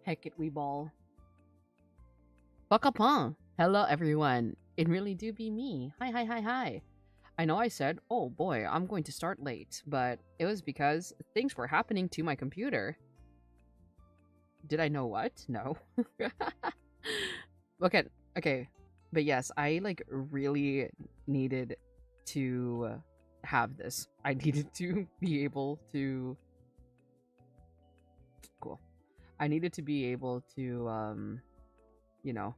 Heck it, we ball. Bakapang! Hello, everyone. It really do be me. Hi, hi, hi, hi. I know I said, oh boy, I'm going to start late, but it was because things were happening to my computer. Did I know what? No. Okay, okay. But yes, I like really needed to have this. I needed to be able to cool. I needed to be able to you know,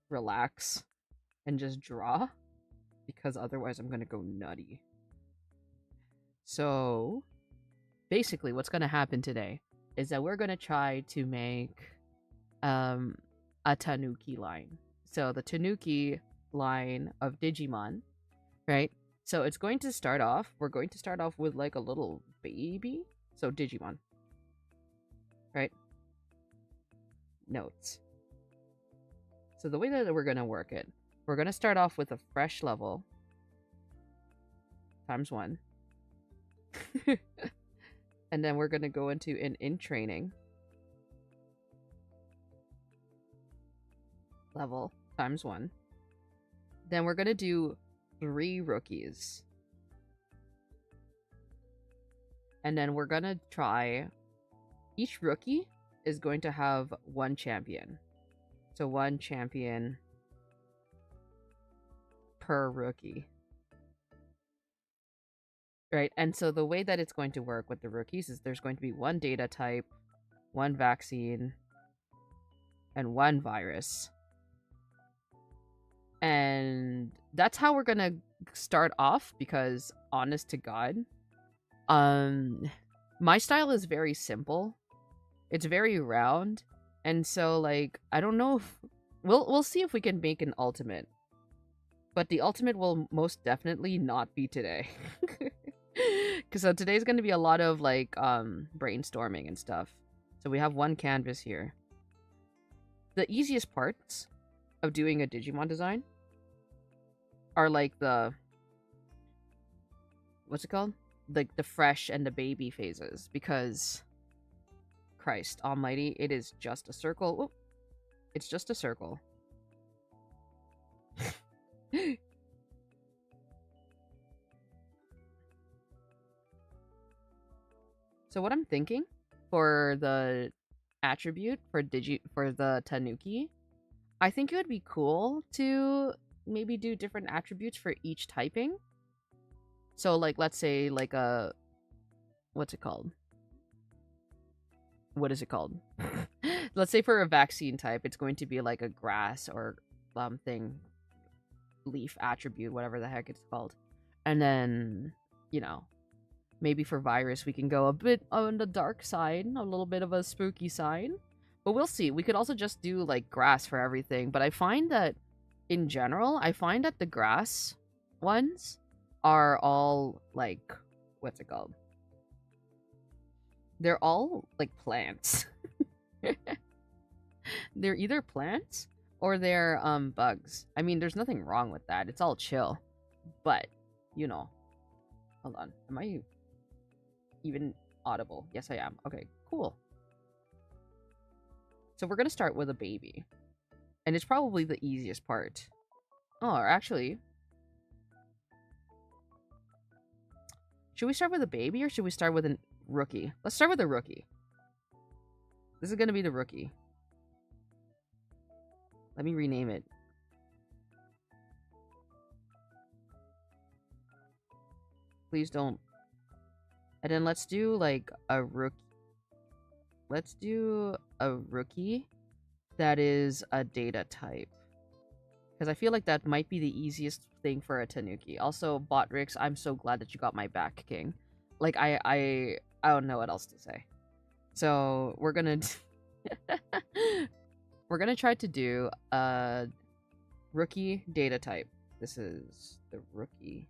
relax and just draw because otherwise I'm going to go nutty. So, basically what's going to happen today is that we're going to try to make um a Tanuki line. So the Tanuki line of Digimon, right? So it's going to start off, we're going to start off with like a little baby. So Digimon, right? Notes. So the way that we're going to work it, we're going to start off with a fresh level times 1. And then we're going to go into an in training level times 1. Then we're going to do 3 rookies. And then we're going to try, each rookie is going to have 1 champion. So 1 champion per rookie. Right, and so the way that it's going to work with the rookies is there's going to be 1 data type, 1 vaccine, and 1 virus. And that's how we're gonna start off because, honest to God, my style is very simple. It's very round, and so like I don't know if we'll see if we can make an ultimate, but the ultimate will most definitely not be today. Because today's going to be a lot of like brainstorming and stuff. So we have 1 canvas here. The easiest parts of doing a Digimon design are like the, what's it called? Like the fresh and the baby phases, because Christ almighty, it is just a circle. Whoop. It's just a circle. So what I'm thinking for the attribute for the Tanuki, I think it would be cool to maybe do different attributes for each typing. So like let's say like a, what's it called? What is it called? Let's say for a vaccine type, it's going to be like a grass or thing, leaf attribute, whatever the heck it's called. And then, you know, maybe for virus, we can go a bit on the dark side, a little bit of a spooky side. But we'll see. We could also just do, like, grass for everything. But I find that, in general, I find that the grass ones are all, like, what's it called? They're all, like, plants. They're either plants or they're, bugs. I mean, there's nothing wrong with that. It's all chill. But, you know. Hold on. Am I even audible? Yes, I am. Okay, cool. So we're gonna start with a baby, and it's probably the easiest part. Oh, actually, should we start with a baby or should we start with a rookie? Let's start with a rookie. This is gonna be the rookie. Let me rename it. Please don't. And then let's do like a rookie. Let's do a rookie that is a data type. Because I feel like that might be the easiest thing for a Tanuki. Also, Botrix, I'm so glad that you got my back, King. Like, I don't know what else to say. So, we're gonna... we're gonna try to do a rookie data type. This is the rookie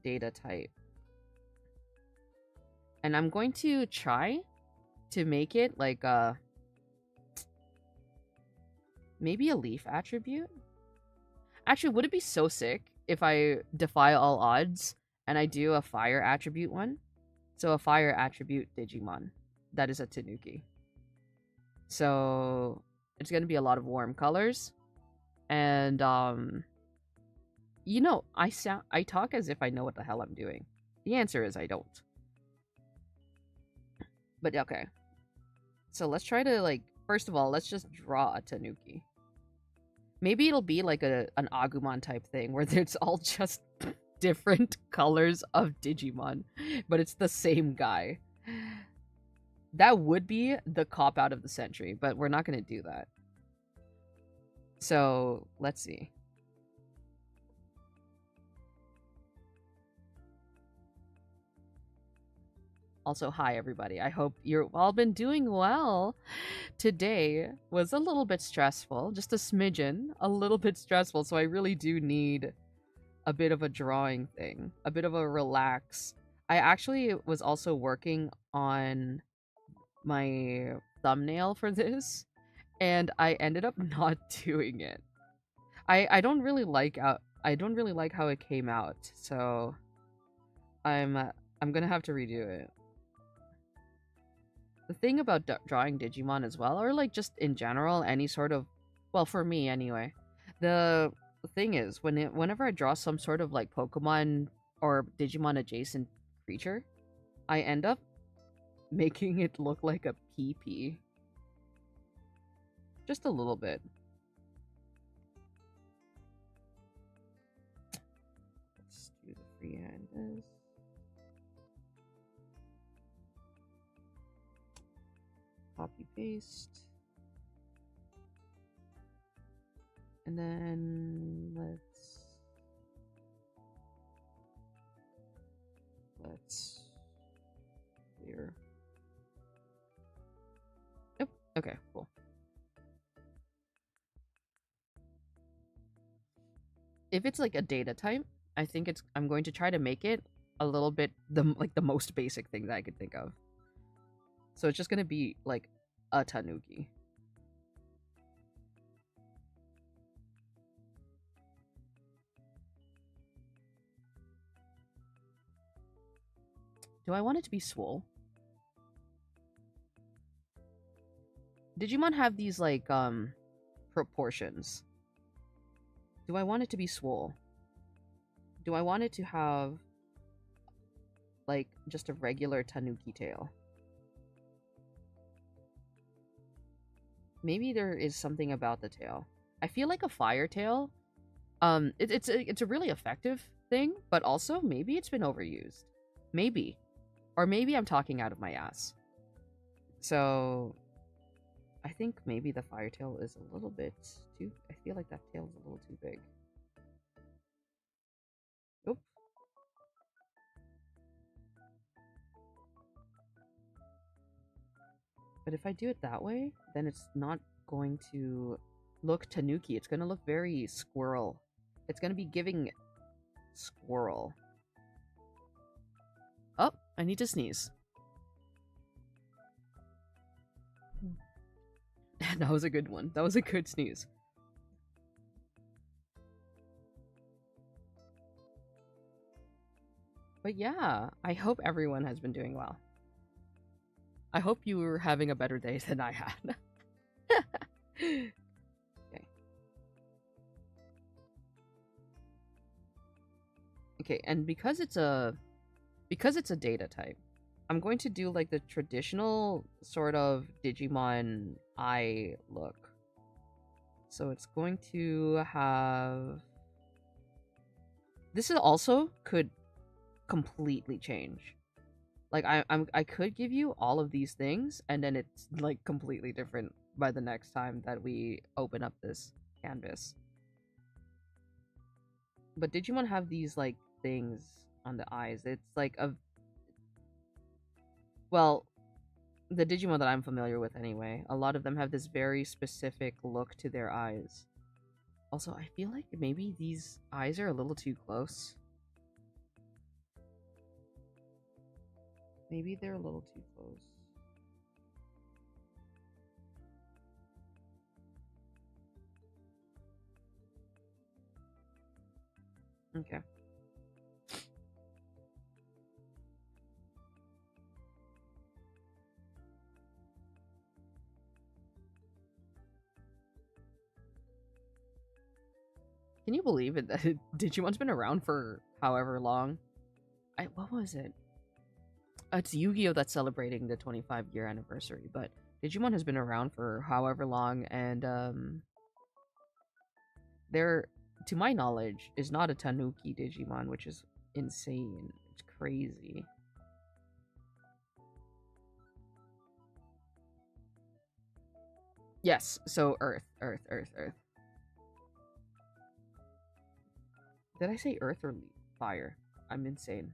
data type. And I'm going to try to make it like a... maybe a leaf attribute? Actually, would it be so sick if I defy all odds and I do a fire attribute one? So a fire attribute Digimon. that is a Tanuki. So it's gonna be a lot of warm colors, and I talk as if I know what the hell I'm doing. The answer is I don't. But okay. So let's try to, like, first of all, let's just draw a Tanuki. Maybe it'll be like an Agumon type thing where it's all just different colors of Digimon, but it's the same guy. That would be the cop out of the century, but we're not going to do that. So let's see. Also, hi everybody. I hope you're all been doing well. Today was a little bit stressful, just a smidgen, a little bit stressful. So I really do need a bit of a drawing thing, a bit of a relax. I actually was also working on my thumbnail for this, and I ended up not doing it. I don't really like I don't really like how it came out, so I'm gonna have to redo it. The thing about drawing Digimon as well, or like just in general, any sort of, well, for me anyway, the thing is whenever I draw some sort of like Pokemon or Digimon adjacent creature, I end up making it look like a PP. Just a little bit. Let's do the freehand. Copy paste. And then let's clear. Yep. Okay, cool. If it's like a data type, I think I'm going to try to make it a little bit the most basic thing that I could think of. So it's just gonna be like a Tanuki. Do I want it to be swole? Digimon have these like proportions. Do I want it to be swole? Do I want it to have like just a regular Tanuki tail? Maybe there is something about the tail. I feel like a fire tail. It's a really effective thing, but also maybe it's been overused. Maybe. Or maybe I'm talking out of my ass. So I think maybe the fire tail is a little bit too... I feel like that tail is a little too big. Oop. But if I do it that way, then it's not going to look Tanuki. It's going to look very squirrel. It's going to be giving squirrel. Oh, I need to sneeze. That was a good one. That was a good sneeze. But yeah, I hope everyone has been doing well. I hope you were having a better day than I had. Okay. Okay, and because it's a data type, I'm going to do like the traditional sort of Digimon eye look. So it's going to have... This is also could completely change. Like I could give you all of these things and then it's like completely different by the next time that we open up this canvas. But Digimon have these like things on the eyes. It's like a... Well, the Digimon that I'm familiar with anyway, a lot of them have this very specific look to their eyes. Also, I feel like maybe these eyes are a little too close. Maybe they're a little too close. Okay. Can you believe it that Digimon's been around for however long? What was it? It's Yu-Gi-Oh that's celebrating the 25-year anniversary, but Digimon has been around for however long, and there, to my knowledge, is not a Tanuki Digimon, which is insane. It's crazy. Yes, so Earth, Earth, Earth, Earth. Did I say Earth or Fire? I'm insane.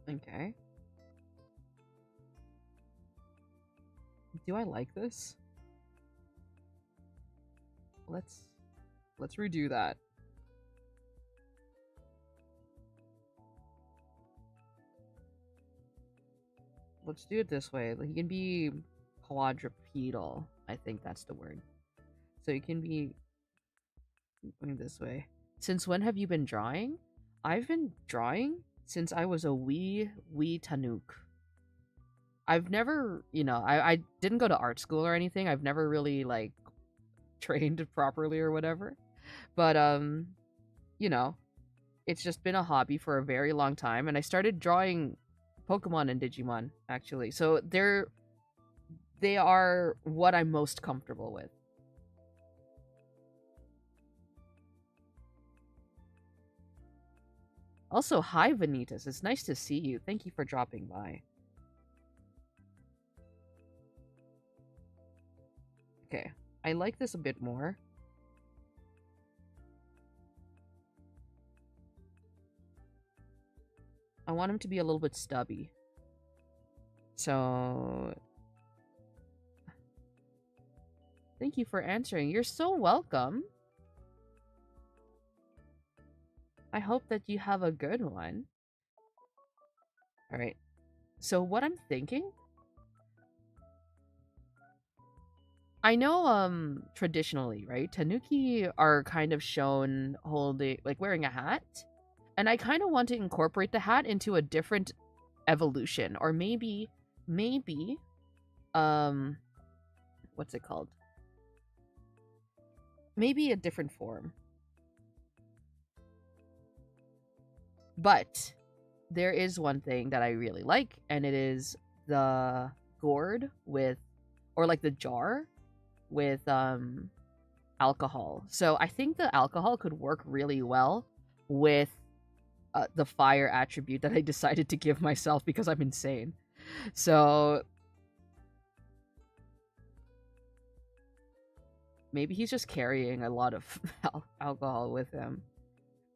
Okay. Do I like this? Let's redo that. Let's do it this way. He can be quadrupedal. I think that's the word. So you can be going this way. Since when have you been drawing? I've been drawing since I was a wee Tanuk. I've never, I didn't go to art school or anything. I've never really like trained properly or whatever. But you know, it's just been a hobby for a very long time, and I started drawing Pokemon and Digimon actually. So they are what I'm most comfortable with. Also, hi Vanitas. It's nice to see you. Thank you for dropping by. Okay, I like this a bit more. I want him to be a little bit stubby. So thank you for answering. You're so welcome. I hope that you have a good one. All right. So what I'm thinking, I know traditionally, right? Tanuki are kind of shown holding like wearing a hat. And I kind of want to incorporate the hat into a different evolution, or maybe what's it called? Maybe a different form. But there is one thing that I really like, and it is the gourd with, or like the jar with alcohol. So I think the alcohol could work really well with the fire attribute that I decided to give myself because I'm insane. So maybe he's just carrying a lot of alcohol with him.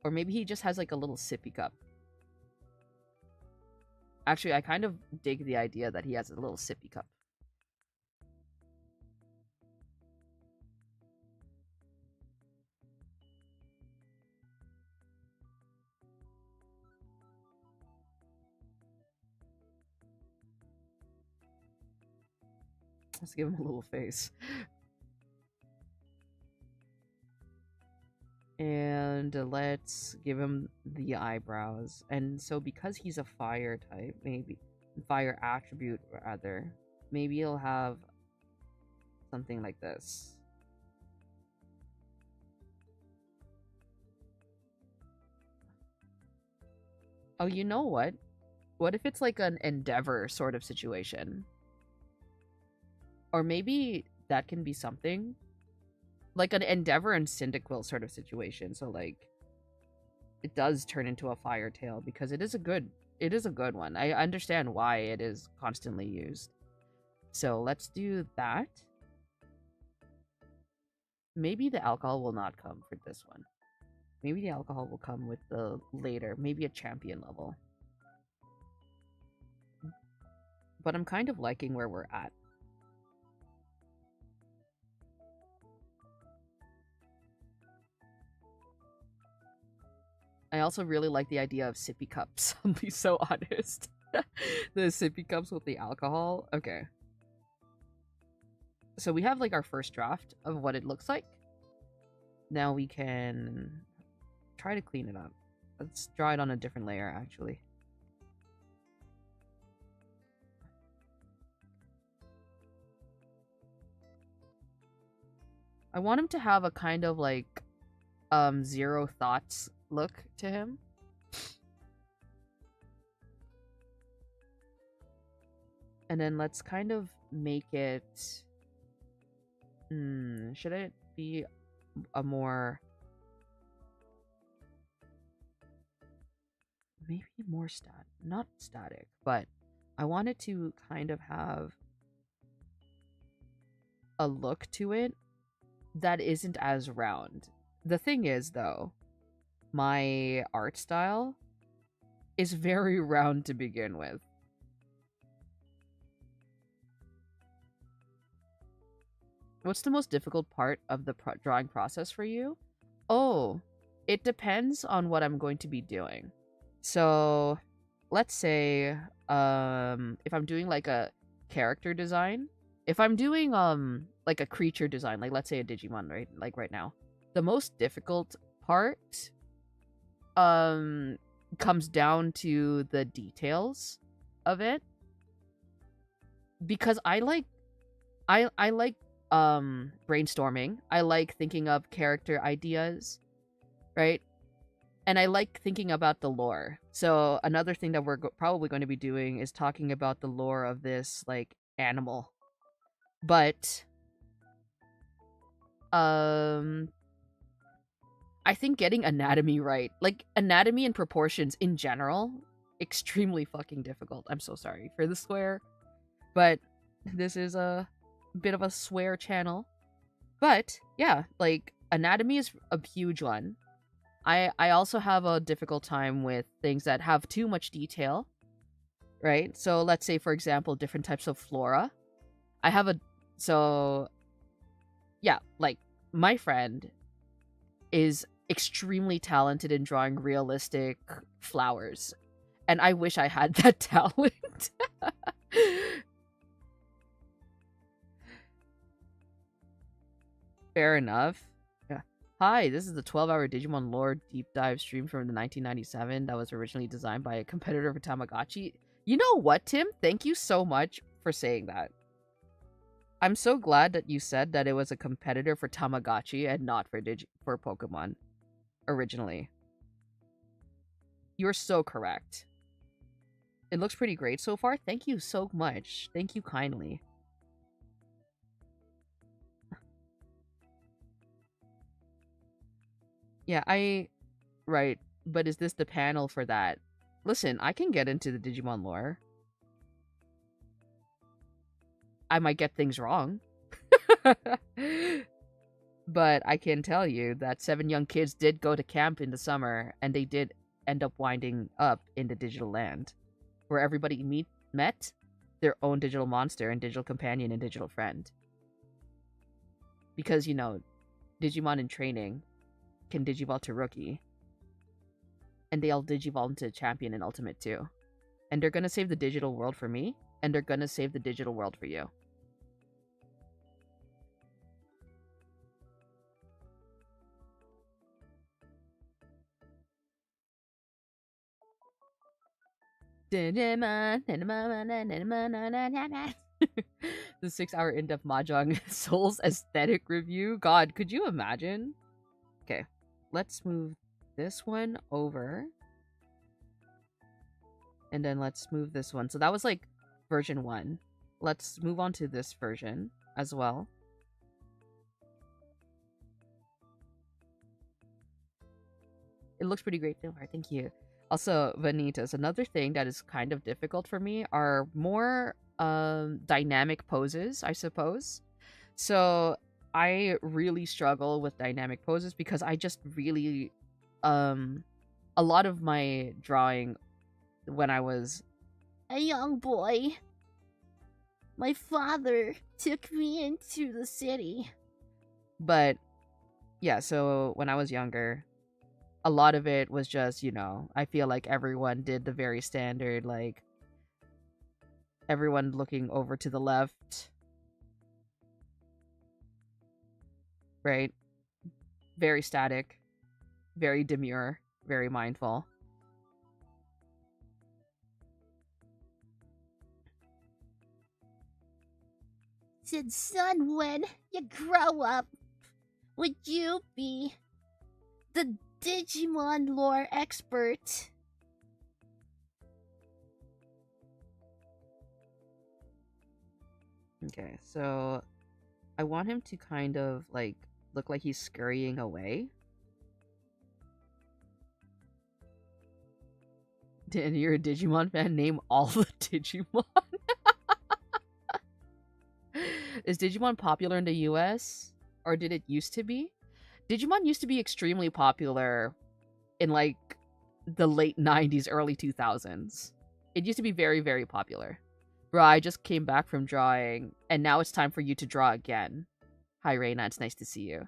Or maybe he just has like a little sippy cup. Actually, I kind of dig the idea that he has a little sippy cup. Let's give him a little face. And let's give him the eyebrows. And so because he's a fire type, maybe fire attribute rather, maybe he'll have something like this. Oh, you know what? What if it's like an endeavor sort of situation? Or maybe that can be something like an Endeavor and Cyndaquil sort of situation. So like it does turn into a fire tail because it is a good one. I understand why it is constantly used. So let's do that. Maybe the alcohol will not come for this one. Maybe the alcohol will come with the later, maybe a champion level. But I'm kind of liking where we're at. I also really like the idea of sippy cups. I'll be so honest. The sippy cups with the alcohol. Okay. So we have like our first draft of what it looks like. Now we can try to clean it up. Let's draw it on a different layer, actually. I want him to have a kind of like zero thoughts look to him. And then let's kind of make it... should it be a more... maybe more not static, but I want it to kind of have a look to it that isn't as round. The thing is, though, my art style is very round to begin with. What's the most difficult part of the drawing process for you? Oh, it depends on what I'm going to be doing. So, let's say, if I'm doing like a character design, if I'm doing like a creature design, like let's say a Digimon, right? Like right now, the most difficult part comes down to the details of it, because I like brainstorming. I like thinking of character ideas, right? And I like thinking about the lore. So another thing that we're probably going to be doing is talking about the lore of this like animal. But I think getting anatomy right, like anatomy and proportions in general, extremely fucking difficult. I'm so sorry for the swear, but this is a bit of a swear channel. But yeah, like anatomy is a huge one. I also have a difficult time with things that have too much detail, right? So let's say, for example, different types of flora. Yeah, like my friend is extremely talented in drawing realistic flowers, and I wish I had that talent. Fair enough. Yeah. Hi, this is the 12-hour Digimon lore deep dive stream from the 1997 that was originally designed by a competitor for Tamagotchi. You know what, Tim? Thank you so much for saying that. I'm so glad that you said that it was a competitor for Tamagotchi and not for Pokemon originally. You're so correct. It looks pretty great so far. Thank you so much. Thank you kindly. Yeah, right. But is this the panel for that? Listen, I can get into the Digimon lore. I might get things wrong. But I can tell you that 7 young kids did go to camp in the summer, and they did end up winding up in the digital land, where everybody met their own digital monster and digital companion and digital friend. Because, you know, Digimon in training can digivolve to rookie, and they all digivolve into champion and ultimate too. And they're gonna save the digital world for me, and they're gonna save the digital world for you. The 6-hour in-depth Mahjong Souls aesthetic review. God, could you imagine? Okay, let's move this one over. And then let's move this one. So that was like version 1. Let's move on to this version as well. It looks pretty great so far. Thank you. Also, Vanitas, another thing that is kind of difficult for me are more dynamic poses, I suppose. So I really struggle with dynamic poses because I just really a lot of my drawing when I was a young boy, my father took me into the city. But yeah, so when I was younger, a lot of it was just, you know, I feel like everyone did the very standard, like, everyone looking over to the left. right? Very static, very demure, very mindful. Said, son, when you grow up, would you be the Digimon lore expert? Okay, so I want him to kind of like look like he's scurrying away. And you're a Digimon fan? Name all the Digimon. Is Digimon popular in the US? Or did it used to be? Digimon used to be extremely popular in like the late 90s, early 2000s. It used to be very, very popular. Bro, I just came back from drawing, and now it's time for you to draw again. Hi, Reina. It's nice to see you.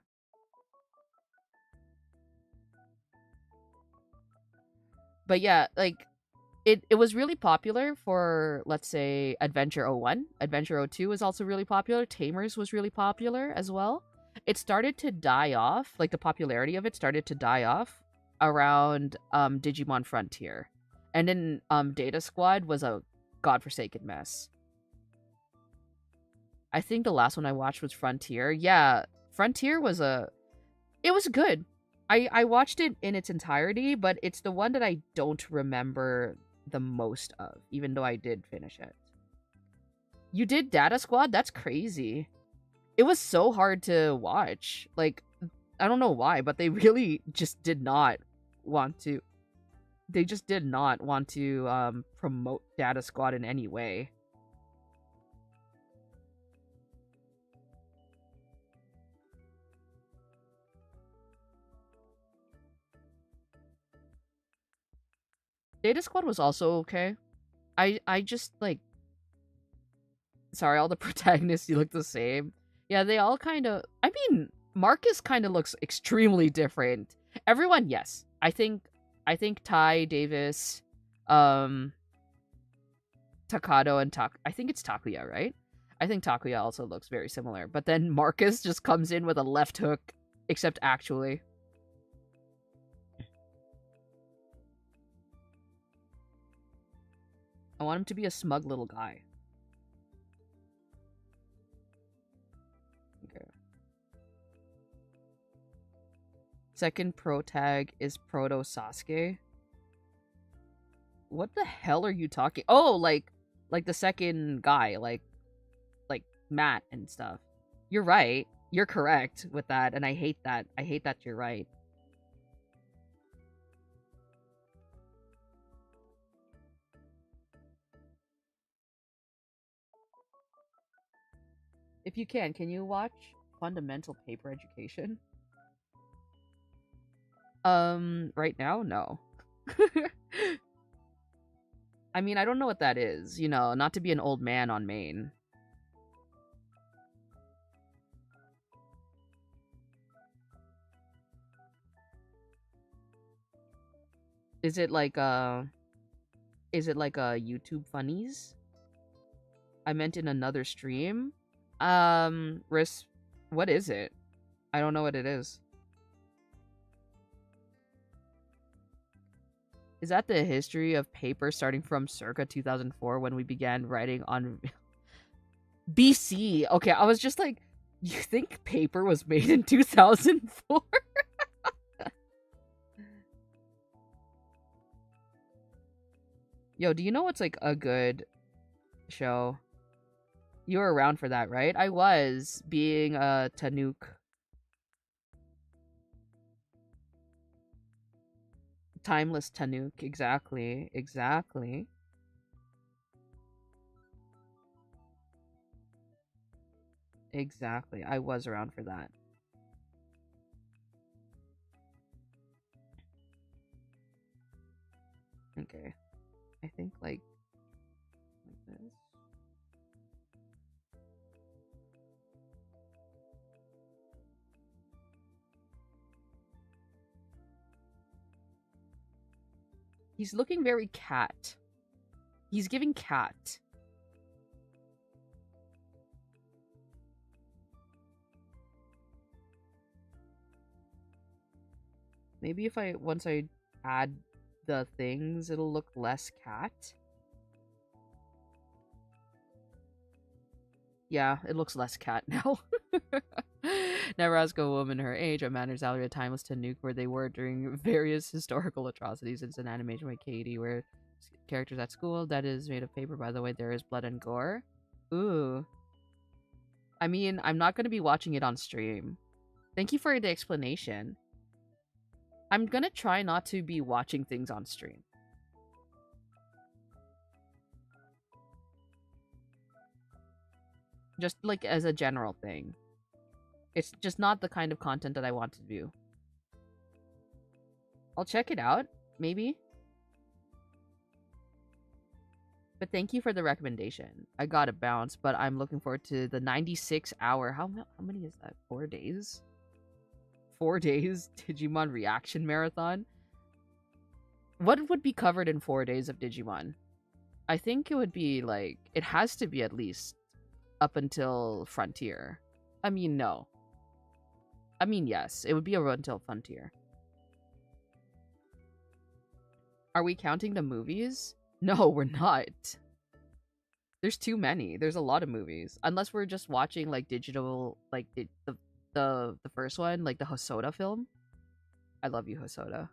But yeah, like, it was really popular for, let's say, Adventure 01. Adventure 02 was also really popular. Tamers was really popular as well. It started to die off, like the popularity of it started to die off around Digimon Frontier. And then Data Squad was a godforsaken mess. I think the last one I watched was Frontier. Yeah, Frontier was it was good. I watched it in its entirety, but it's the one that I don't remember the most of, even though I did finish it. You did Data Squad? That's crazy. It was so hard to watch. Like, I don't know why, but they really just did not want to. They just did not want to promote Data Squad in any way. Data Squad was also okay. I just like, sorry, all the protagonists you look the same. Yeah, they all kind of. I mean, Marcus kind of looks extremely different. Everyone, yes. I think Ty Davis, um, Takado and I think it's Takuya, right? I think Takuya also looks very similar. But then Marcus just comes in with a left hook, except actually. I want him to be a smug little guy. Okay. Second pro tag is Proto Sasuke. What the hell are you talking? Oh, like the second guy, like Matt and stuff. You're right. You're correct with that, and I hate that. I hate that you're right. If you can you watch Fundamental Paper Education? Right now, no. I mean, I don't know what that is. You know, not to be an old man on Maine. Is it like is it like a YouTube funnies? I meant in another stream. Risk. What is it? I don't know what it is. Is that the history of paper starting from circa 2004 when we began writing on BC? Okay, I was just like, you think paper was made in 2004? Yo, do you know what's like a good show? You were around for that, right? I was, being a Tanuki. Timeless Tanuki, exactly. Exactly. Exactly. I was around for that. Okay. I think like this. He's looking very cat. He's giving cat. Maybe if once I add the things, it'll look less cat. Yeah, it looks less cat now. Nebraska woman her age, a manners alley, a timeless Tanuki where they were during various historical atrocities. It's an animation by Katie where characters at school that is made of paper, by the way. There is blood and gore. Ooh. I mean, I'm not going to be watching it on stream. Thank you for the explanation. I'm going to try not to be watching things on stream. Just like as a general thing. It's just not the kind of content that I want to do. I'll check it out, maybe. But thank you for the recommendation. I gotta bounce, but I'm looking forward to the 96-hour... How many is that? 4 days? 4 days Digimon reaction marathon? What would be covered in 4 days of Digimon? I think it would be like... It has to be at least up until Frontier. I mean, no. I mean, yes. It would be around until Frontier. Are we counting the movies? No, we're not. There's too many. There's a lot of movies. Unless we're just watching like digital, like the first one, like the Hosoda film. I love you, Hosoda.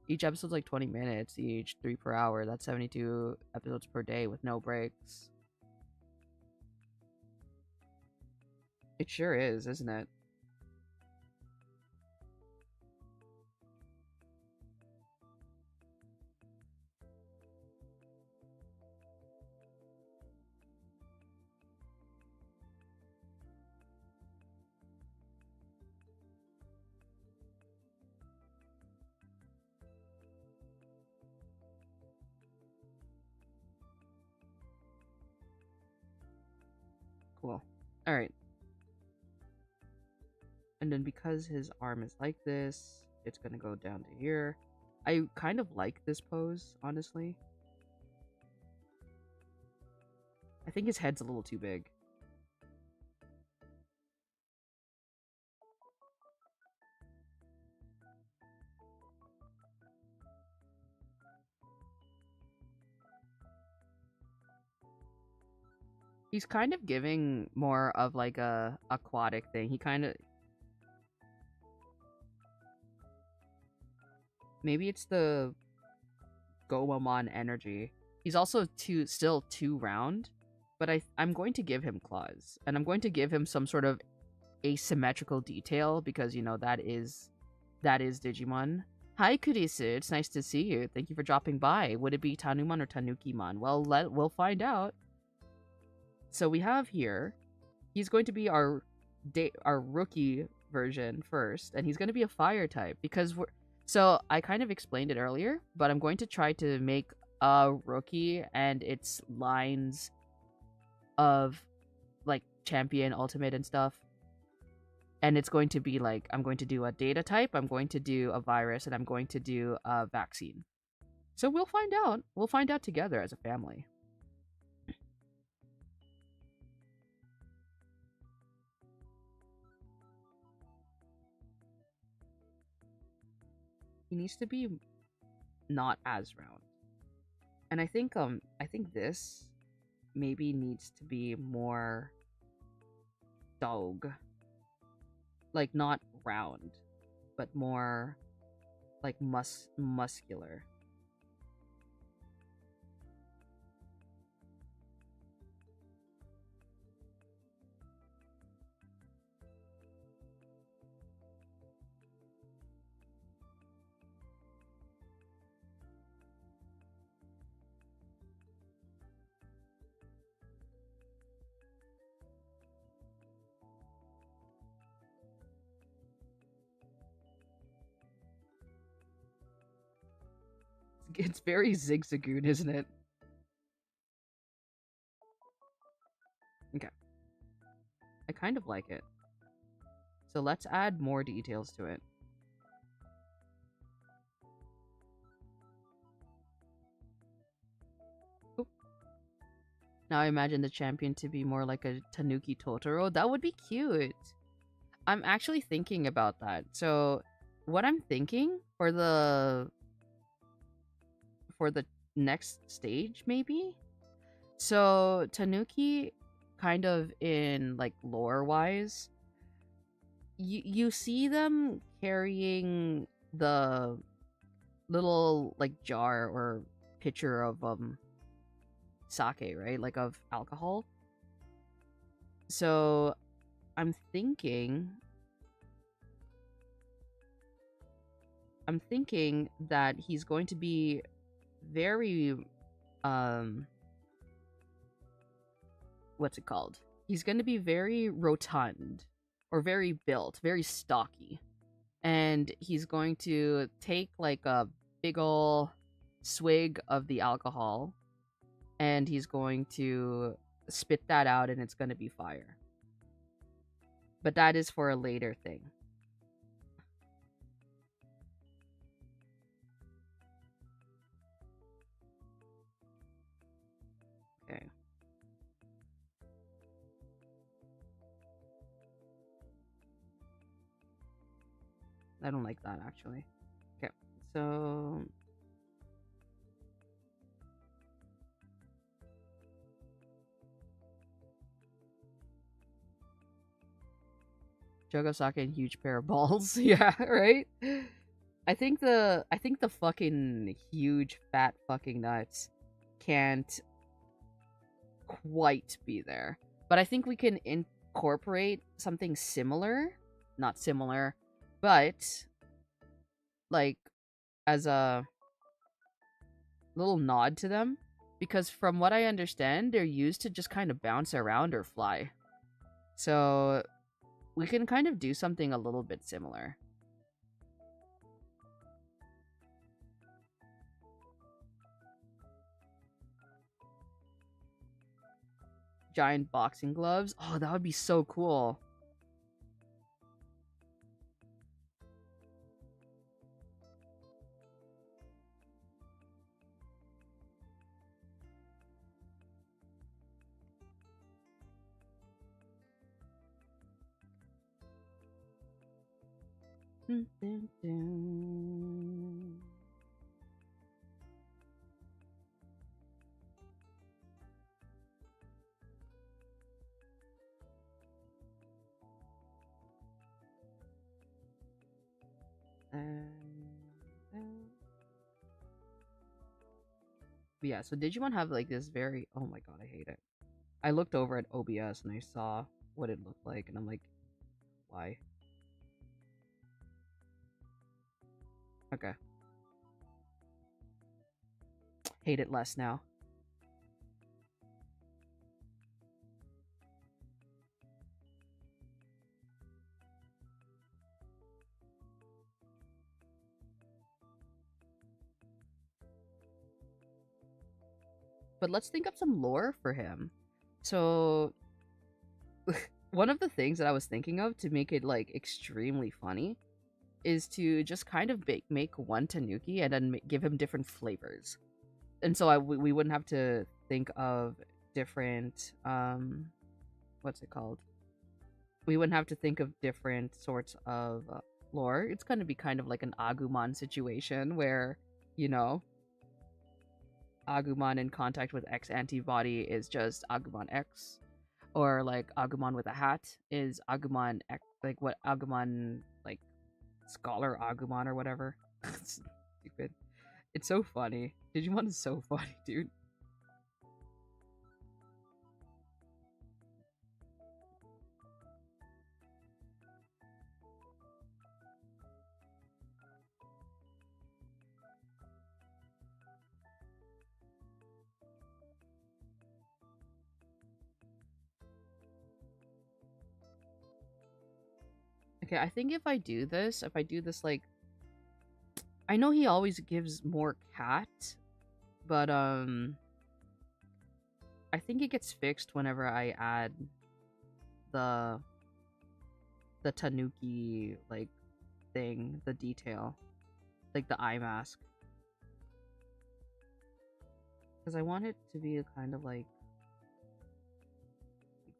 Each episode's like 20 minutes each, 3 per hour. That's 72 episodes per day with no breaks. It sure is, isn't it? Cool. Alright. And then because his arm is like this, it's gonna go down to here. I kind of like this pose, honestly. I think his head's a little too big. He's kind of giving more of like a aquatic thing. He kind of... Maybe it's the Gomamon energy. He's also still too round, but I'm going to give him claws. And I'm going to give him some sort of asymmetrical detail because, you know, that is Digimon. Hi, Kurisu. It's nice to see you. Thank you for dropping by. Would it be Tanumon or Tanukimon? Well, we'll find out. So we have here, he's going to be our rookie version first, and he's going to be a fire type because so I kind of explained it earlier, but I'm going to try to make a rookie and its lines of like champion, ultimate, and stuff. And it's going to be like, I'm going to do a data type, I'm going to do a virus, and I'm going to do a vaccine. So we'll find out. We'll find out together as a family. He needs to be not as round. And I think this maybe needs to be more dog. Like not round, but more like muscular. It's very zigzagoon, isn't it? Okay. I kind of like it. So let's add more details to it. Oop. Now I imagine the champion to be more like a Tanuki Totoro. That would be cute. I'm actually thinking about that. So what I'm thinking for the next stage, maybe. So Tanuki, kind of in like lore wise, you see them carrying the little like jar or pitcher of sake, right? Like of alcohol. So I'm thinking I'm thinking that he's going to be very um what's it called? He's going to be very rotund or very built, very stocky. And he's going to take like a big ol' swig of the alcohol and he's going to spit that out and it's going to be fire. But that is for a later thing. Okay. I don't like that actually. Okay. So jug of sake and huge pair of balls. Yeah, right? I think the fucking huge fat fucking nuts can't quite be there. But I think we can incorporate something similar, not similar, but like as a little nod to them because from what I understand, they're used to just kind of bounce around or fly. So we can kind of do something a little bit similar. Giant boxing gloves. Oh, that would be so cool. Dun, dun, dun. Um, yeah, so Digimon have like this very oh my god, I hate it. I looked over at OBS and I saw what it looked like and I'm like, why? Okay. Hate it less now. But let's think of some lore for him. So one of the things that I was thinking of to make it like extremely funny is to just kind of make one Tanuki and then give him different flavors. And so we wouldn't have to think of different what's it called? We wouldn't have to think of different sorts of lore. It's going to be kind of like an Agumon situation where, you know, Agumon in contact with X antibody is just Agumon X, or like Agumon with a hat is Agumon X, like what Agumon like Scholar Agumon or whatever. It's stupid. It's so funny. Digimon is so funny, dude. Okay, I think if I do this like I know he always gives more cat, but I think it gets fixed whenever I add the the Tanuki like thing, the detail, like the eye mask, because I want it to be kind of like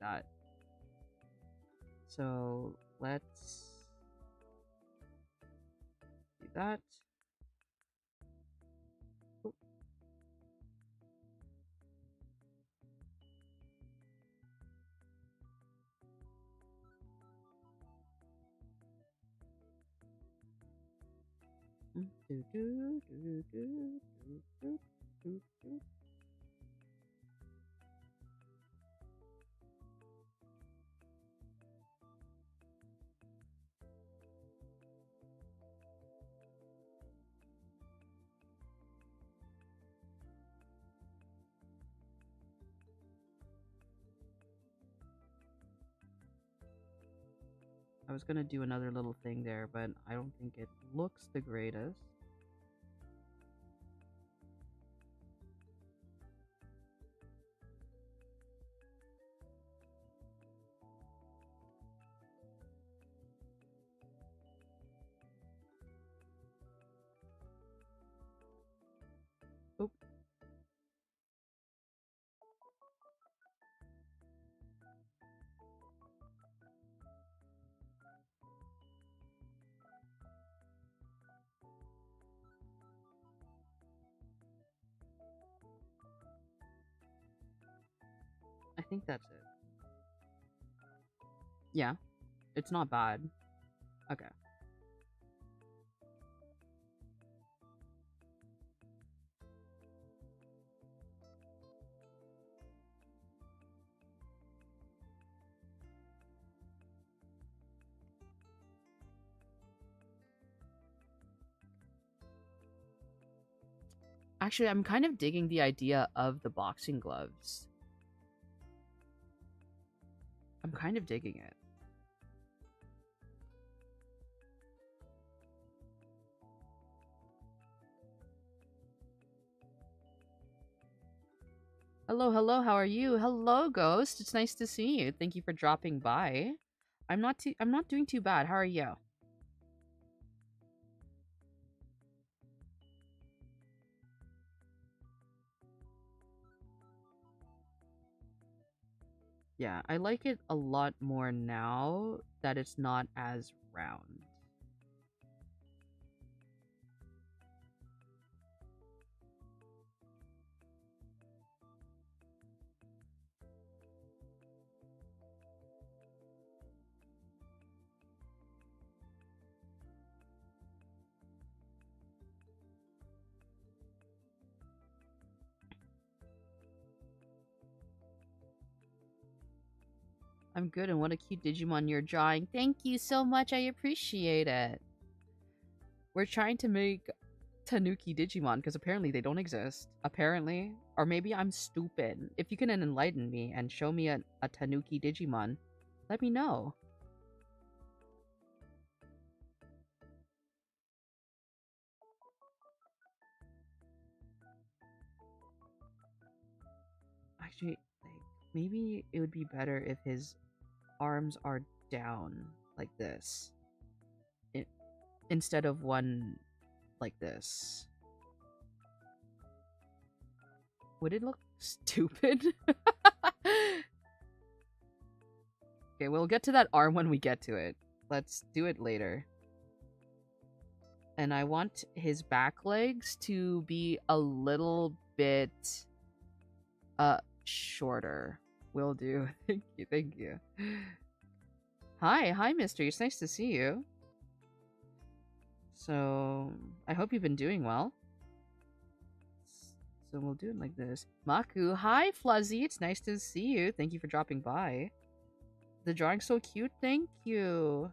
that. So let's that. Oh. I was gonna do another little thing there, but I don't think it looks the greatest. Oop. I think that's it. Yeah, it's not bad. Okay. Actually, I'm kind of digging the idea of the boxing gloves. I'm kind of digging it. Hello, hello, how are you? Hello, Ghost. It's nice to see you. Thank you for dropping by. I'm not doing too bad. How are you? Yeah, I like it a lot more now that it's not as round. I'm good, and what a cute Digimon you're drawing. Thank you so much, I appreciate it. We're trying to make Tanuki Digimon, because apparently they don't exist. Apparently. Or maybe I'm stupid. If you can enlighten me and show me a Tanuki Digimon, let me know. Actually, like, maybe it would be better if his arms are down like this. Instead of one like this. Would it look stupid? Okay, we'll get to that arm when we get to it. Let's do it later. And I want his back legs to be a little bit shorter. Will do. Thank you, thank you. Hi, Mystery. It's nice to see you. So, I hope you've been doing well. So we'll do it like this. Maku, hi Fluzzy, it's nice to see you. Thank you for dropping by. The drawing's so cute, thank you.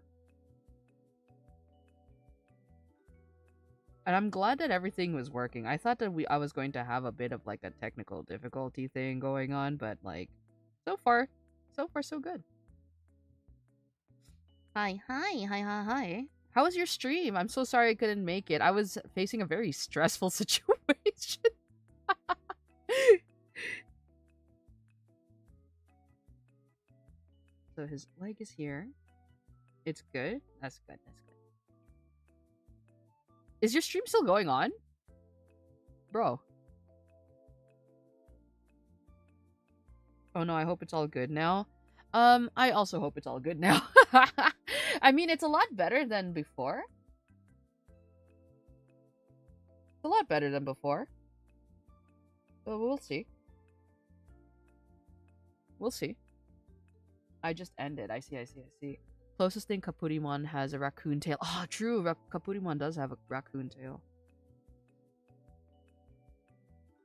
And I'm glad that everything was working. I thought that I was going to have a bit of like a technical difficulty thing going on, but like so far so good. Hi. How was your stream? I'm so sorry I couldn't make it. I was facing a very stressful situation. So his leg is here. It's good. That's good. Is your stream still going on? Bro. Oh no, I hope it's all good now. I also hope it's all good now. I mean, it's a lot better than before. It's a lot better than before. But we'll see. We'll see. I just ended. I see. Closest thing Kapurimon has a raccoon tail. Ah, oh, true. Kapurimon does have a raccoon tail.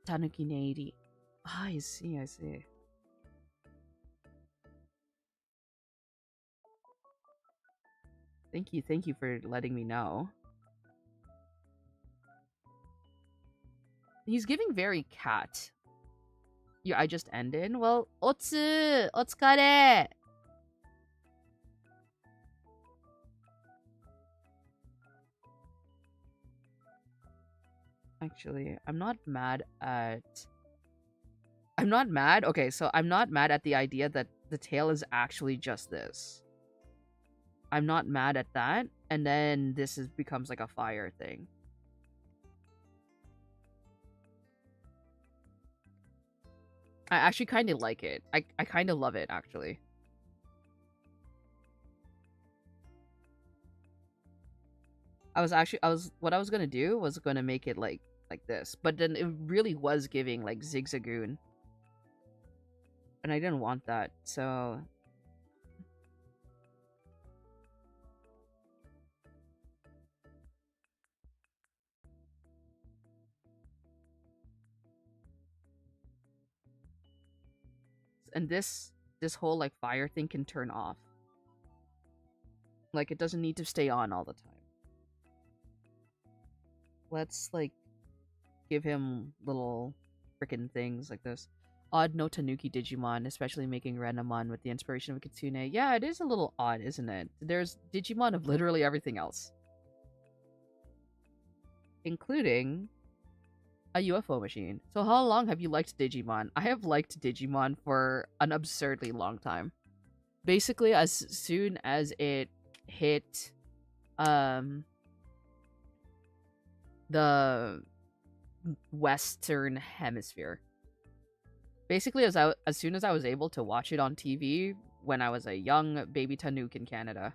Tanuki Neiri. Ah, I see. Thank you for letting me know. He's giving very cat. Yeah, I just ended. Well, otsu, otsukare. Actually, I'm not mad at... I'm not mad. Okay, so I'm not mad at the idea that the tail is actually just this. I'm not mad at that. And then this becomes like a fire thing. I actually kind of like it. I kind of love it, actually. What I was gonna do was gonna make it like this, but then it really was giving like zigzagoon, and I didn't want that, so and this whole like fire thing can turn off. Like it doesn't need to stay on all the time. Let's like give him little freaking things like this. Odd no Tanuki Digimon, especially making Renamon with the inspiration of a Kitsune. Yeah, it is a little odd, isn't it? There's Digimon of literally everything else. Including a UFO machine. So how long have you liked Digimon? I have liked Digimon for an absurdly long time. Basically, as soon as it hit the Western Hemisphere. Basically, as soon as I was able to watch it on TV when I was a young baby Tanuki in Canada.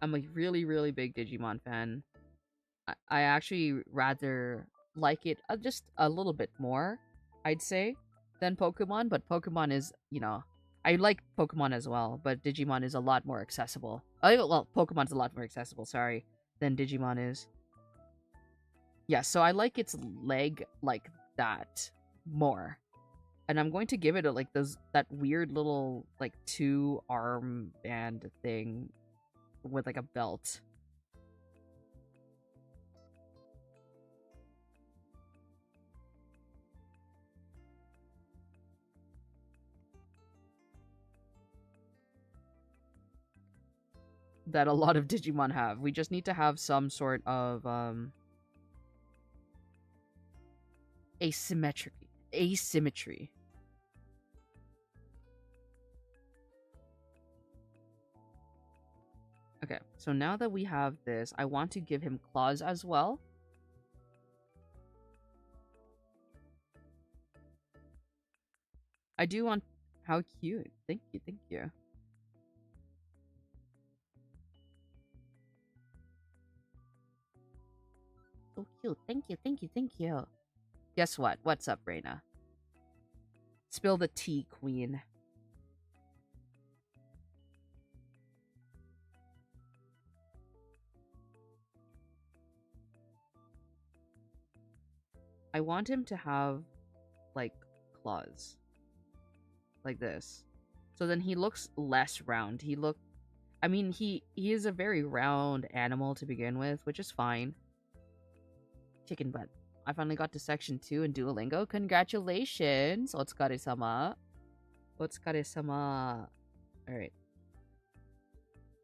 I'm a really, really big Digimon fan. I actually rather like it just a little bit more, I'd say, than Pokemon. But Pokemon is, I like Pokemon as well, but Digimon is a lot more accessible. Oh, well, Pokemon's a lot more accessible, sorry, than Digimon is. Yeah, so I like its leg like that more. And I'm going to give it like that weird little like 2-arm band thing with like a belt. That a lot of Digimon have. We just need to have some sort of asymmetry. Okay, so now that we have this, I want to give him claws as well. I do want... How cute. Thank you. So cute. Thank you. Guess what? What's up, Reina? Spill the tea, queen. I want him to have, like, claws. Like this. So then he looks less round. I mean, he is a very round animal to begin with, which is fine. Chicken butt. I finally got to section 2 in Duolingo. Congratulations! Otsukare-sama. Otsukare-sama. Alright.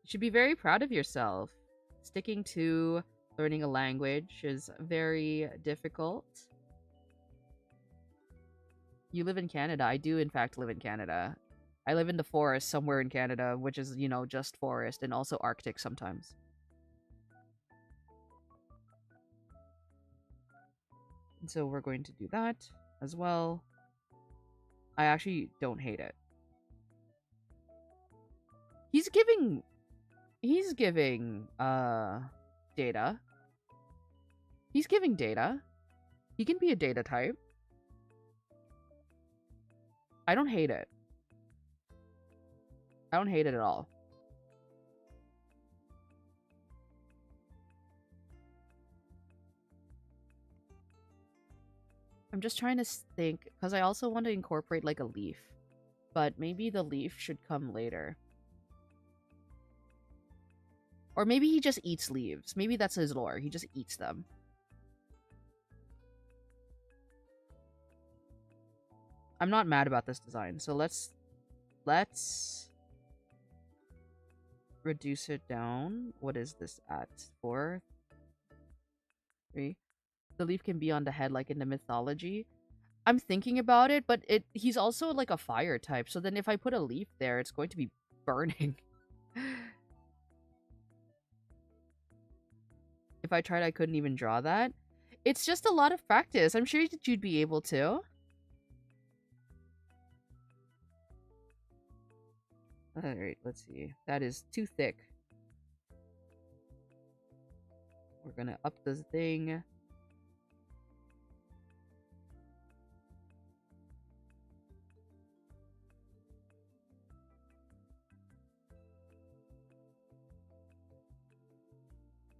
You should be very proud of yourself. Sticking to learning a language is very difficult. You live in Canada. I do, in fact, live in Canada. I live in the forest somewhere in Canada, which is, just forest and also Arctic sometimes. And so we're going to do that as well. I actually don't hate it. He's giving He's giving data. He's giving data. He can be a data type. I don't hate it. I don't hate it at all. I'm just trying to think, because I also want to incorporate like a leaf. But maybe the leaf should come later. Or maybe he just eats leaves. Maybe that's his lore. He just eats them. I'm not mad about this design. So let's reduce it down. What is this at? 4, 3. The leaf can be on the head like in the mythology. I'm thinking about it, but he's also like a fire type. So then if I put a leaf there, it's going to be burning. If I tried, I couldn't even draw that. It's just a lot of practice. I'm sure that you'd be able to. Alright, let's see. That is too thick. We're gonna up this thing.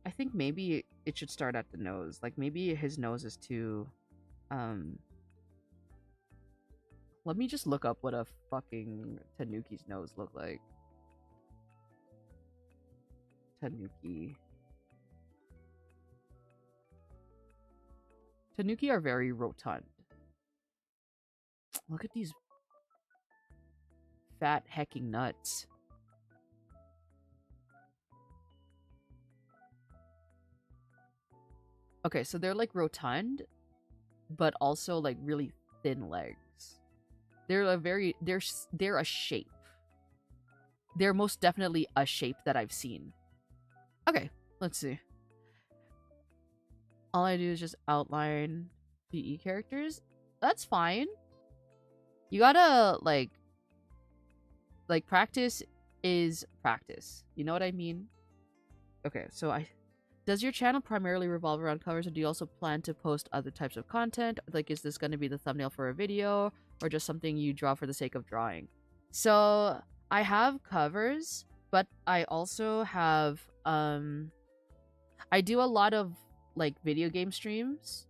I think maybe it should start at the nose. Like, maybe his nose is too... Let me just look up what a fucking Tanuki's nose look like. Tanuki. Tanuki are very rotund. Look at these fat hecking nuts. Okay, so they're like rotund, but also like really thin legs. They're a shape. They're most definitely a shape that I've seen. Okay, let's see. All I do is just outline PE characters. That's fine. You gotta like practice is practice. You know what I mean? Okay, so does your channel primarily revolve around covers, or do you also plan to post other types of content? Like, is this going to be the thumbnail for a video, or just something you draw for the sake of drawing? So, I have covers, but I also have, I do a lot of, like, video game streams.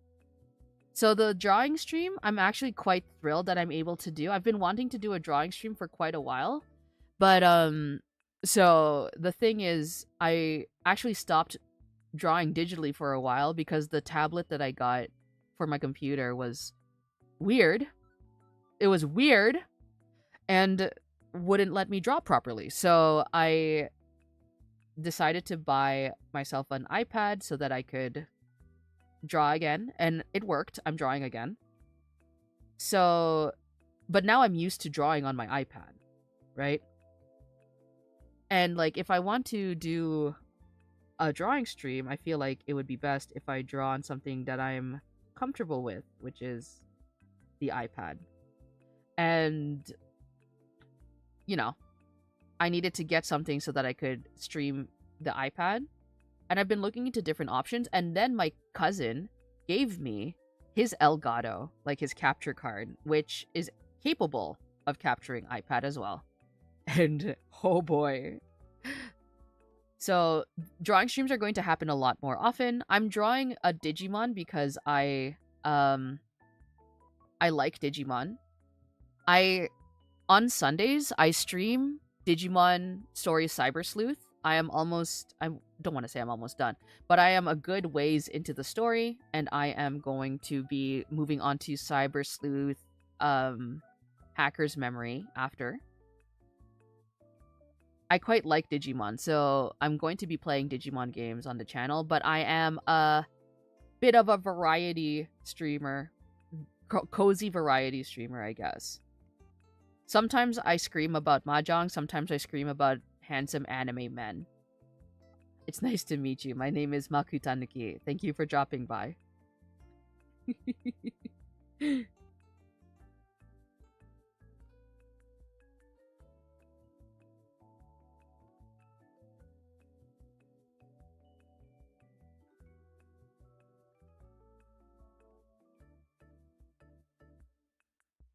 So, the drawing stream, I'm actually quite thrilled that I'm able to do. I've been wanting to do a drawing stream for quite a while. But, so, the thing is, I actually stopped drawing digitally for a while because the tablet that I got for my computer was weird. It was weird and wouldn't let me draw properly. So I decided to buy myself an iPad so that I could draw again, and it worked. I'm drawing again. So, but now I'm used to drawing on my iPad, right? And like if I want to do a drawing stream, I feel like it would be best if I draw on something that I'm comfortable with, which is the iPad. And, you know, I needed to get something so that I could stream the iPad. And I've been looking into different options. And then my cousin gave me his Elgato, like his capture card, which is capable of capturing iPad as well. And oh boy. So, drawing streams are going to happen a lot more often. I'm drawing a Digimon because I like Digimon. On Sundays, I stream Digimon Story Cyber Sleuth. I don't want to say I'm almost done, but I am a good ways into the story, and I am going to be moving on to Cyber Sleuth Hacker's Memory after. I quite like Digimon, so I'm going to be playing Digimon games on the channel, but I am a bit of a variety streamer. Cozy variety streamer, I guess. Sometimes I scream about mahjong, sometimes I scream about handsome anime men. It's nice to meet you. My name is Maku Tanuki. Thank you for dropping by.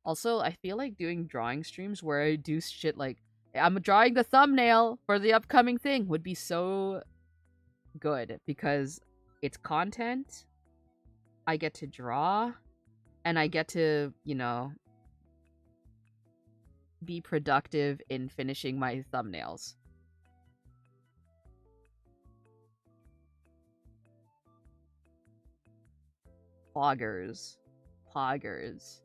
Also, I feel like doing drawing streams where I do shit like I'm drawing the thumbnail for the upcoming thing would be so good because it's content, I get to draw, and I get to, be productive in finishing my thumbnails. Poggers. Poggers.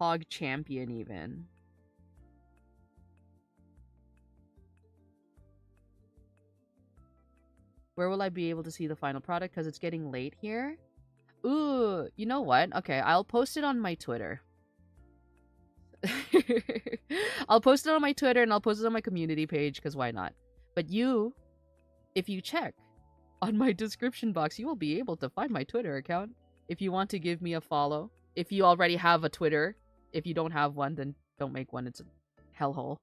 Pog champion, even. Where will I be able to see the final product? Because it's getting late here. Ooh, you know what? Okay, I'll post it on my Twitter. I'll post it on my Twitter and I'll post it on my community page because why not? But you, if you check on my description box, you will be able to find my Twitter account if you want to give me a follow. If you already have a Twitter, if you don't have one, then don't make one. It's a hellhole.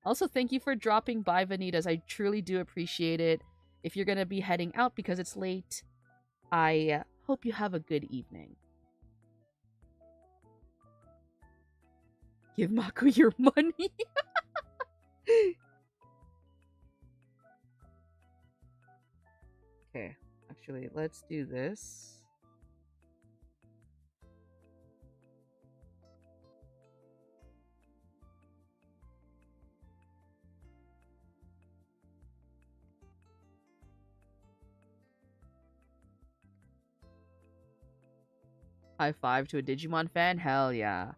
Also, thank you for dropping by, Vanitas. I truly do appreciate it. If you're going to be heading out because it's late, I hope you have a good evening. Give Mako your money. Okay, actually, let's do this. High five to a Digimon fan? Hell yeah.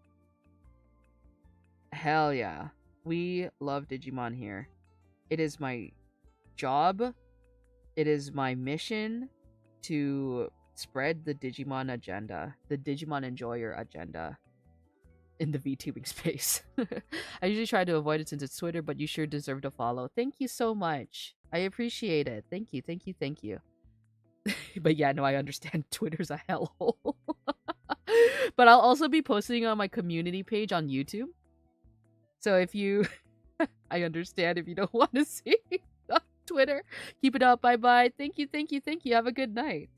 Hell yeah. We love Digimon here. It is my job. It is my mission to spread the Digimon agenda. The Digimon enjoyer agenda. In the VTubing space. I usually try to avoid it since it's Twitter, but you sure deserve to follow. Thank you so much. I appreciate it. Thank you, thank you, thank you. But yeah, no, I understand Twitter's a hellhole. But I'll also be posting on my community page on YouTube. So if you... I understand if you don't want to see on Twitter. Keep it up. Bye-bye. Thank you, thank you, thank you. Have a good night.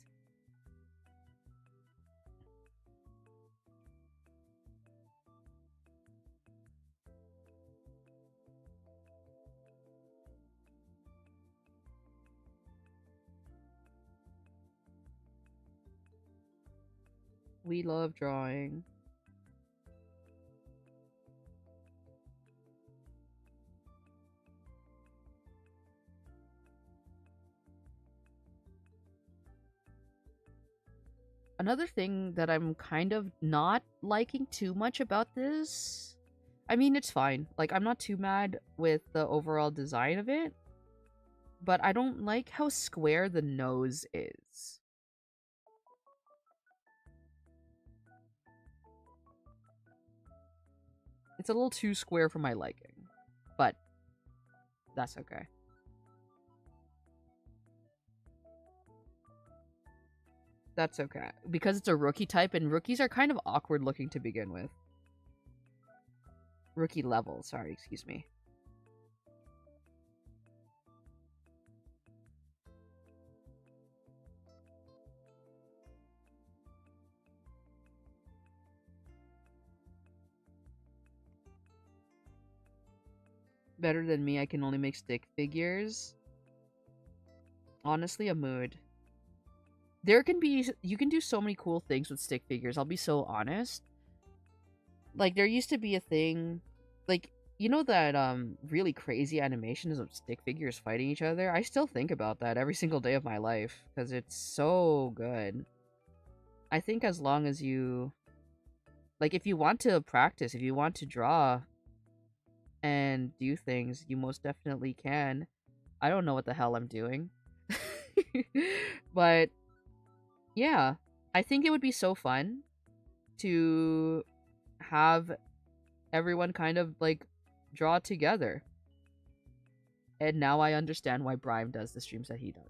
We love drawing. Another thing that I'm kind of not liking too much about this... I mean, it's fine. Like, I'm not too mad with the overall design of it. But I don't like how square the nose is. It's a little too square for my liking. But that's okay. That's okay. Because it's a rookie type, and rookies are kind of awkward looking to begin with. Rookie level, sorry, excuse me. Better than me, I can only make stick figures. Honestly, a mood. You can do so many cool things with stick figures, I'll be so honest. Like, there used to be a thing, like, you know that really crazy animations of stick figures fighting each other? I still think about that every single day of my life, because it's so good. I think as long as you... Like, if you want to practice, if you want to draw and do things, you most definitely can. I don't know what the hell I'm doing. But, yeah. I think it would be so fun to have everyone kind of, like, draw together. And now I understand why Brian does the streams that he does.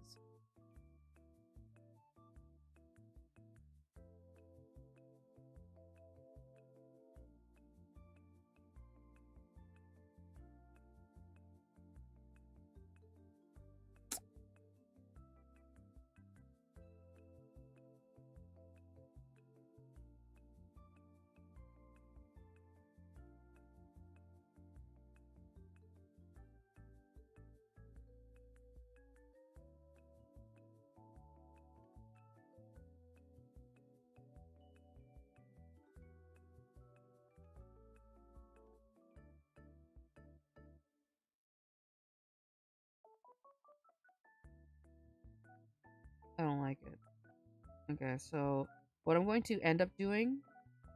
like it. Okay, so what I'm going to end up doing,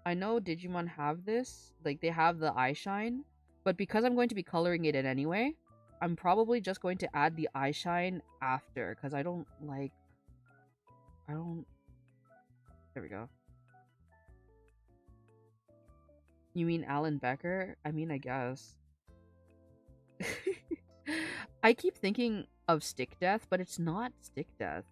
I know Digimon have this, like they have the eye shine, but because I'm going to be coloring it in anyway, I'm probably just going to add the eye shine after, because I don't like, I don't, there we go. You mean Alan Becker? I mean, I guess. I keep thinking of Stick Death, but it's not Stick Death.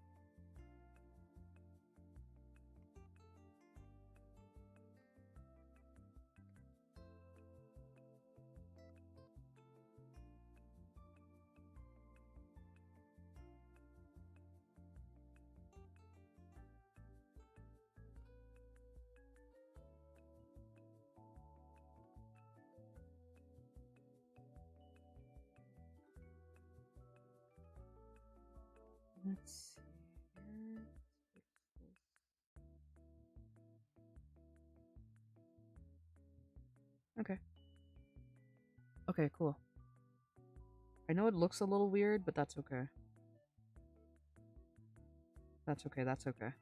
Let's see here. Okay. Okay, cool. I know it looks a little weird, but that's okay. That's okay, that's okay.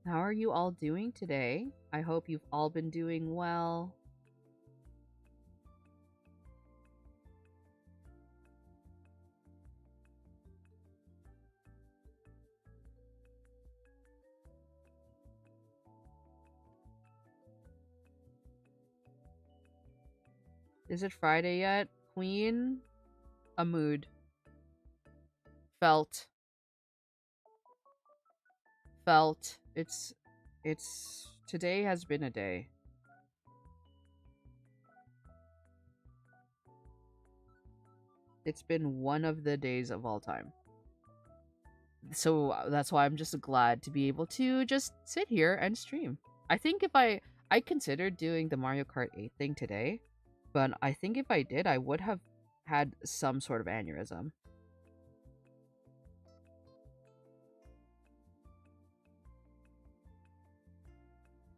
How are you all doing today? I hope you've all been doing well. Is it Friday yet? Queen? A mood. Felt. Felt. Today has been a day. It's been one of the days of all time. So that's why I'm just glad to be able to just sit here and stream. I think if I considered doing the Mario Kart 8 thing today, but I think if I did, I would have had some sort of aneurysm.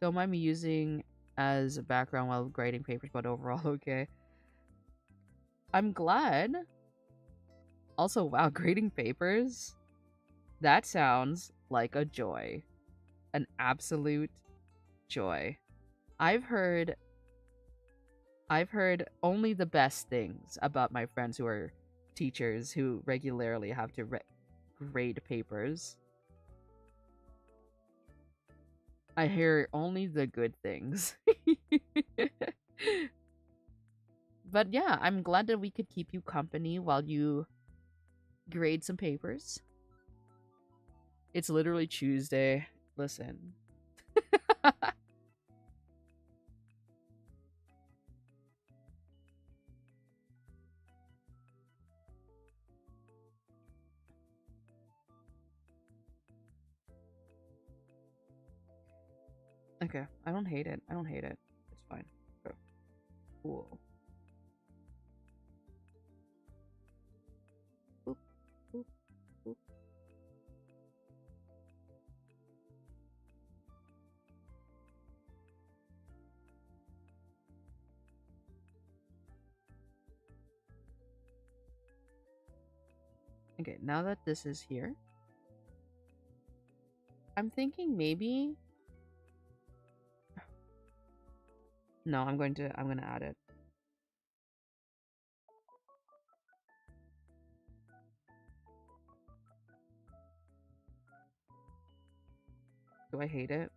Don't mind me using as a background while grading papers, but overall okay. I'm glad. Also, wow, grading papers? That sounds like a joy. An absolute joy. I've heard only the best things about my friends who are teachers who regularly have to grade papers. I hear only the good things. But yeah, I'm glad that we could keep you company while you grade some papers. It's literally Tuesday. Listen. Okay, I don't hate it. I don't hate it. It's fine. Okay. Cool. Boop, boop, boop. Okay, now that this is here, I'm thinking maybe no, I'm gonna add it. Do I hate it?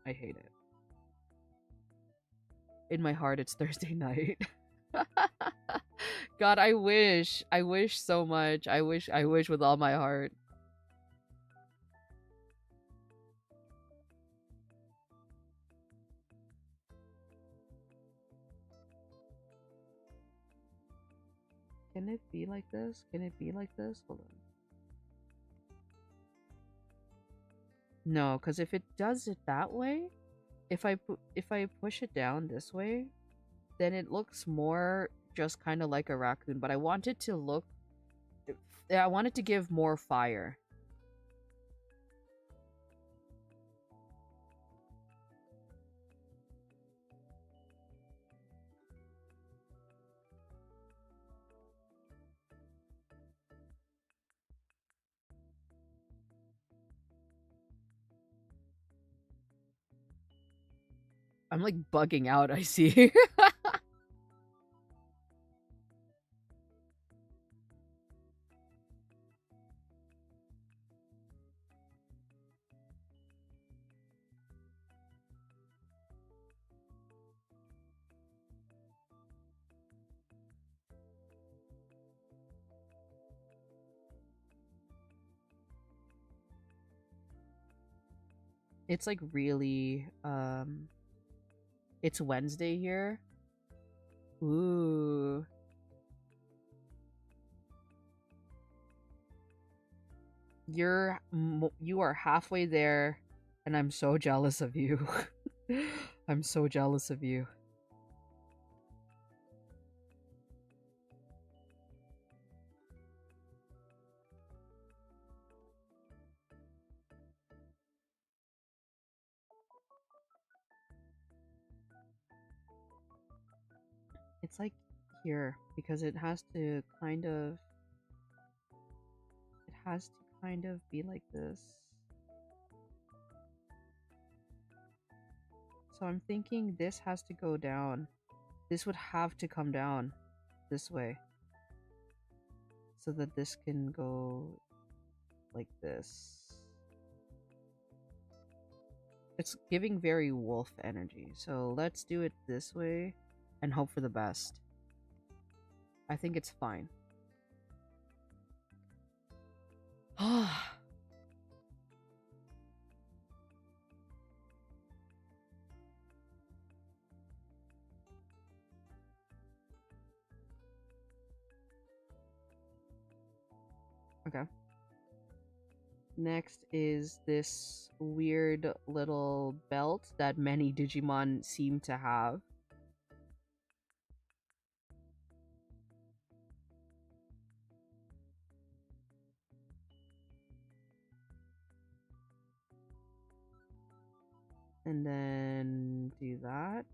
I hate it. In my heart, it's Thursday night. God, I wish. I wish so much. I wish with all my heart. Can it be like this? Can it be like this? Hold on. No, because if it does it that way, if I push it down this way, then it looks more just kind of like a raccoon, but I want it to look, I want it to give more fire. I'm like bugging out, I see. It's like really it's Wednesday here. Ooh. You are halfway there and I'm so jealous of you. I'm so jealous of you. It's like here because it has to kind of be like this. So I'm thinking this has to go down. This would have to come down this way. So that this can go like this. It's giving very wolf energy. So let's do it this way and hope for the best. I think it's fine. Okay. Next is this weird little belt that many Digimon seem to have. And then do that.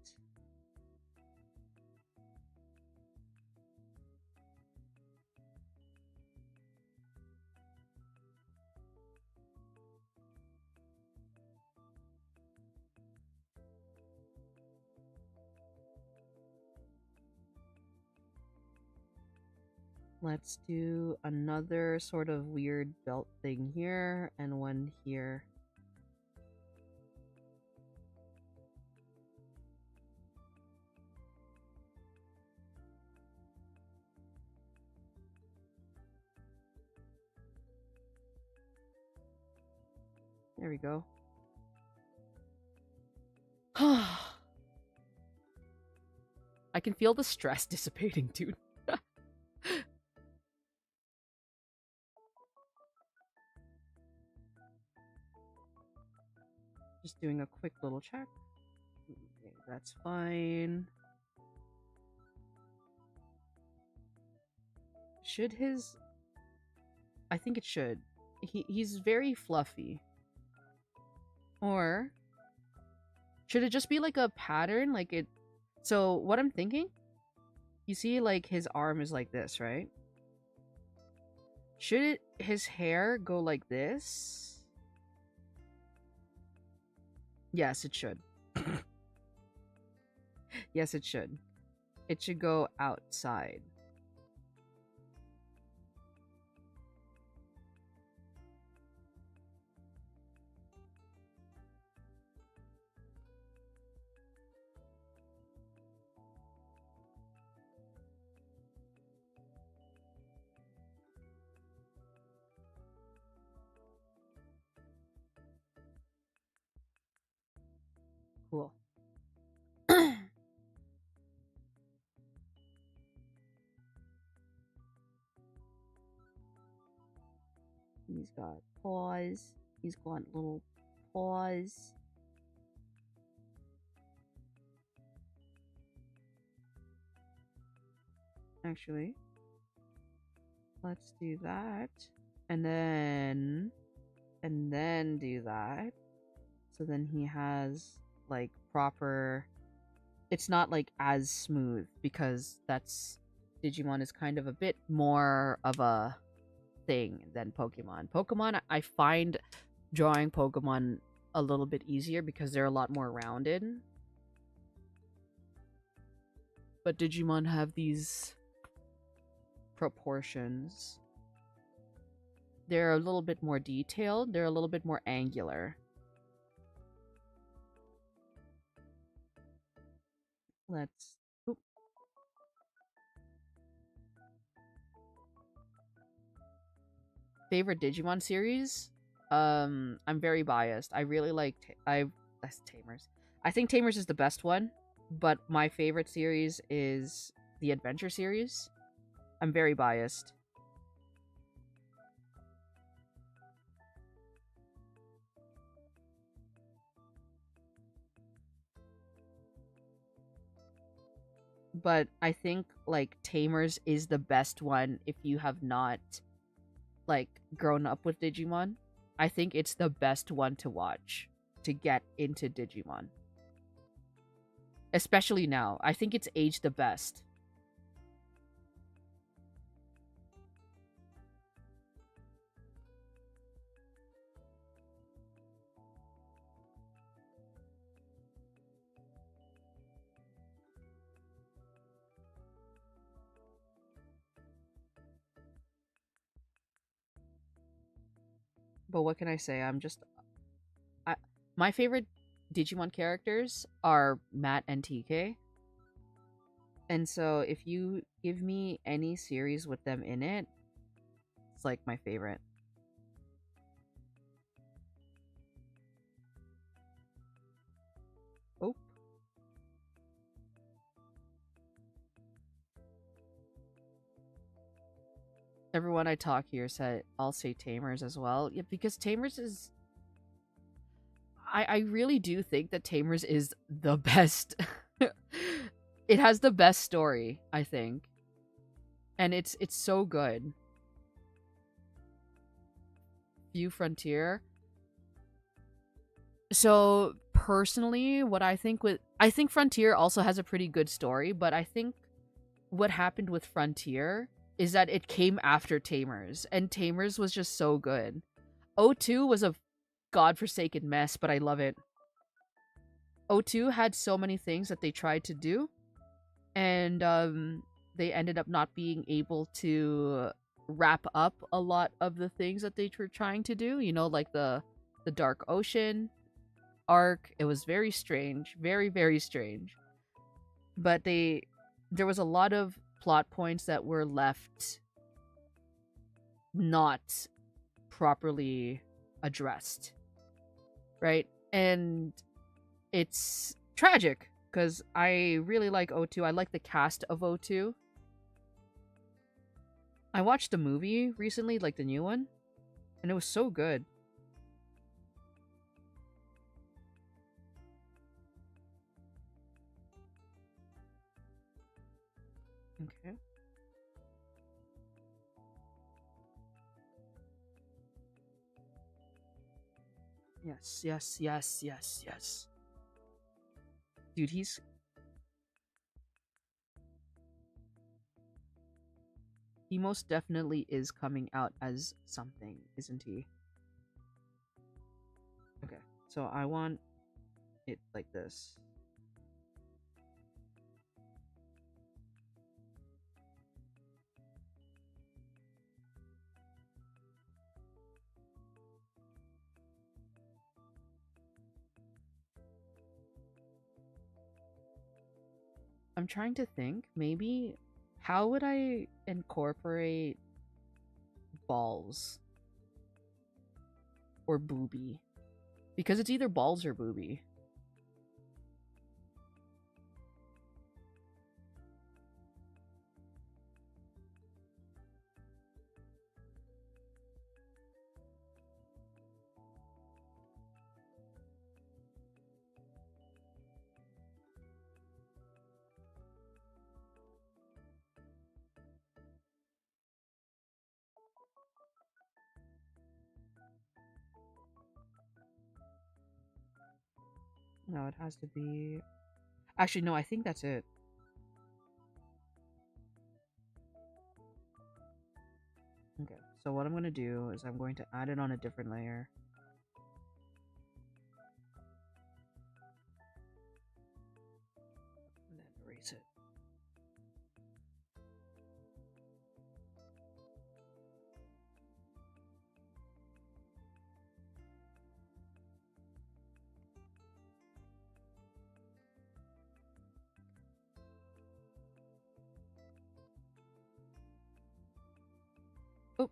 Let's do another sort of weird belt thing here and one here. There we go. I can feel the stress dissipating, dude. Just doing a quick little check. Okay, that's fine. Should his... I think it should. He's very fluffy. Or... should it just be like a pattern? Like it... So, what I'm thinking... You see, like, his arm is like this, right? Should his hair go like this? Yes, it should. Yes, it should. It should go outside. Cool. He's got paws. He's got little paws. actually. Let's do that. And then do that. So then he has like proper, it's not like as smooth because that's Digimon is kind of a bit more of a thing than Pokemon. Pokemon, I find drawing Pokemon a little bit easier because they're a lot more rounded. But Digimon have these proportions. They're a little bit more detailed, they're a little bit more angular. Let's oop. Favorite Digimon series? I'm very biased. I really like that's Tamers. I think Tamers is the best one, but my favorite series is the Adventure series. I'm very biased. But I think like Tamers is the best one if you have not like grown up with Digimon. I think it's the best one to watch to get into Digimon. Especially now. I think it's aged the best. But what can I say? I my favorite Digimon characters are Matt and TK. And so if you give me any series with them in it, it's like my favorite. Oh, everyone I talk here said I'll say Tamers as well. Yeah, because Tamers is I really do think that Tamers is the best. It has the best story, I think. And it's so good. View Frontier. So personally, what I think Frontier also has a pretty good story, but I think what happened with Frontier is that it came after Tamers, and Tamers was just so good. O2 was a godforsaken mess, but I love it. O2 had so many things that they tried to do, and they ended up not being able to wrap up a lot of the things that they were trying to do. You know, like the Dark Ocean arc. It was very strange, very very strange. But there was a lot of plot points that were left not properly addressed, right? And it's tragic because I really like O2. I like the cast of O2. I watched the movie recently, like the new one, and it was so good. Okay. Yes, yes, yes, yes, yes. Dude, he most definitely is coming out as something, isn't he? Okay. So I want it like this. I'm trying to think, maybe how would I incorporate balls or booby? Because it's either balls or booby. No, it has to be... Actually, no, I think that's it. Okay, so what I'm going to do is I'm going to add it on a different layer. And then erase it. Oh,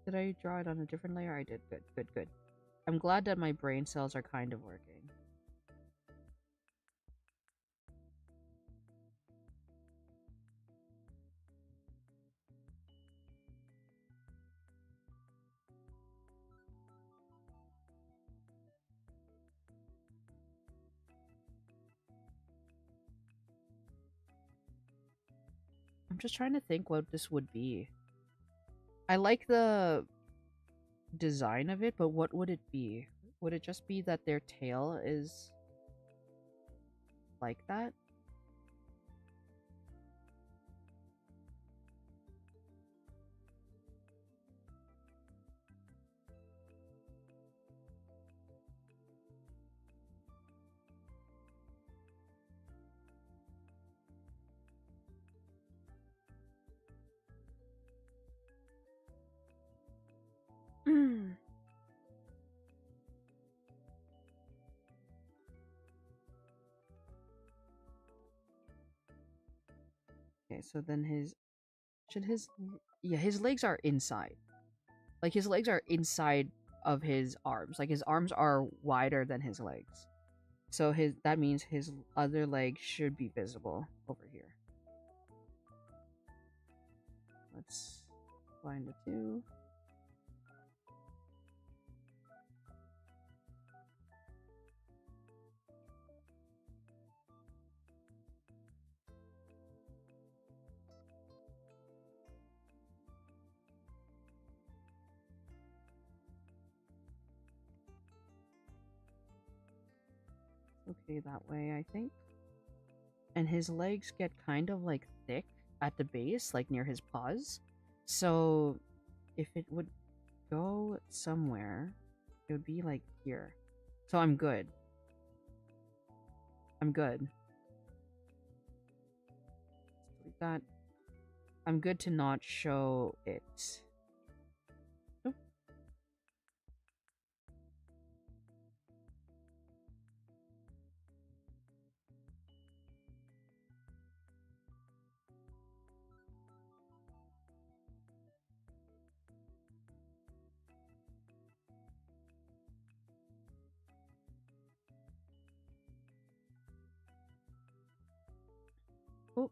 did I draw it on a different layer? I did. Good, good, good. I'm glad that my brain cells are kind of working. I'm just trying to think what this would be. I like the design of it, but what would it be? Would it just be that their tail is like that? Okay, so then yeah, his legs are inside. Like his legs are inside of his arms. Like his arms are wider than his legs. So that means his other leg should be visible over here. Let's find the two. Okay, that way I think. And his legs get kind of like thick at the base, like near his paws. So if it would go somewhere, it would be like here. So I'm good. I'm good. Like that. I'm good to not show it. Oh. Oh.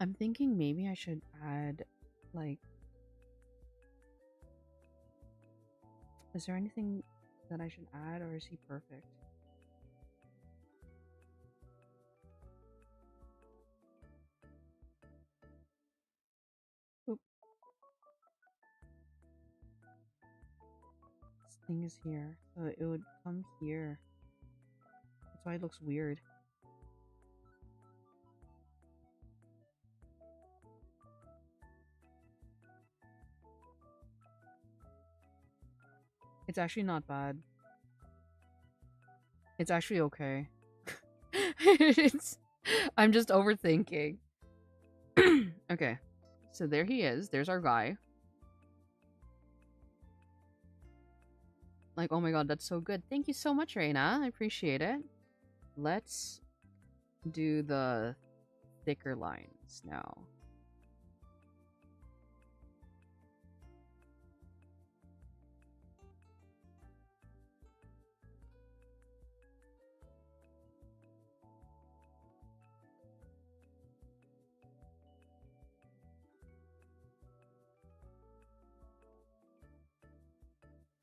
I'm thinking maybe I should add, like... Is there anything that I should add, or is he perfect? Oop. This thing is here, so it would come here. That's why it looks weird. It's actually not bad. It's actually okay. I'm just overthinking. Okay. So there he is. There's our guy. Like, oh my god, that's so good. Thank you so much, Reina. I appreciate it. Let's do the thicker lines now.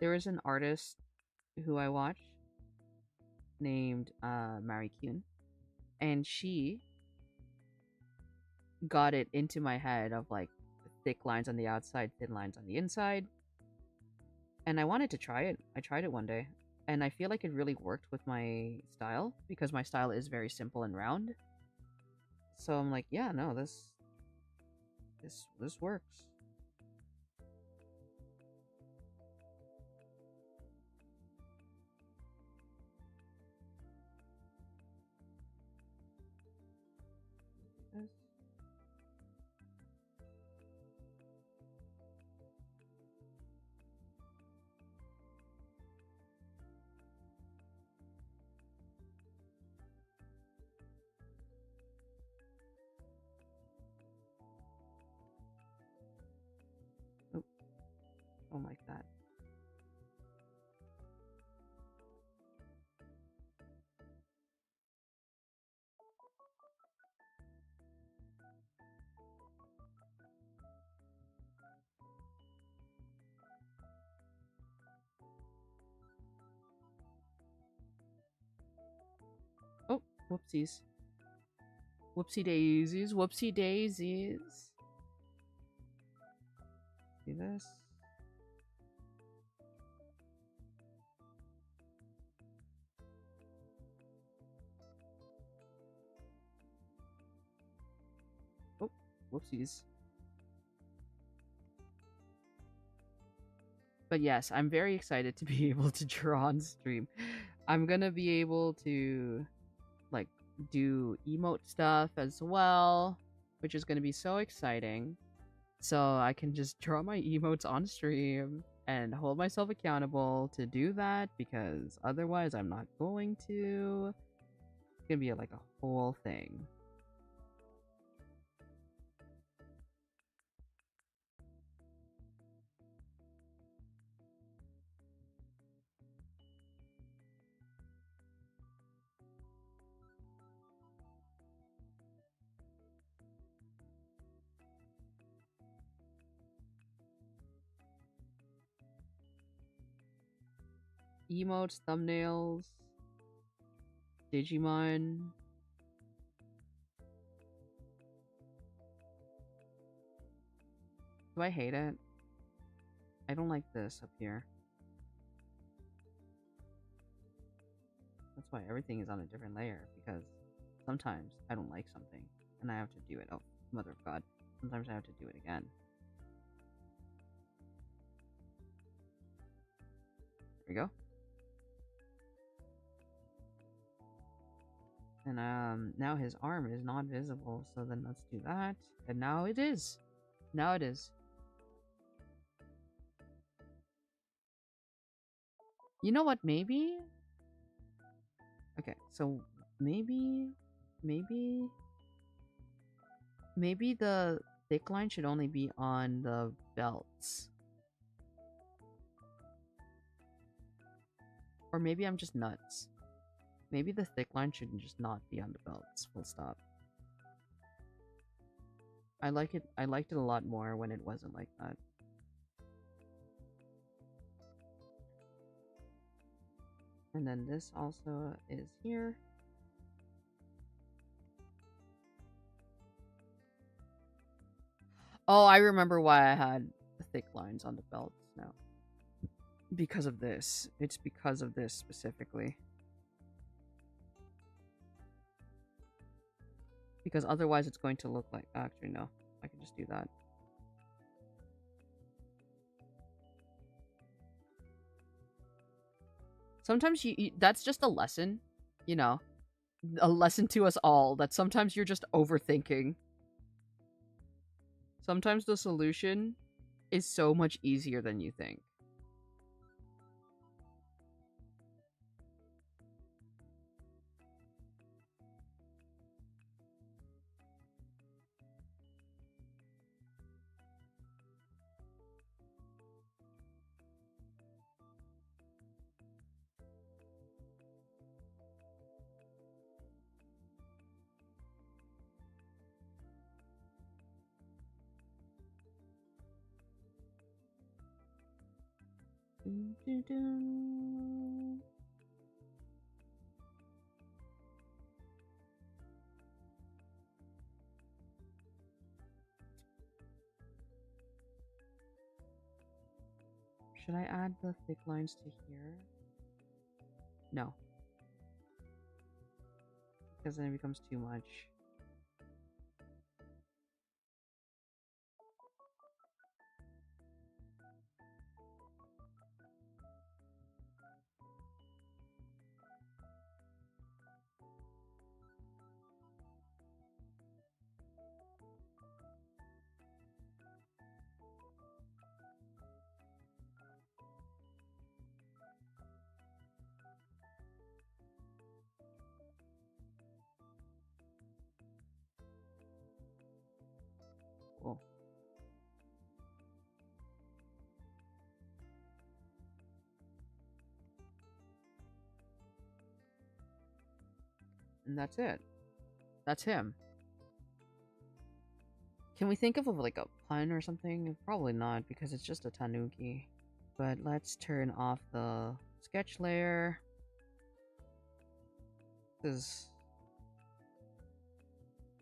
There is an artist who I watch named Mary Kuhn, and she got it into my head of like thick lines on the outside, thin lines on the inside. And I wanted to try it. I tried it one day, and I feel like it really worked with my style because my style is very simple and round. So I'm like, yeah, no, this works. This- Oh, don't like that. Oh, whoopsies. Whoopsie daisies. Whoopsie daisies. See this? Oh, whoopsies. But yes, I'm very excited to be able to draw on stream. I'm gonna be able to like do emote stuff as well, which is gonna be so exciting. So I can just draw my emotes on stream and hold myself accountable to do that because otherwise I'm not going to. It's gonna be like a whole thing. Emotes, thumbnails, Digimon. Do I hate it? I don't like this up here. That's why everything is on a different layer, because sometimes I don't like something and I have to do it. Oh, mother of God. Sometimes I have to do it again. There we go. And now his arm is not visible, so then let's do that. And now it is. Now it is. You know what, maybe? Okay, so maybe maybe maybe the thick line should only be on the belts. Or maybe I'm just nuts. Maybe the thick line should just not be on the belts. Full stop. I liked it a lot more when it wasn't like that. And then this also is here. Oh, I remember why I had the thick lines on the belts now. Because of this. It's because of this specifically. Because otherwise it's going to look like... Actually, no. I can just do that. Sometimes that's just a lesson, you know. A lesson to us all that sometimes you're just overthinking. Sometimes the solution is so much easier than you think. Dun, dun, dun. Should I add the thick lines to here? No. Because then it becomes too much. Cool. And that's it. That's him. Can we think of like a pun or something? Probably not, because it's just a Tanuki. But let's turn off the sketch layer. This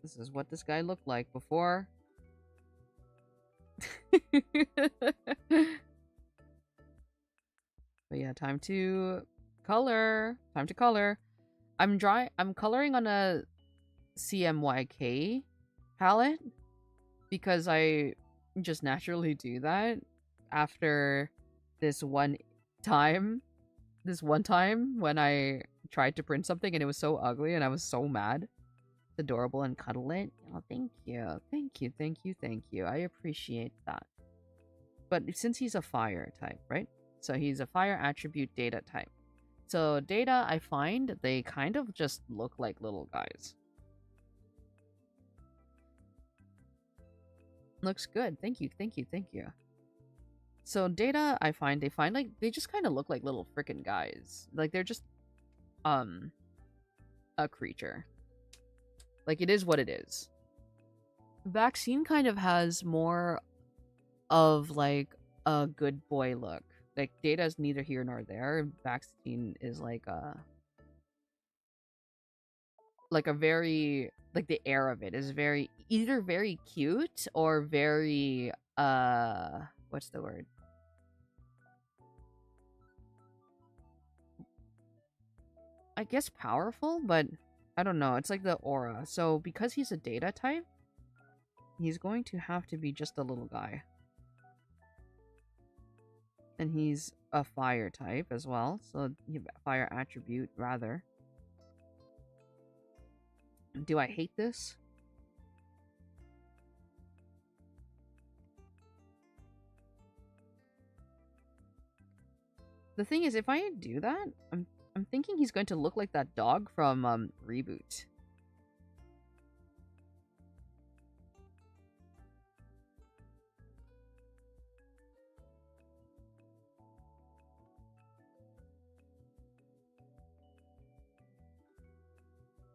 is what this guy looked like before. But yeah, time to color. Time to color. I'm coloring on a CMYK palette because I just naturally do that after this one time. This one time when I tried to print something and it was so ugly and I was so mad. It's adorable and cuddle it. Oh, thank you. Thank you. Thank you. Thank you. I appreciate that. But since he's a fire type, right? So he's a fire attribute data type. So data, I find, they kind of just look like little guys. Looks good. Thank you. Thank you. Thank you. So data, I find, like, they just kind of look like little freaking guys. Like, they're just, a creature. Like, it is what it is. Vaccine kind of has more of, like, a good boy look. Like, data is neither here nor there. Vaccine is like a very, like, the air of it is very, either very cute or very, what's the word? I guess powerful, but I don't know. It's like the aura. So because he's a data type, he's going to have to be just a little guy. And he's a fire type as well. So fire attribute, rather. Do I hate this? The thing is, if I do that, I'm thinking he's going to look like that dog from Reboot.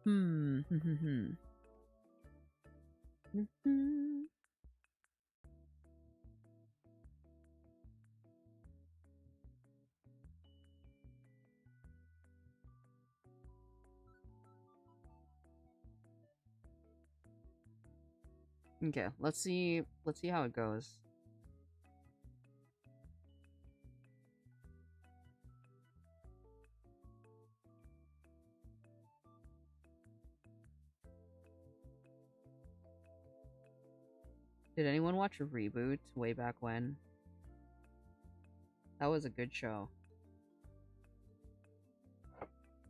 Hmm. Okay, let's see how it goes. Did anyone watch a Reboot way back when? That was a good show.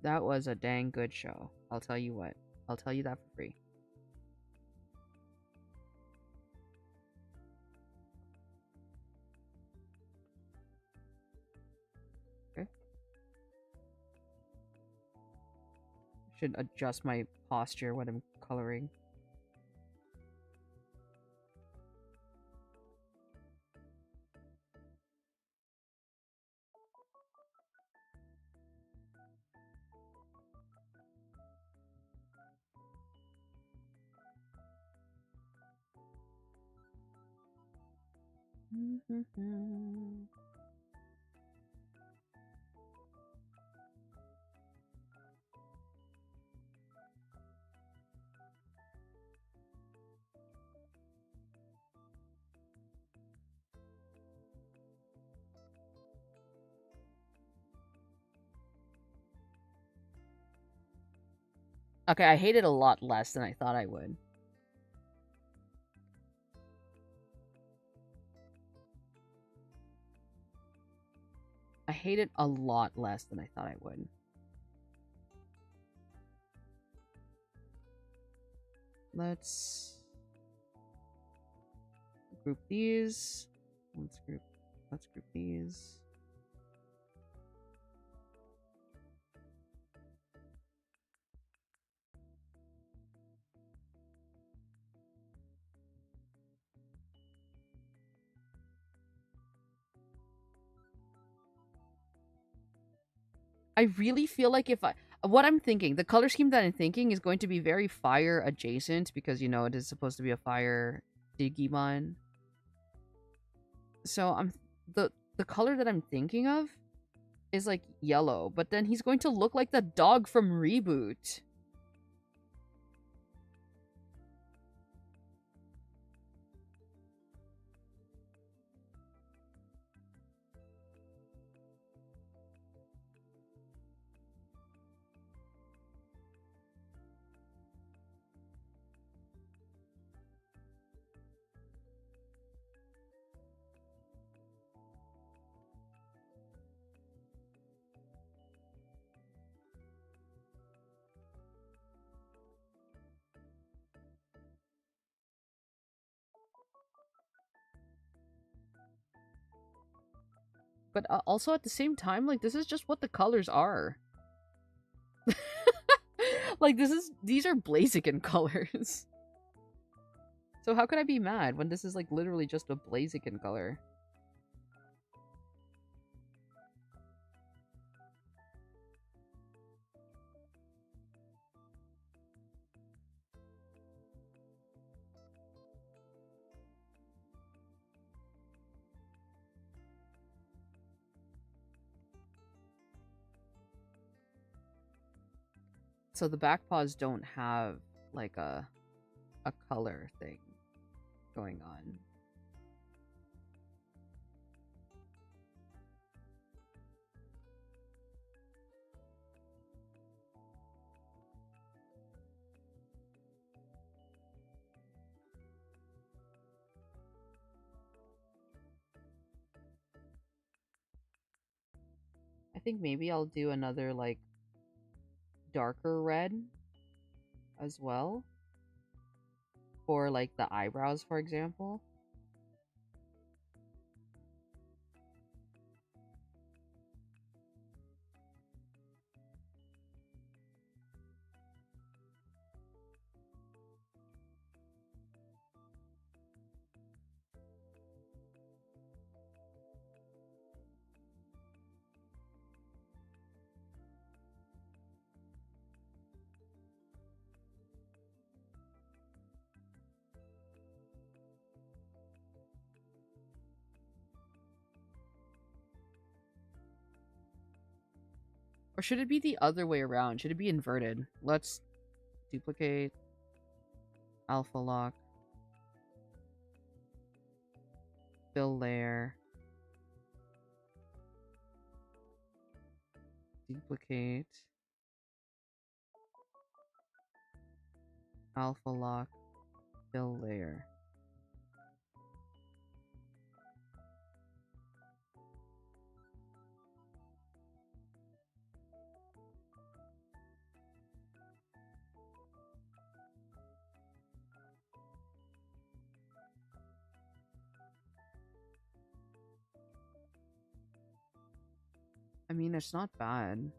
That was a dang good show. I'll tell you what. I'll tell you that for free. Okay. Should adjust my posture when I'm coloring. Okay, I hate it a lot less than I thought I would. I hate it a lot less than I thought I would. Let's group these. Let's group these. I really feel like what I'm thinking, the color scheme that I'm thinking is going to be very fire adjacent because you know it is supposed to be a fire Digimon. So the color that I'm thinking of is like yellow, but then he's going to look like the dog from Reboot. But also at the same time, like this is just what the colors are. Like these are Blaziken colors. So how could I be mad when this is like literally just a Blaziken color? So the back paws don't have like a color thing going on. I think maybe I'll do another like darker red as well for like the eyebrows, for example. Or should it be the other way around? Should it be inverted? Let's duplicate, alpha lock, fill layer, duplicate, alpha lock, fill layer. I mean, it's not bad.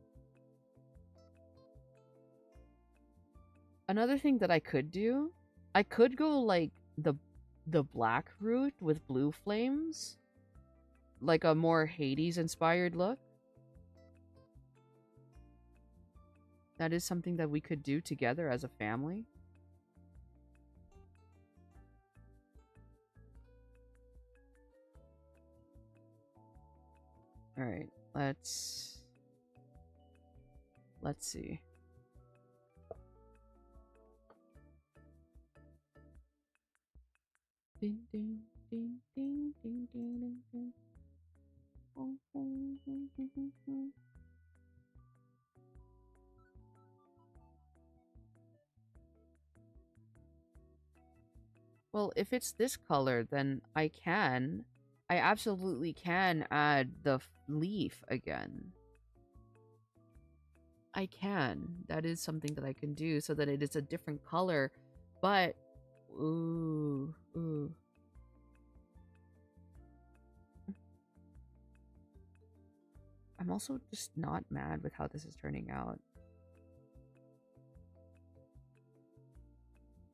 Another thing that I could do, I could go like the black route with blue flames, like a more Hades inspired look. That is something that we could do together as a family. All right, let's see. Ding, ding, ding, ding, ding, ding, ding, ding. Well, if it's this color, then I absolutely can add the leaf again. I can. That is something that I can do so that it is a different color. But, ooh, ooh. I'm also just not mad with how this is turning out.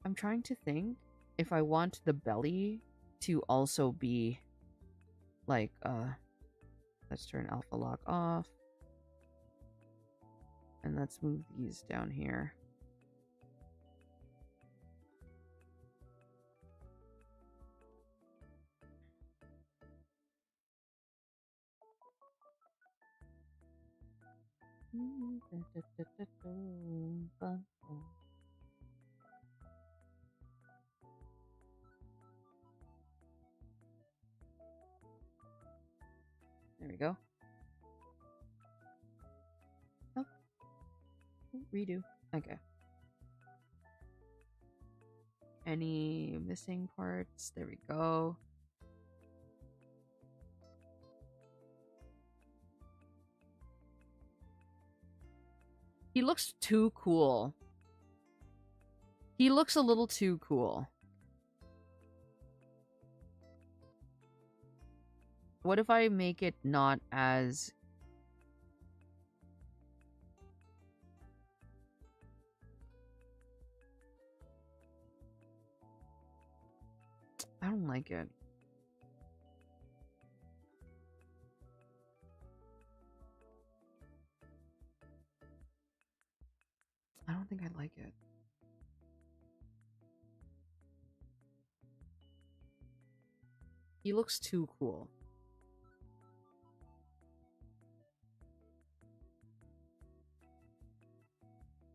I'm trying to think if I want the belly to also be like, let's turn alpha lock off. And let's move these down here. There we go. Oh, redo. Okay. Any missing parts? There we go. He looks too cool. He looks a little too cool. What if I make it not as... I don't like it. I don't think I like it. He looks too cool.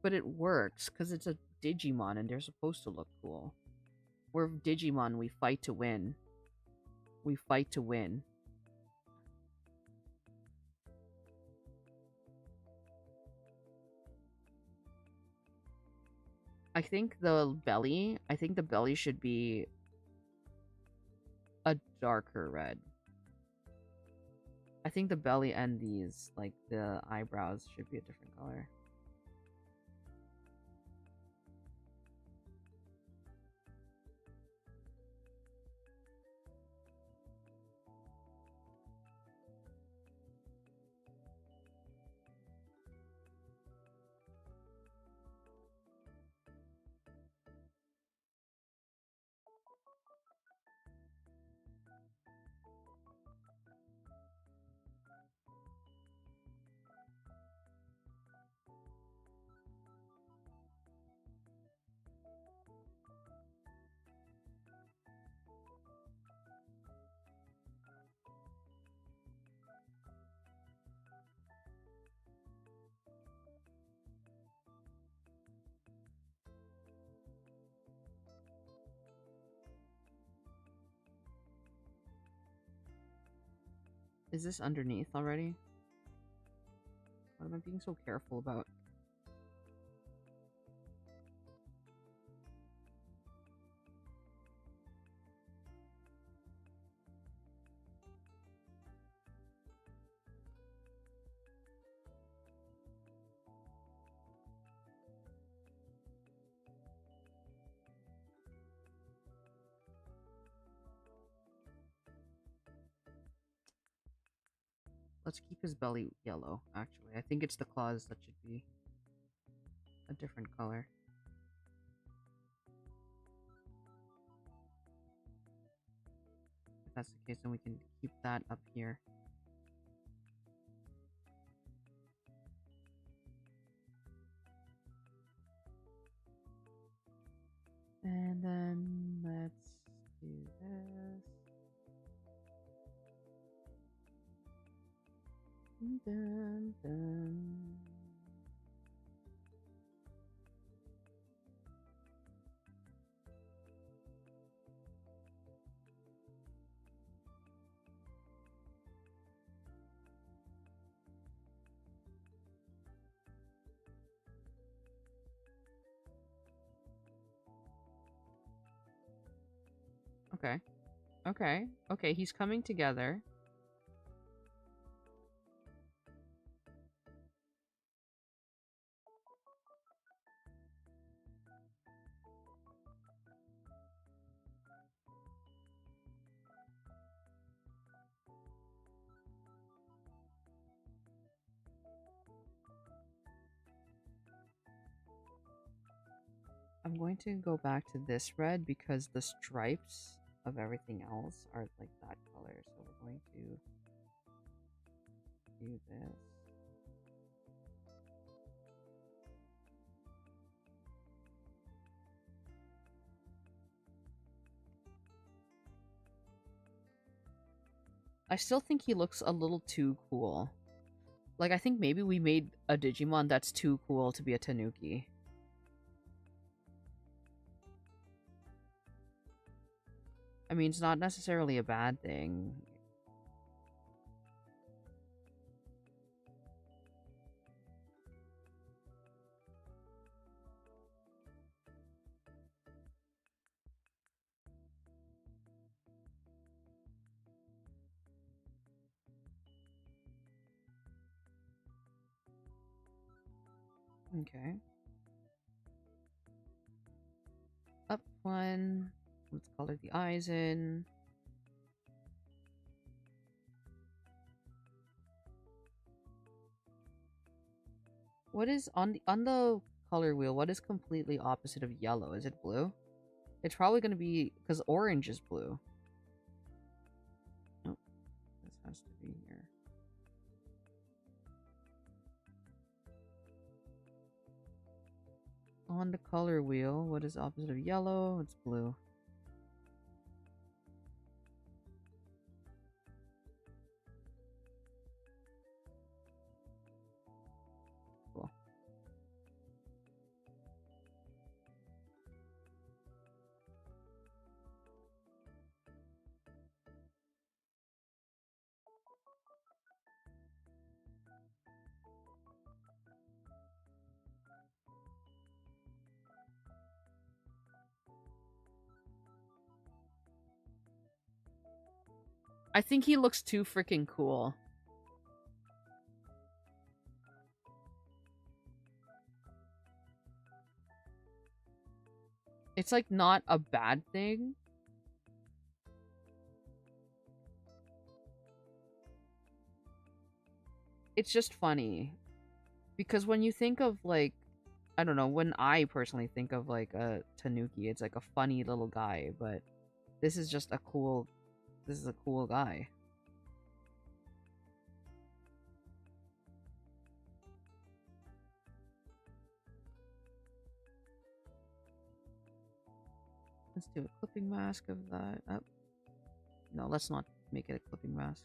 But it works, because it's a Digimon and they're supposed to look cool. We're Digimon, we fight to win. We fight to win. I think the belly should be a darker red. I think the belly and these, like the eyebrows, should be a different color. Is this underneath already? What am I being so careful about? Let's keep his belly yellow, actually. I think it's the claws that should be a different color. If that's the case, then we can keep that up here. And then let's do this. Dun, dun. Okay. Okay. Okay, he's coming together. I'm going to go back to this red because the stripes of everything else are like that color. So we're going to do this. I still think he looks a little too cool. Like, I think maybe we made a Digimon that's too cool to be a Tanuki. I mean, it's not necessarily a bad thing. Okay. Up one. Let's color the eyes in. What is on the color wheel? What is completely opposite of yellow? Is it blue? It's probably going to be because orange is blue. Oh, this has to be here. On the color wheel, what is opposite of yellow? It's blue. Cool. I think he looks too freaking cool. It's like not a bad thing. It's just funny. Because when you think of like, I don't know, when I personally think of like a Tanuki, it's like a funny little guy, but this is just a cool, this is a cool guy. Let's do a clipping mask of that. Oh, no, let's not make it a clipping mask.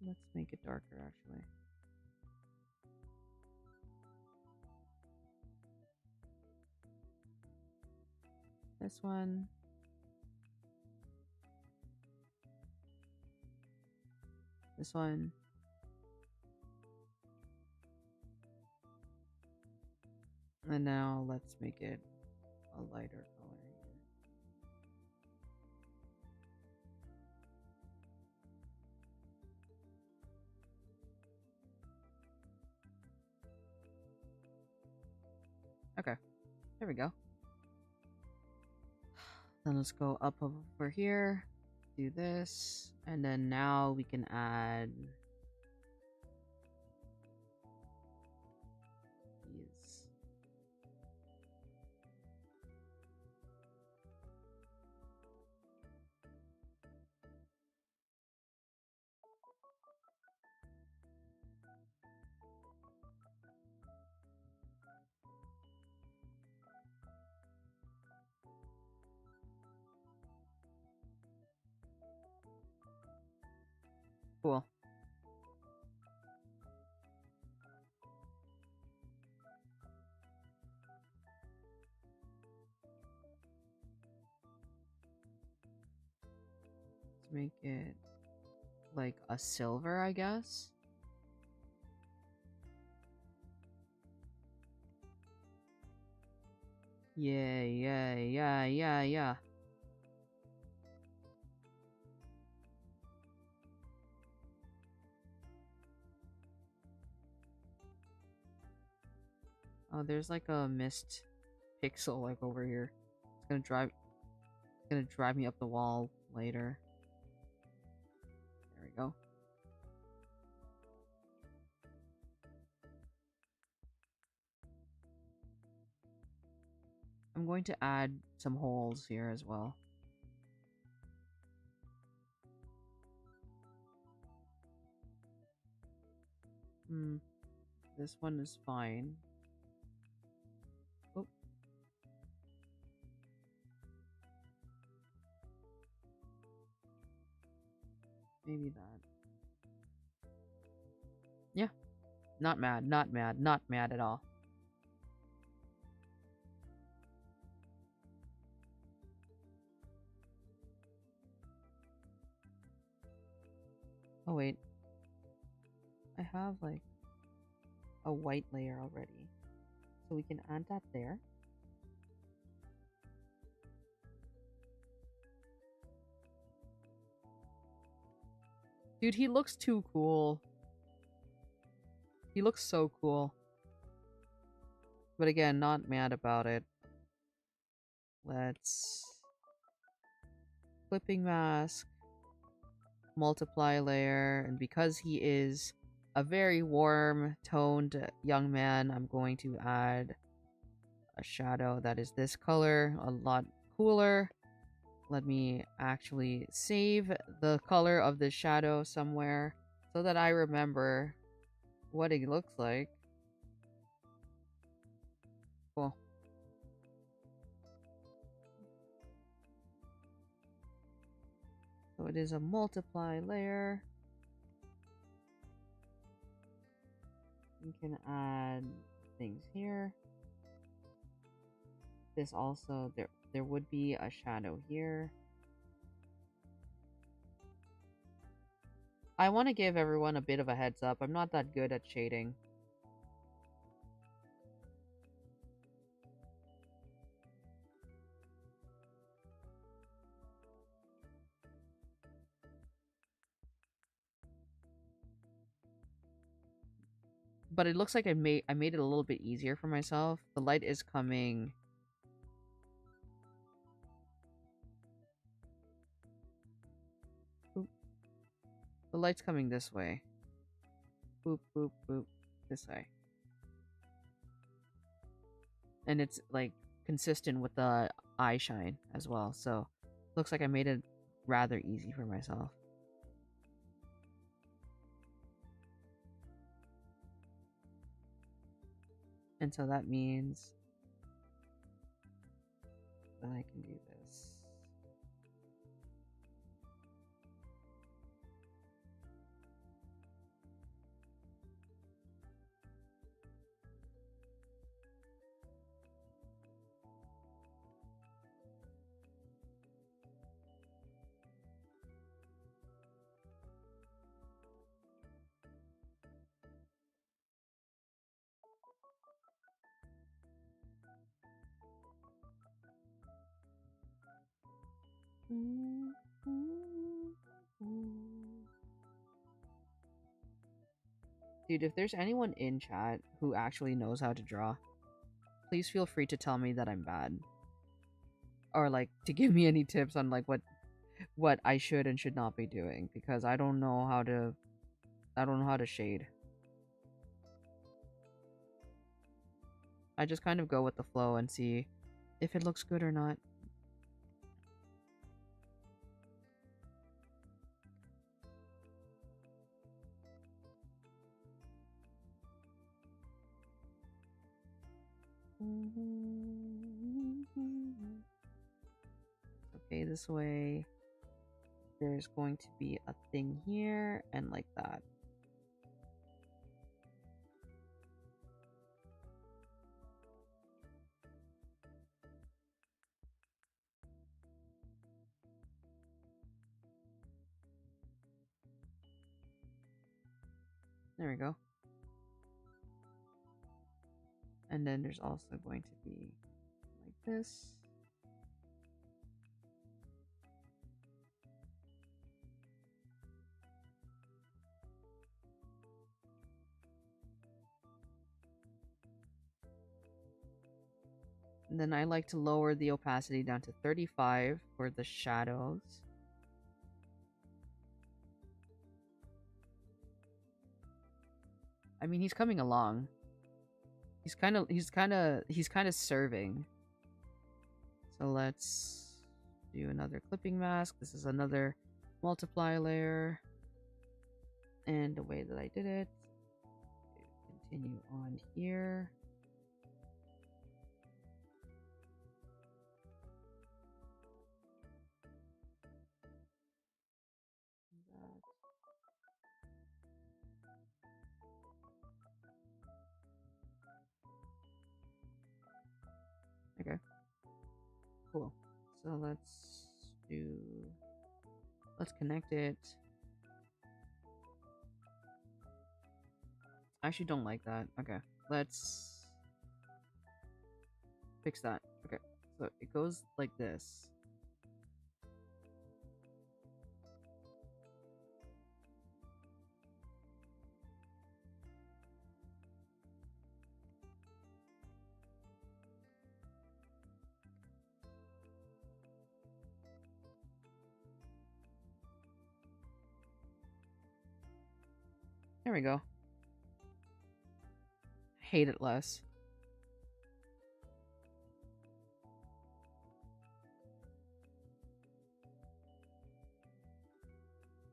Let's make it darker, actually. This one. This one. And now let's make it a lighter color here. Okay, there we go. Then let's go up over here, do this, and then now we can add these. Cool. Let's make it like a silver, I guess. Yeah, yeah, yeah, yeah, yeah. Oh, there's like a mist pixel like over here. It's gonna drive me up the wall later. There we go. I'm going to add some holes here as well. Hmm. This one is fine. Oh, maybe that. Yeah. Not mad, not mad, not mad at all. Oh wait. I have like a white layer already. So we can add that there. Dude, he looks too cool. He looks so cool. But again, not mad about it. Let's... Clipping mask. Multiply layer. And because he is a very warm toned young man, I'm going to add a shadow that is this color. A lot cooler. Let me actually save the color of the shadow somewhere so that I remember what it looks like. Cool. So it is a multiply layer. We can add things here. This also, there would be a shadow here. I want to give everyone a bit of a heads up. I'm not that good at shading. But it looks like I made it a little bit easier for myself. The light is coming. Boop. The light's coming this way. Boop, boop, boop. This way. And it's like consistent with the eye shine as well. So looks like I made it rather easy for myself. And so that means that I can do this. Dude, if there's anyone in chat who actually knows how to draw, please feel free to tell me that I'm bad. Or like to give me any tips on like what I should and should not be doing, because I don't know how to shade. I just kind of go with the flow and see if it looks good or not. Okay, this way there's going to be a thing here and like that. There we go. And then there's also going to be like this. And then I like to lower the opacity down to 35 for the shadows. I mean, he's coming along. He's kind of serving. So let's do another clipping mask. This is another multiply layer. And the way that I did it, continue on here. Okay. Cool. So let's connect it. I actually don't like that. Okay. Let's fix that. Okay. So it goes like this. There we go. Hate it less.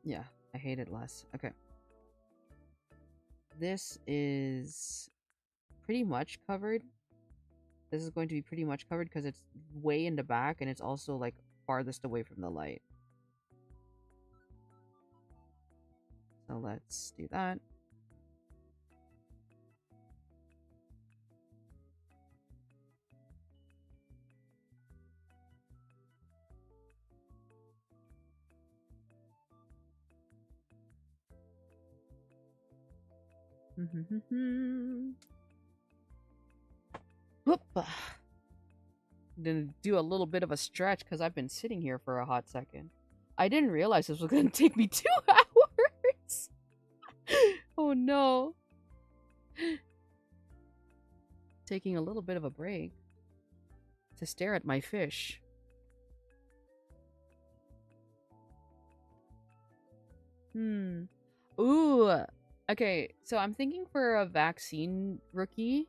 Yeah, I hate it less. Okay. This is pretty much covered. This is going to be pretty much covered because it's way in the back and it's also like farthest away from the light. So let's do that. Whoop. Gonna do a little bit of a stretch because I've been sitting here for a hot second. I didn't realize this was gonna take me 2 hours. Oh no. Taking a little bit of a break to stare at my fish. Ooh. Okay, so I'm thinking for a vaccine rookie,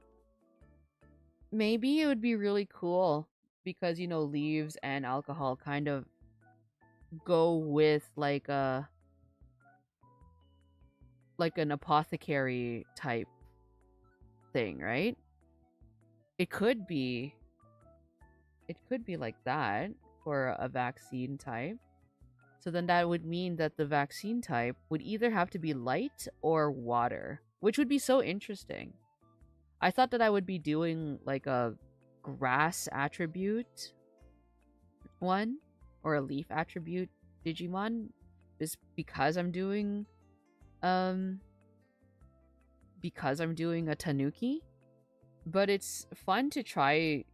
maybe it would be really cool because, you know, leaves and alcohol kind of go with like an apothecary type thing, right? It could be like that for a vaccine type. So then that would mean that the vaccine type would either have to be light or water, which would be so interesting. I thought that I would be doing like a grass attribute one or a leaf attribute Digimon just because I'm doing a Tanuki, but it's fun to try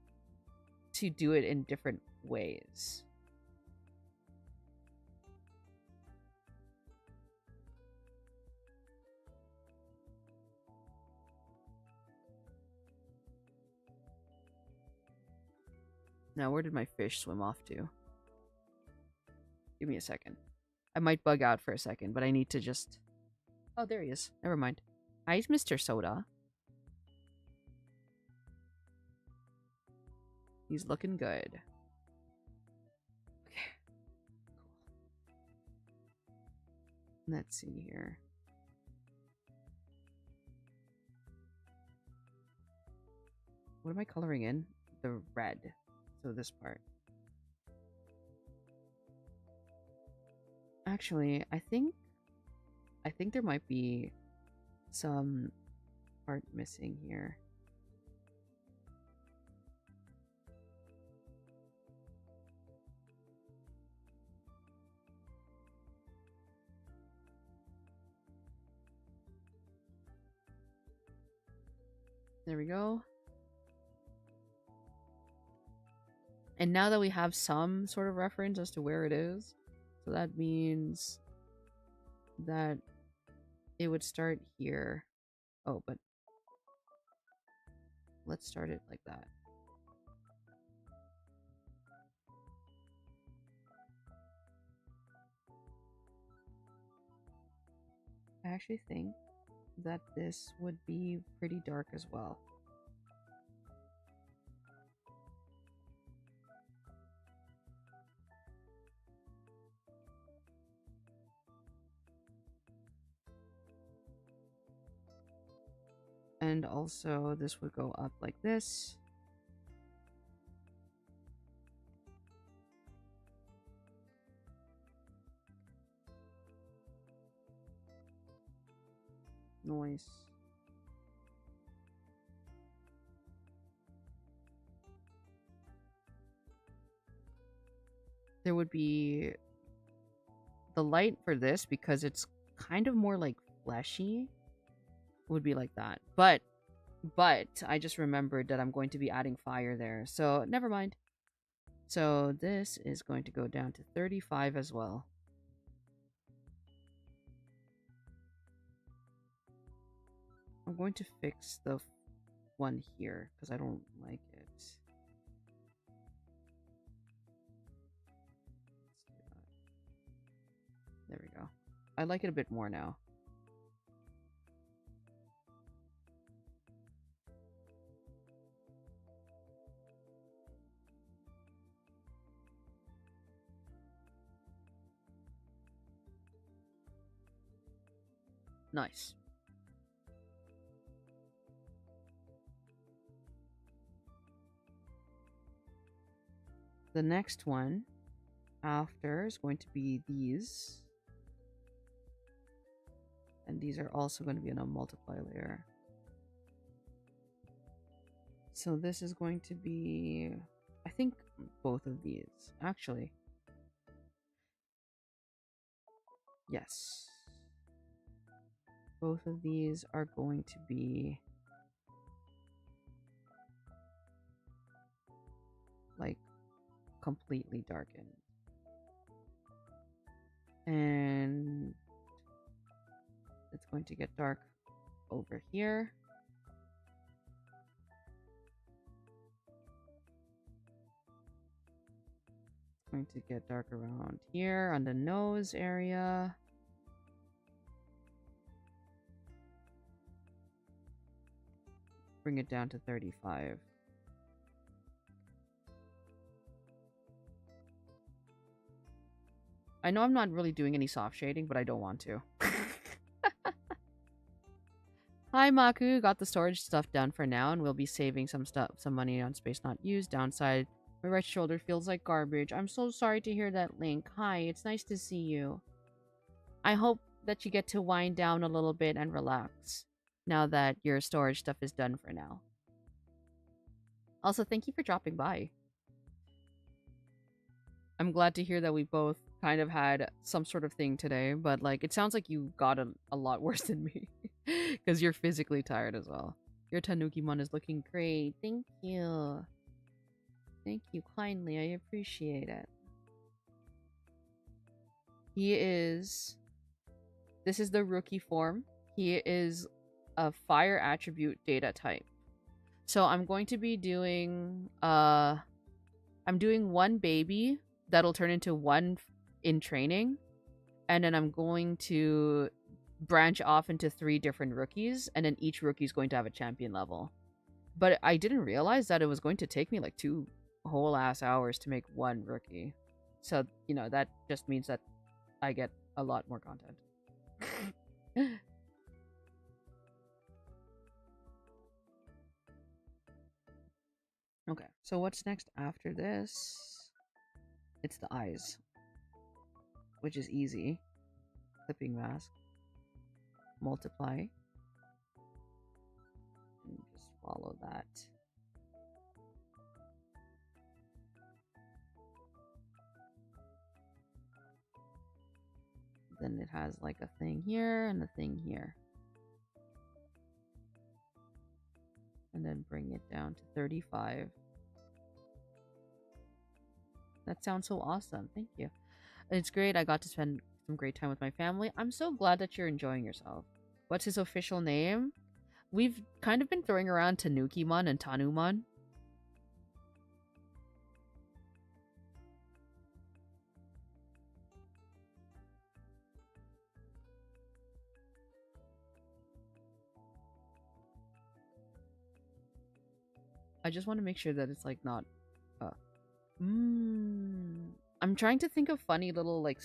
to do it in different ways. Now, where did my fish swim off to? Give me a second. I might bug out for a second, but I need to just... Oh, there he is. Never mind. Hi, Mr. Soda. He's looking good. Okay. Cool. Let's see here. What am I coloring in? The red. So this part. Actually, I think there might be some part missing here. There we go. And now that we have some sort of reference as to where it is, so that means that it would start here. Oh, but let's start it like that. I actually think that this would be pretty dark as well. And also this would go up like this. Noise. There would be the light for this, because it's kind of more like fleshy, would be like that. But I just remembered that I'm going to be adding fire there, so never mind. So this is going to go down to 35 as well. I'm going to fix the one here because I don't like it. There we go. I like it a bit more now. Nice. The next one after is going to be these. And these are also going to be on a multiply layer. So this is going to be, I think, both of these. Actually. Yes. Both of these are going to be like completely darkened. And it's going to get dark over here. It's going to get dark around here on the nose area. Bring it down to 35. I know I'm not really doing any soft shading, but I don't want to. Hi Maku, got the storage stuff done for now, and we'll be saving some money on space not used. Downside, my right shoulder feels like garbage. I'm so sorry to hear that, Link. Hi, it's nice to see you. I hope that you get to wind down a little bit and relax now that your storage stuff is done for now. Also, thank you for dropping by. I'm glad to hear that we both kind of had some sort of thing today, but like it sounds like you got a lot worse than me because you're physically tired as well. Your Tanukimon is looking great. Thank you. Thank you kindly. I appreciate it. He is... This is the rookie form. He is a fire attribute data type. So I'm going to be doing... I'm doing one baby that'll turn into one in training, and then I'm going to branch off into 3 different rookies, and then each rookie is going to have a champion level. But I didn't realize that it was going to take me like 2 whole ass hours to make one rookie. So, you know, that just means that I get a lot more content. Okay, so what's next after this? It's the eyes, which is easy. Clipping mask. Multiply. And just follow that. Then it has like a thing here and a thing here. And then bring it down to 35. That sounds so awesome. Thank you. It's great. I got to spend some great time with my family. I'm so glad that you're enjoying yourself. What's his official name? We've kind of been throwing around Tanukimon and Tanumon. I just want to make sure that it's like not. Uh, I'm trying to think of funny little like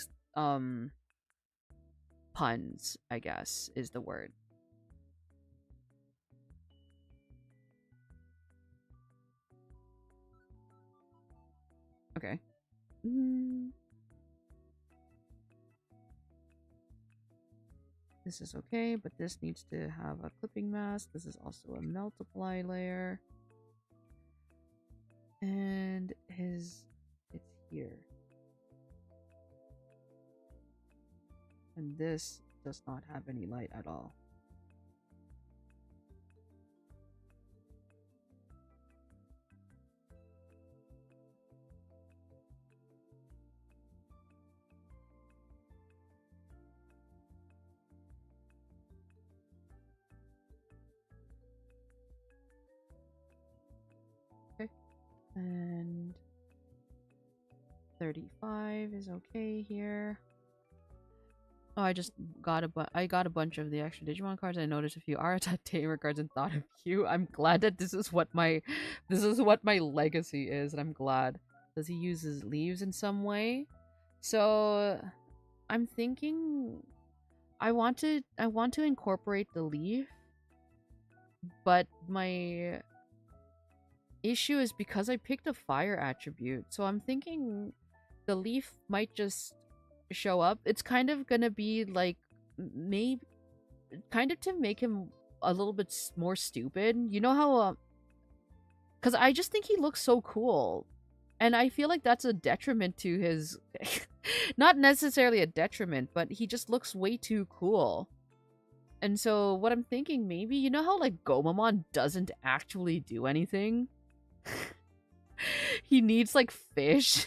puns. I guess is the word. Okay. Mm, this is okay, but this needs to have a clipping mask. This is also a multiply layer. And it's here. And this does not have any light at all. Okay. And 35 is okay here. Oh, I just got I got a bunch of the extra Digimon cards. I noticed a few Arata Tamer cards and thought of you. I'm glad that this is what my legacy is, and I'm glad. Does he use his leaves in some way? So I'm thinking I want to incorporate the leaf, but my issue is because I picked a fire attribute. So I'm thinking the leaf might just show up. It's kind of gonna be like maybe kind of to make him a little bit more stupid. You know how because I just think he looks so cool. And I feel like that's a detriment to his not necessarily a detriment, but he just looks way too cool. And so what I'm thinking maybe, you know how like Gomamon doesn't actually do anything? He needs like fish.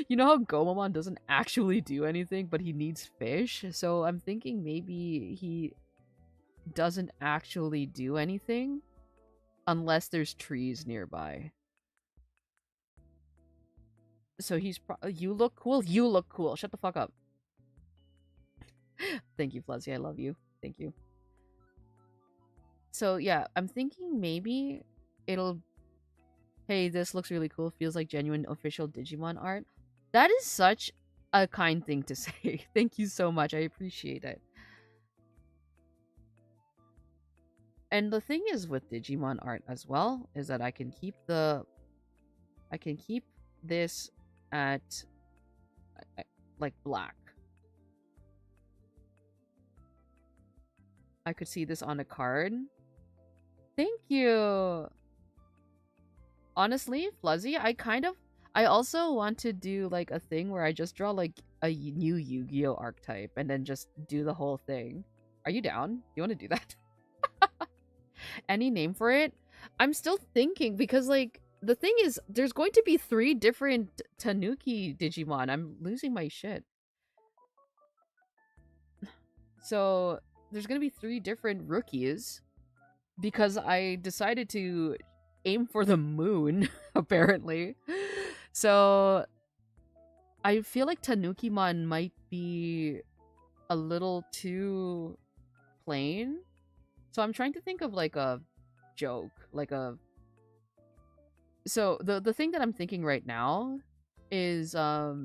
You know how Gomamon doesn't actually do anything, but he needs fish? So I'm thinking maybe he doesn't actually do anything unless there's trees nearby. So he's you look cool. You look cool. Shut the fuck up. Thank you, Fluzzy. I love you. Thank you. So yeah, I'm thinking maybe it'll. Hey, this looks really cool. Feels like genuine official Digimon art. That is such a kind thing to say. Thank you so much. I appreciate it. And the thing is with Digimon art as well is that I can keep this at like black. I could see this on a card. Thank you. Honestly, Fluzzy, I also want to do like a thing where I just draw like a new Yu-Gi-Oh archetype and then just do the whole thing. Are you down? You want to do that? Any name for it? I'm still thinking because like the thing is there's going to be 3 different Tanuki Digimon. I'm losing my shit. So there's going to be 3 different rookies because I decided to aim for the moon apparently. So I feel like Tanukimon might be a little too plain. So I'm trying to think of like a joke, like a so the thing that I'm thinking right now is let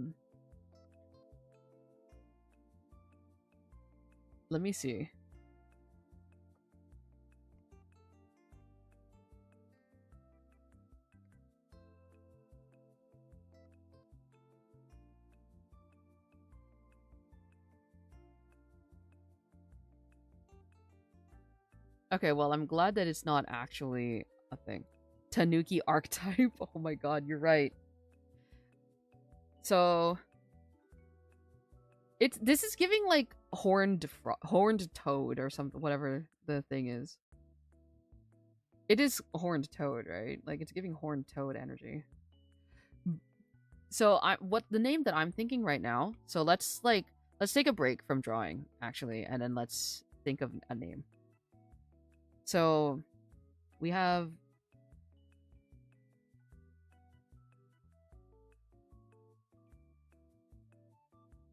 me see. Okay, well, I'm glad that it's not actually a thing. Tanuki archetype. Oh my god, you're right. So it's this is giving like horned toad or something, whatever the thing is. It is horned toad, right? Like it's giving horned toad energy. So I what the name that I'm thinking right now. So let's take a break from drawing actually, and then let's think of a name. So we have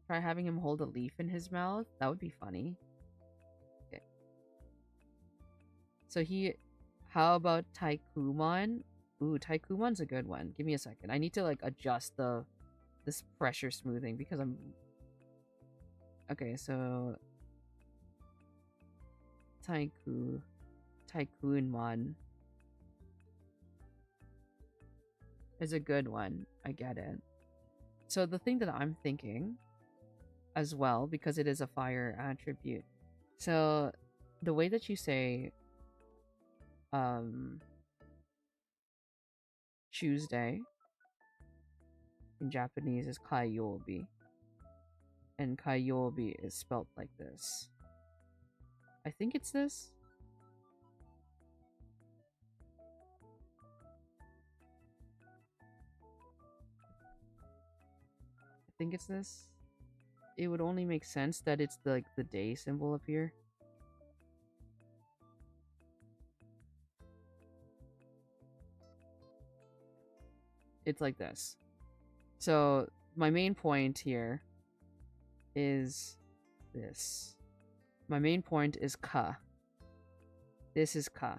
try having him hold a leaf in his mouth. That would be funny. Okay. So he how about Taikumon? Ooh, Taikumon's a good one. Give me a second. I need to like adjust the this pressure smoothing because I'm okay, so Tycoonmon is a good one. I get it. So the thing that I'm thinking as well, because it is a fire attribute. So the way that you say um Tuesday in Japanese is Kaiobi. And Kaiobi is spelt like this. I think it's this. I think it's this. It would only make sense that it's like the day symbol up here. It's like this. So my main point here is this. My main point is ka. This is ka.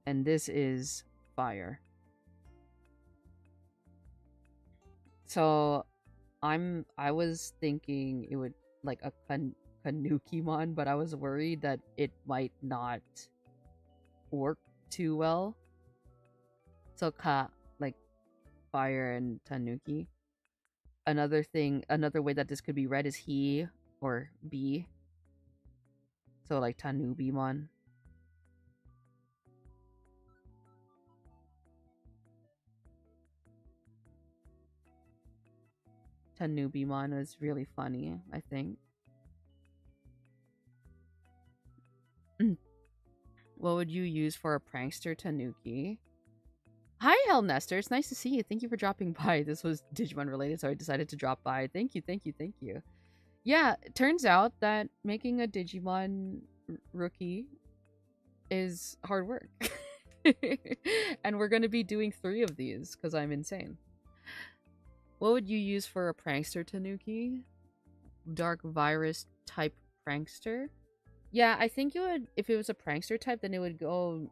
And this is fire. So I was thinking it would like a Tanukimon, but I was worried that it might not work too well. So ka like fire and Tanuki. Another way that this could be read is he or be. So like Tanubimon. Tanubimon was really funny, I think. What would you use for a prankster Tanuki? Hi, Hell Nester. It's nice to see you. Thank you for dropping by. This was Digimon related, so I decided to drop by. Thank you, thank you, thank you. Yeah, it turns out that making a Digimon rookie is hard work. And we're going to be doing 3 of these because I'm insane. What would you use for a prankster Tanuki? Dark virus type prankster? Yeah, I think you would, if it was a prankster type, then it would go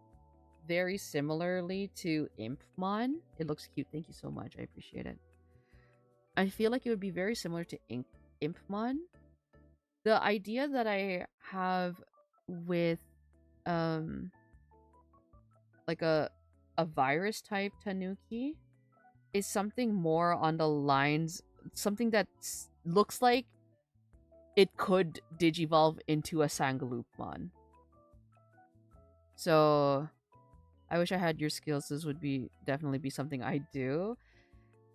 very similarly to Impmon. It looks cute. Thank you so much. I appreciate it. I feel like it would be very similar to Impmon. The idea that I have with like a virus type Tanuki is something more on the lines, something that looks like it could digivolve into a Sangaloopmon. So I wish I had your skills. This would be definitely be something I do.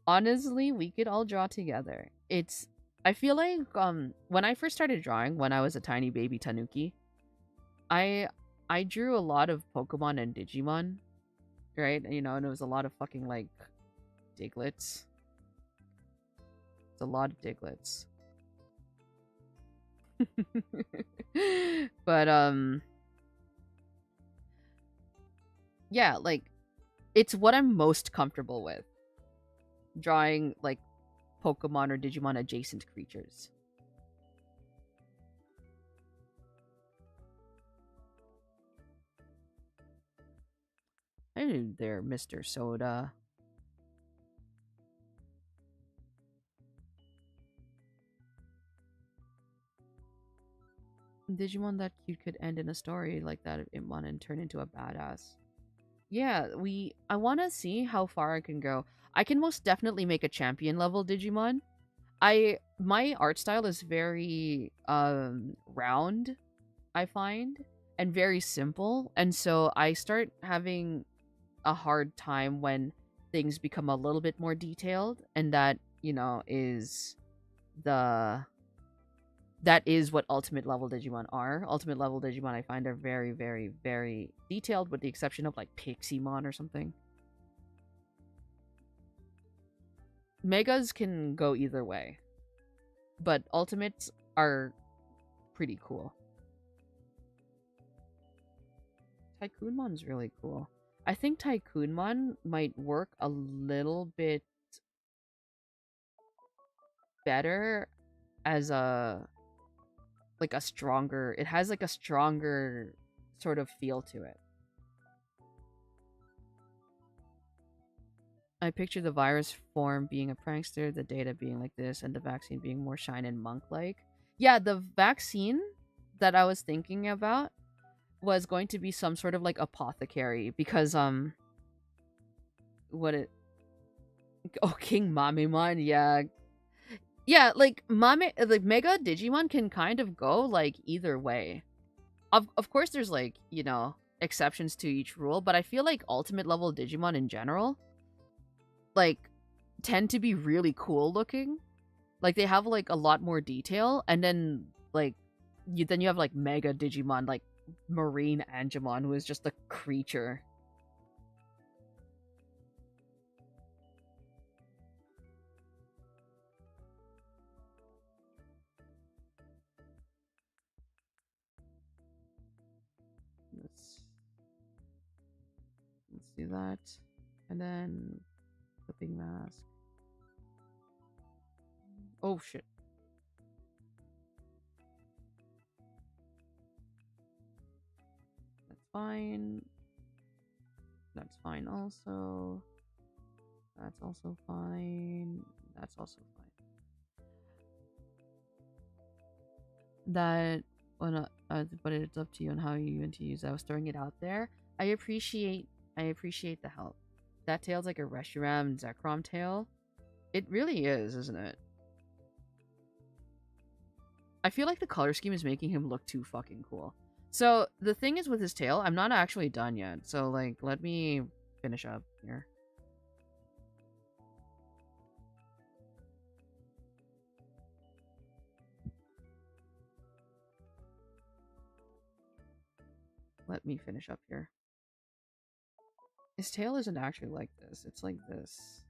Honestly, we could all draw together. It's I feel like when I first started drawing when I was a tiny baby Tanuki, I I drew a lot of Pokemon and Digimon, right? You know, and it was a lot of fucking like Diglets. It's a lot of Diglets. But yeah, like it's what I'm most comfortable with. Drawing like Pokemon or Digimon adjacent creatures. Hey there, Mr. Soda. Digimon that cute could end in a story like that in one and turn into a badass. Yeah, I want to see how far I can go. I can most definitely make a champion level Digimon. My art style is very round, I find, and very simple. And so I start having a hard time when things become a little bit more detailed, and that, you know, is the that is what ultimate level Digimon are. Ultimate level Digimon I find are very, very, very detailed, with the exception of like Piximon or something. Megas can go either way, but ultimates are pretty cool. Tycoonmon's really cool. I think Tycoonmon might work a little bit better as a like a stronger. It has like a stronger sort of feel to it. I picture the virus form being a prankster, the data being like this, and the vaccine being more shine and monk like. Yeah, the vaccine that I was thinking about was going to be some sort of like apothecary because what it oh King Mamemon, yeah. Yeah, like Mega Digimon can kind of go like either way. Of course there's like, exceptions to each rule, but I feel like ultimate level Digimon in general like tend to be really cool looking. Like they have like a lot more detail, and then like you have like Mega Digimon, like Marine Angemon, who is just a creature. Let's let's do that, and then clipping mask. Oh shit. That's fine. That's fine also. That's also fine. That's also fine. That but it's up to you on how you want to use it. I was throwing it out there. I appreciate the help. That tail's like a Reshiram Zekrom tail. It really is, isn't it? I feel like the color scheme is making him look too fucking cool. So the thing is with his tail, I'm not actually done yet. So like let me finish up here. Let me finish up here. His tail isn't actually like this. It's like this.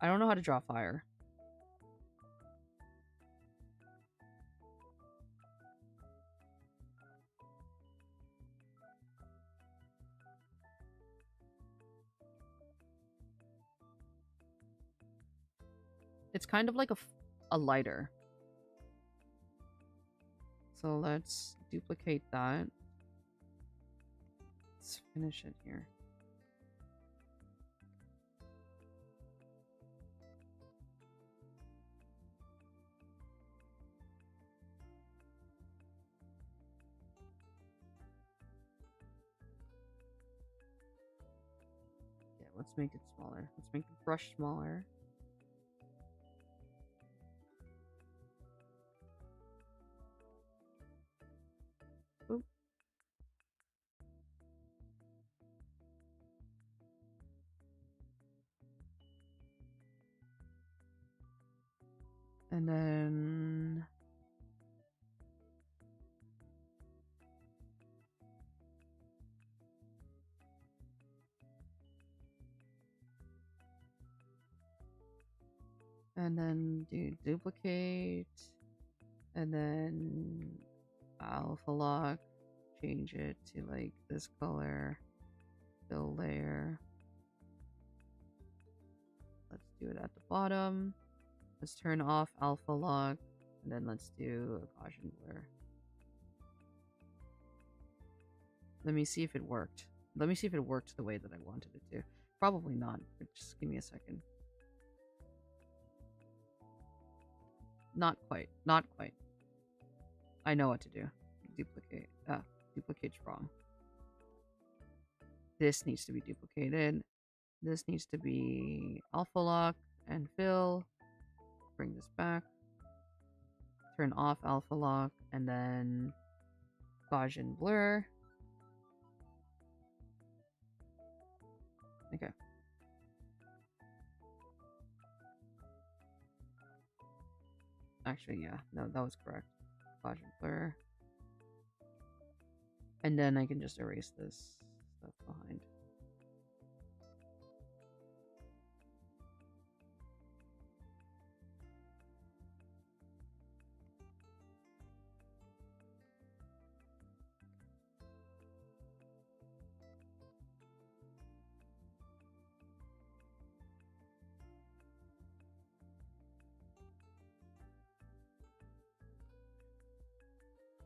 I don't know how to draw fire. It's kind of like a lighter. So let's duplicate that. Let's finish it here. Yeah, let's make it smaller. Let's make the brush smaller. Oop. And then do duplicate, and then alpha lock, change it to like this color, fill layer. Let's do it at the bottom. Let's turn off alpha lock, and then let's do a Gaussian blur. Let me see if it worked. Let me see if it worked the way that I wanted it to. Probably not, but just give me a second. Not quite. Not quite. I know what to do. Duplicate. Duplicate's wrong. This needs to be duplicated. This needs to be alpha lock and fill. Bring this back. Turn off alpha lock, and then Gaussian blur. Okay. Actually, yeah. No, that was correct. Gaussian blur. And then I can just erase this stuff behind.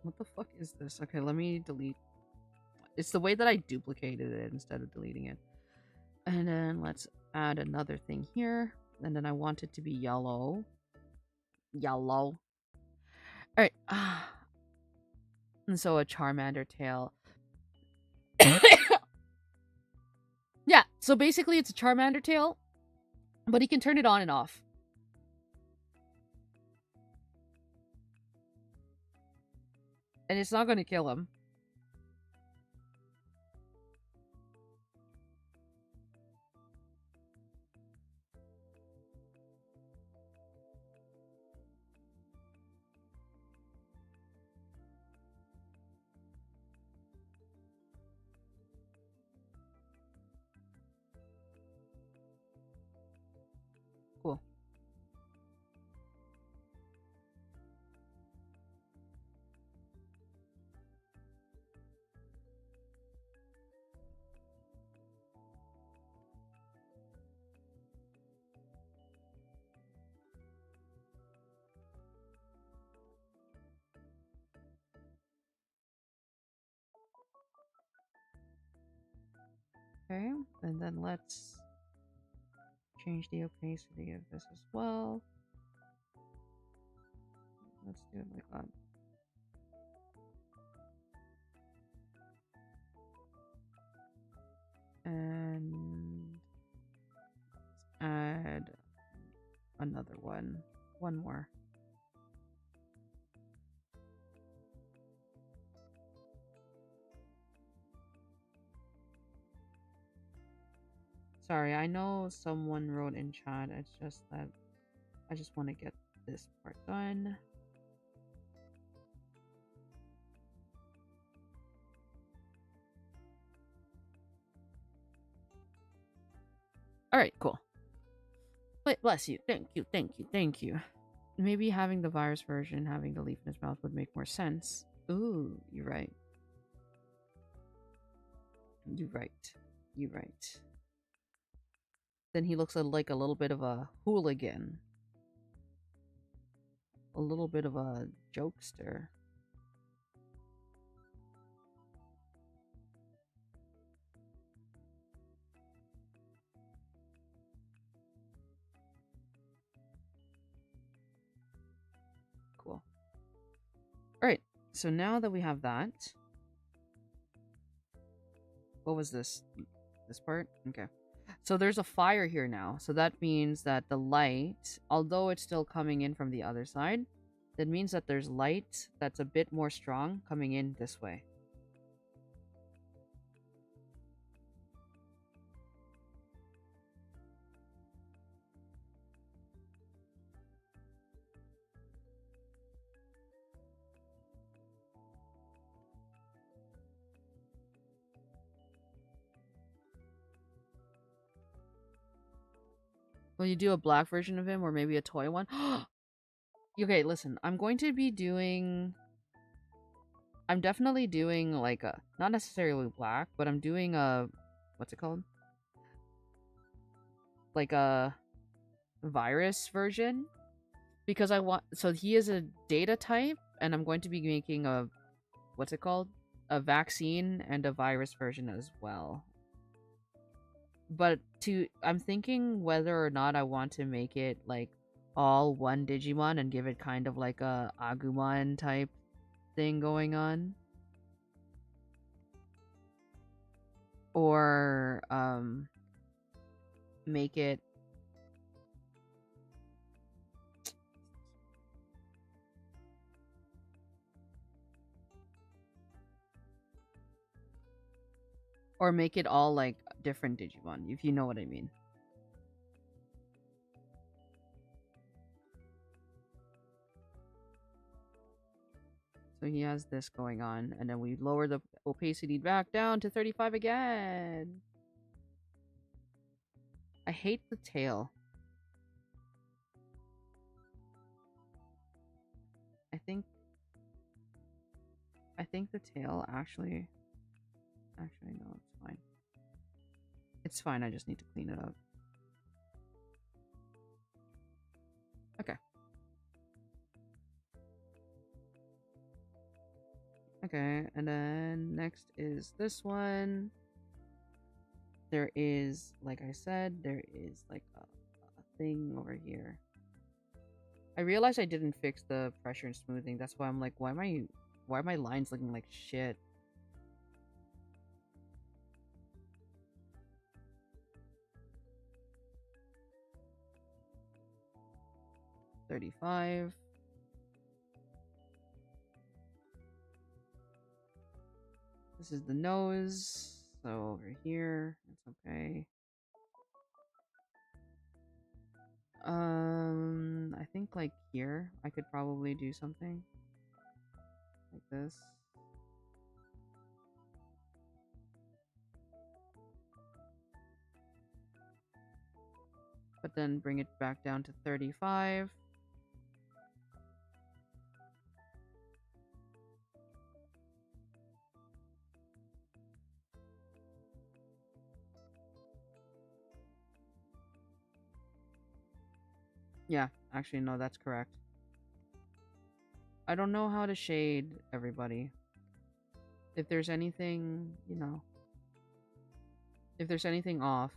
What the fuck is this? Okay, let me delete. It's the way that I duplicated it instead of deleting it. And then let's add another thing here. And then I want it to be yellow. Yellow. Alright. And so a Charmander tail. Yeah, so basically it's a Charmander tail, but he can turn it on and off. And it's not going to kill him. Cool. Okay, and then let's change the opacity of this as well. Let's do it like that. And add another one. One more. Sorry, I know someone wrote in chat. It's just that I just want to get this part done. Alright, cool. Wait, bless you. Thank you, thank you, thank you. Maybe having the virus version, having the leaf in his mouth would make more sense. Ooh, you're right. You're right. You're right. Then he looks like a little bit of a hooligan. A little bit of a jokester. Cool. Alright, so now that we have that... What was this? This part? Okay. So there's a fire here now. So that means that the light, although it's still coming in from the other side, that means that there's light that's a bit more strong coming in this way. Will you do a black version of him or maybe a toy one? Okay, listen. I'm going to be doing... I'm definitely doing like a... Not necessarily black, but I'm doing a... What's it called? Like a virus version. Because I want... So he is a data type, and I'm going to be making a... What's it called? A vaccine and a virus version as well. But I'm thinking whether or not I want to make it like all one Digimon and give it kind of like a Agumon type thing going on. Or make it all like different Digimon, if you know what I mean. So he has this going on, and then we lower the opacity back down to 35 again. I hate the tail. I think the tail actually no, it's fine. It's fine, I just need to clean it up. Okay. Okay, and then next is this one. There is, like I said, there is like a thing over here. I realized I didn't fix the pressure and smoothing. That's why I'm like, why are my lines looking like shit? $35. This is the nose. So over here, it's okay. I think like here, I could probably do something like this. But then bring it back down to 35. Yeah, actually, no, that's correct. I don't know how to shade everybody. If there's anything, you know, if there's anything off,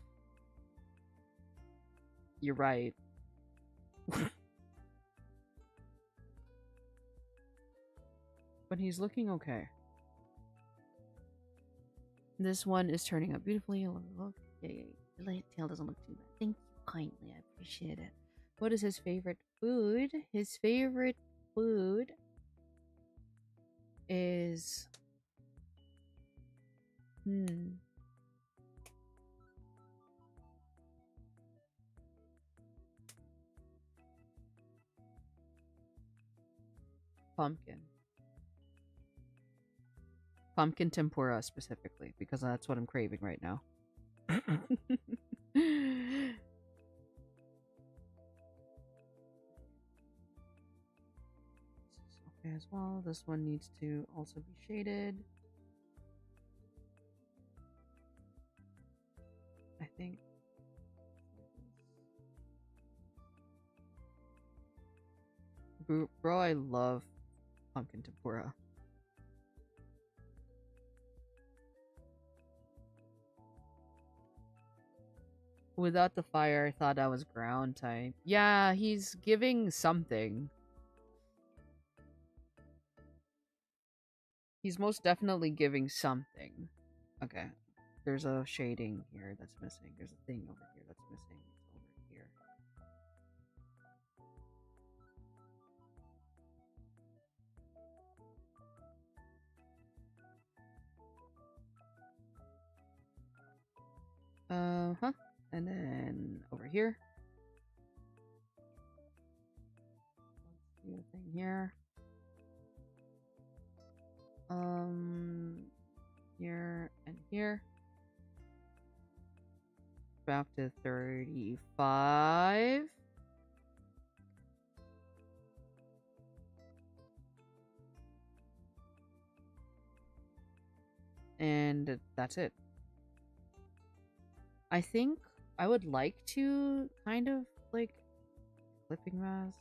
you're right. But he's looking okay. This one is turning out beautifully. Look. Yeah. The light tail doesn't look too bad. Thank you kindly. I appreciate it. What is his favorite food? His favorite food is... pumpkin. Pumpkin tempura specifically, because that's what I'm craving right now. Okay as well. This one needs to also be shaded. I think. Bro, I love pumpkin tempura. Without the fire, I thought I was ground type. Yeah, he's giving something. He's most definitely giving something. Okay. There's a shading here that's missing. There's a thing over here that's missing. It's over here. Uh-huh. And then over here. Let's do a thing here. Here and here. Back to 35. And that's it. I think I would like to kind of like flipping mask.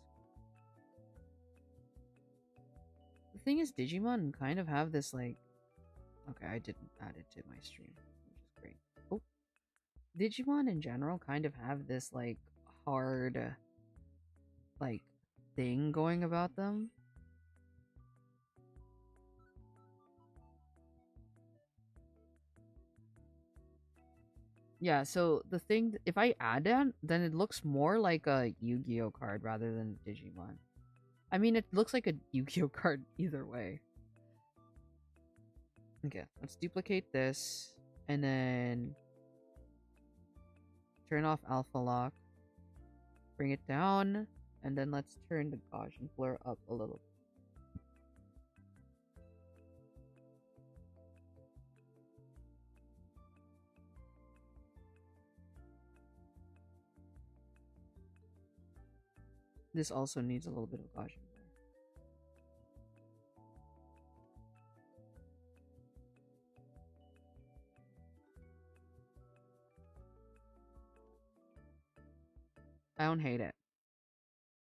The thing is, Digimon kind of have this like... Okay, I didn't add it to my stream, which is great. Oh, Digimon in general kind of have this like hard like thing going about them. Yeah, so the thing, if I add that, then it looks more like a Yu-Gi-Oh card rather than Digimon. I mean, it looks like a Yu-Gi-Oh card either way. Okay, let's duplicate this, and then turn off Alpha Lock, bring it down, and then let's turn the Gaussian blur up a little. This also needs a little bit of caution. I don't hate it.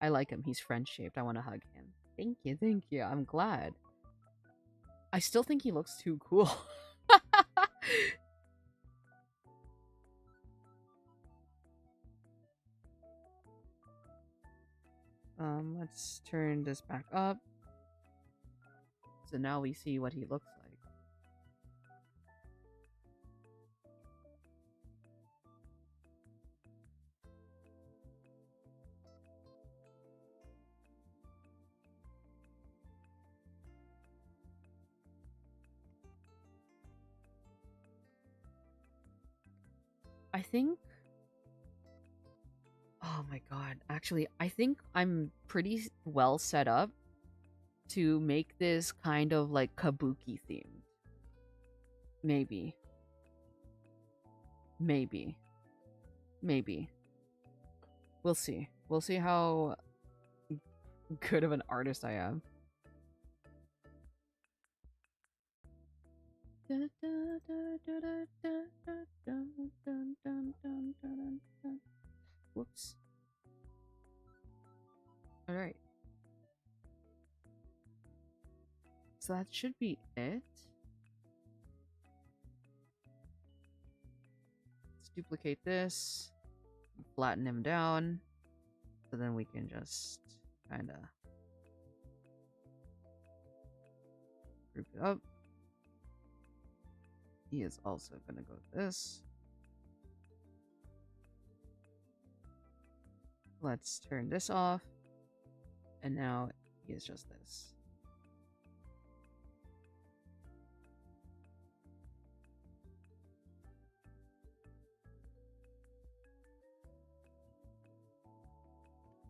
I like him. He's French shaped. I want to hug him. Thank you, thank you. I'm glad. I still think he looks too cool. Let's turn this back up. So now we see what he looks like. I think... Oh my god. Actually, I think I'm pretty well set up to make this kind of like kabuki themed. Maybe. Maybe. Maybe. We'll see. We'll see how good of an artist I am. Whoops. Alright. So that should be it. Let's duplicate this. Flatten him down. So then we can just kind of group it up. He is also going to go with this. Let's turn this off. And now he is just this.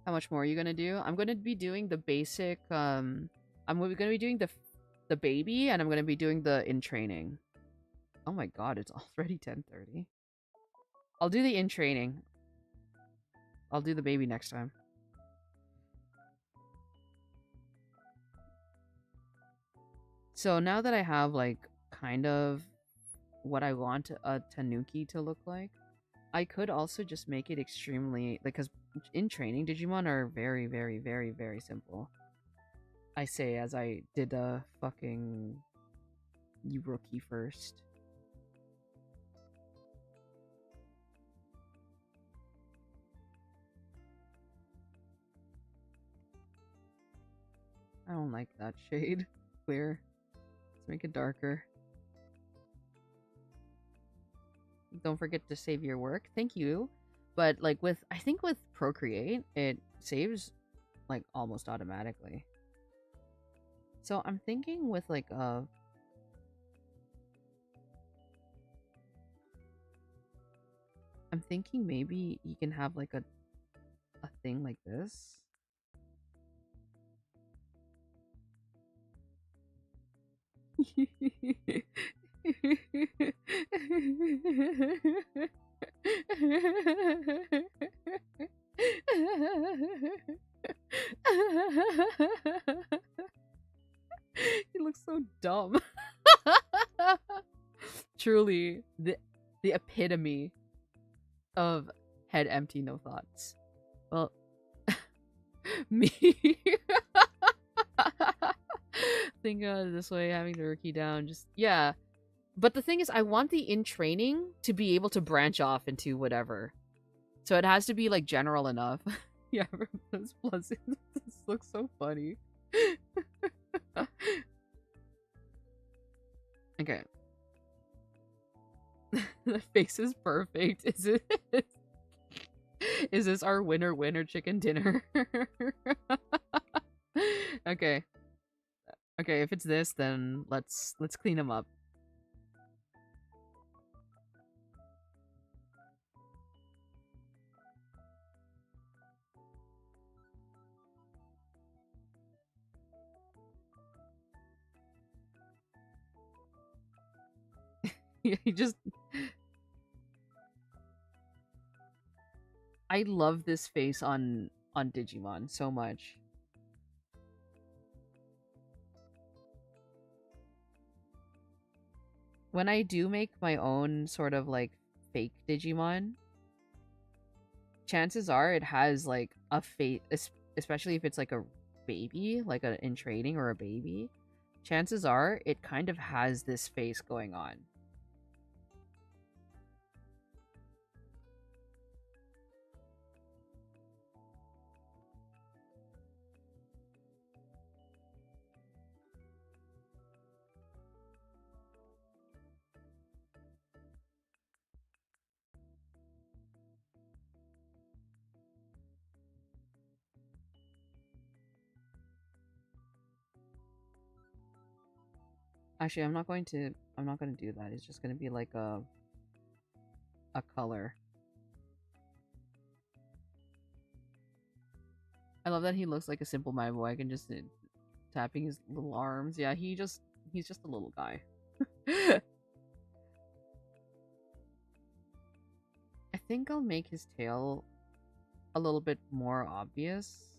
How much more are you gonna do? I'm gonna be doing the basic, I'm gonna be doing the baby, and I'm gonna be doing the in training. Oh my god, it's already 10:30. I'll do the in training. I'll do the baby next time. So now that I have, like, kind of what I want a Tanuki to look like, I could also just make it extremely, like, because in training, Digimon are very, very, very, very simple. I say as I did a fucking rookie first. I don't like that shade. Clear. Let's make it darker. Don't forget to save your work. Thank you. But, like, I think with Procreate, it saves, like, almost automatically. So I'm thinking with, like, I'm thinking maybe you can have, like, a thing like this. He looks so dumb. Truly, the epitome of head empty, no thoughts. Well, me. Think this way, having the rookie down, just yeah. But the thing is, I want the in training to be able to branch off into whatever. So it has to be like general enough. Yeah, plus this looks so funny. Okay. The face is perfect. Is it? Is this our winner chicken dinner? Okay. Okay, if it's this, then let's clean him up. He just... I love this face on on Digimon so much. When I do make my own sort of like fake Digimon, chances are it has like a face, especially if it's like a baby, like a in training or a baby. Chances are it kind of has this face going on. Actually, I'm not going to do that. It's just going to be like a color. I love that he looks like a simple my boy. I can just tapping his little arms. Yeah, he's just a little guy. I think I'll make his tail a little bit more obvious.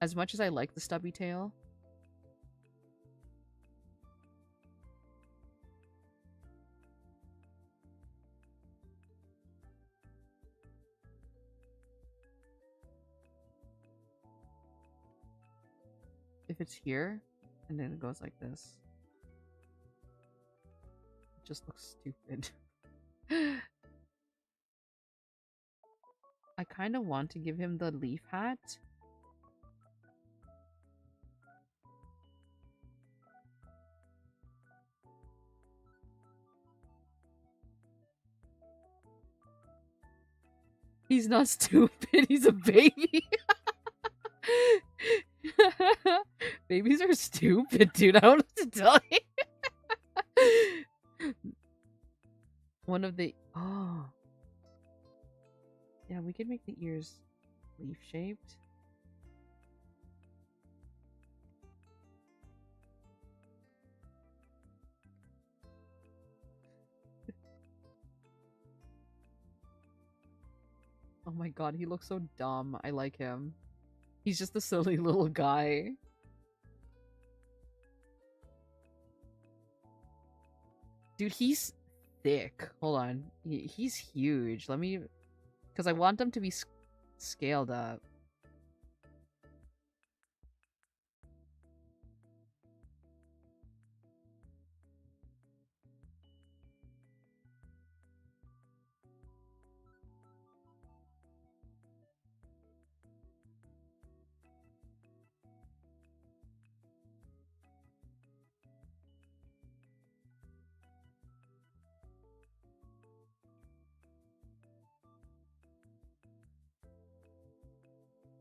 As much as I like the stubby tail. If it's here, and then it goes like this. It just looks stupid. I kind of want to give him the leaf hat. He's not stupid, he's a baby. Babies are stupid, dude. I don't know what to tell you. One of the... Oh. Yeah, we could make the ears leaf-shaped. Oh my god, he looks so dumb. I like him. He's just a silly little guy. Dude, he's thick. Hold on. He's huge. Let me... Because I want them to be scaled up.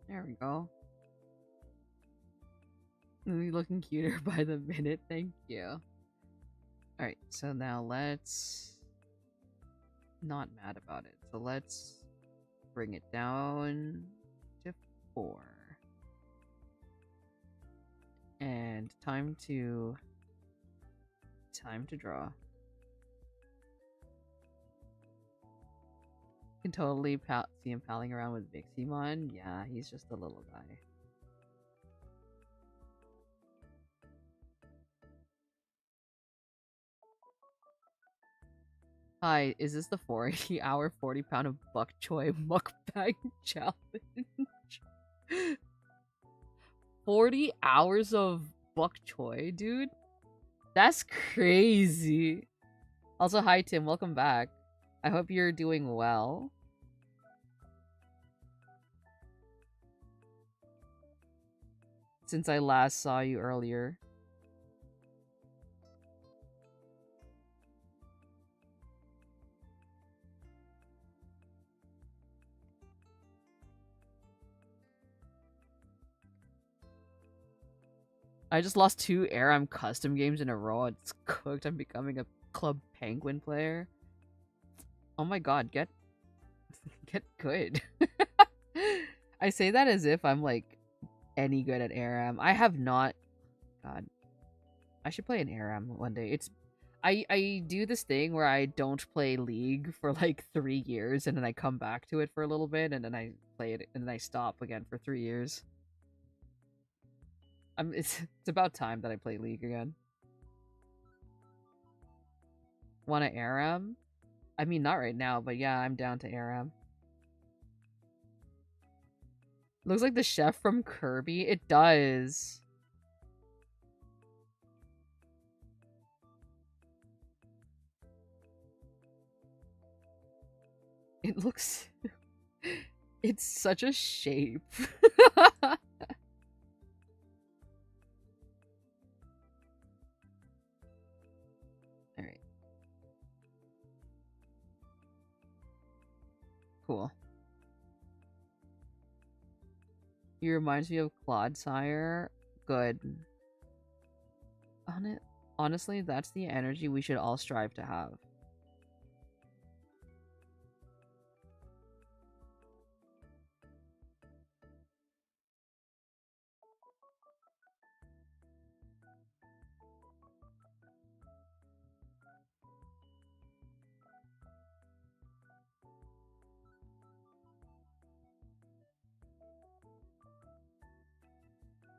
There we go. You're looking cuter by the minute. Thank you. Alright, so now let's... Not mad about it. So let's bring it down to 4. And time to draw. Can totally see him palling around with Viximon. Yeah, he's just a little guy. Hi, is this the 40-hour, 40-pound of bok choy mukbang challenge? 40 hours of bok choy, dude? That's crazy. Also, hi Tim, welcome back. I hope you're doing well. Since I last saw you earlier. I just lost 2 ARAM custom games in a row. It's cooked. I'm becoming a Club Penguin player. Oh my god, get good. I say that as if I'm like any good at ARAM. I have not. God, I should play an ARAM one day. I do this thing where I don't play League for like 3 years, and then I come back to it for a little bit, and then I play it, and then I stop again for 3 years. It's about time that I play League again. Want to ARAM? I mean, not right now, but yeah, I'm down to ARAM. Looks like the chef from Kirby. It does. It looks... It's such a shape. Alright. Cool. He reminds me of Claude Sire. Good. On it. Honestly, that's the energy we should all strive to have.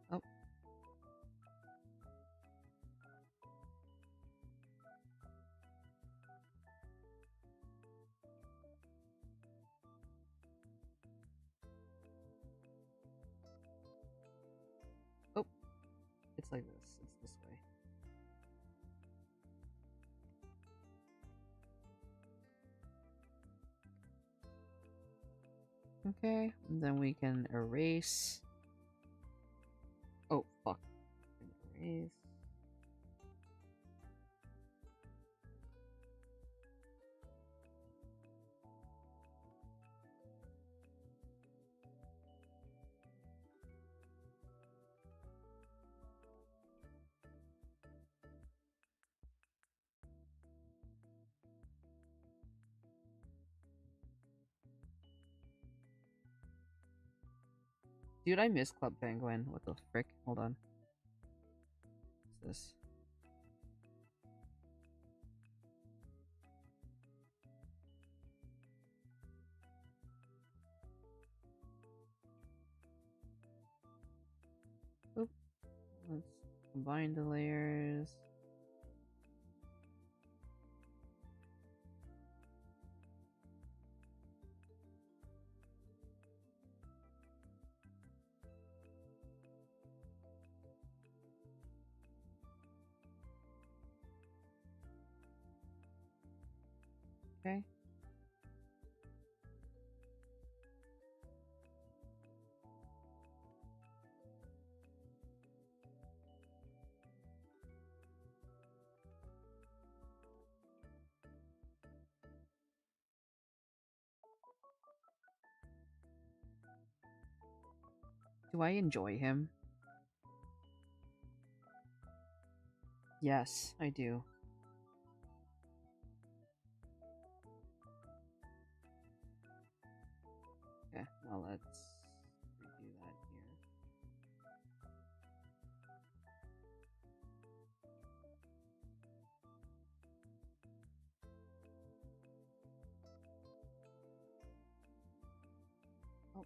Oh. Oh. It's like this. It's this way. Okay. And then we can erase. Oh, fuck. Erase. Dude, I miss Club Penguin. What the frick? Hold on. What's this? Oop. Let's combine the layers. Okay. Do I enjoy him? Yes, I do. Okay, well, let's redo that here. Oh.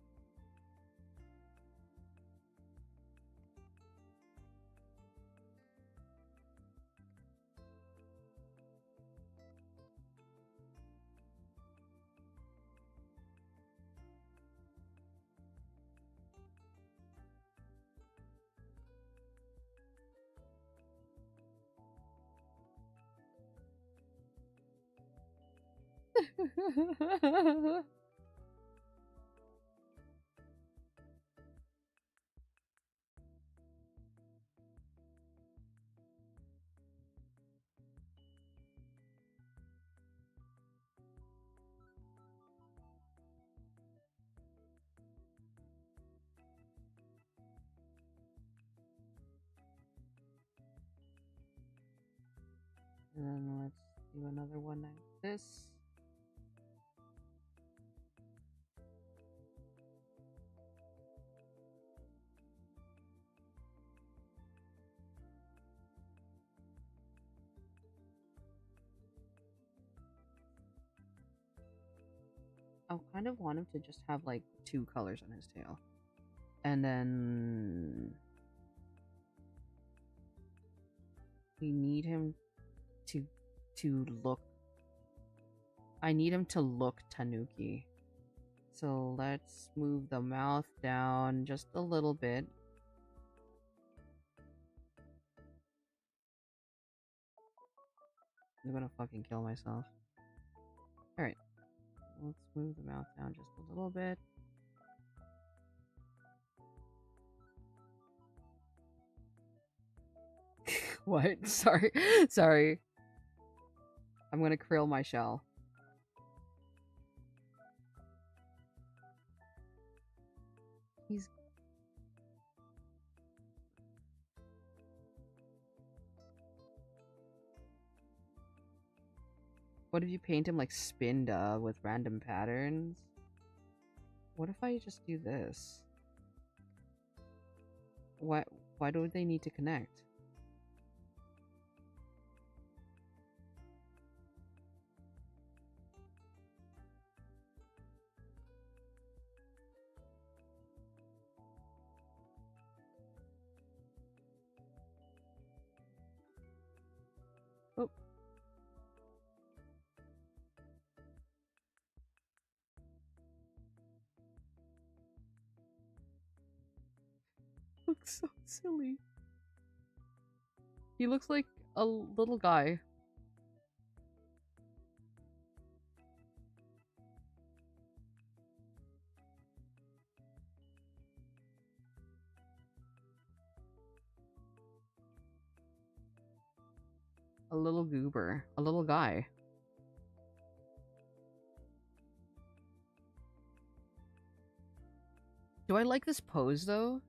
And then let's do another one like this. I kind of want him to just have like 2 colors on his tail. And then we need him to look. I need him to look Tanuki. So let's move the mouth down just a little bit. I'm gonna fucking kill myself. Alright. Let's move the mouth down just a little bit. What? Sorry. Sorry. I'm gonna krill my shell. He's... What if you paint him like Spinda with random patterns? What if I just do this? Why do they need to connect? Oh. Looks so silly. He looks like a little guy. A little goober. A little guy. Do I like this pose, though?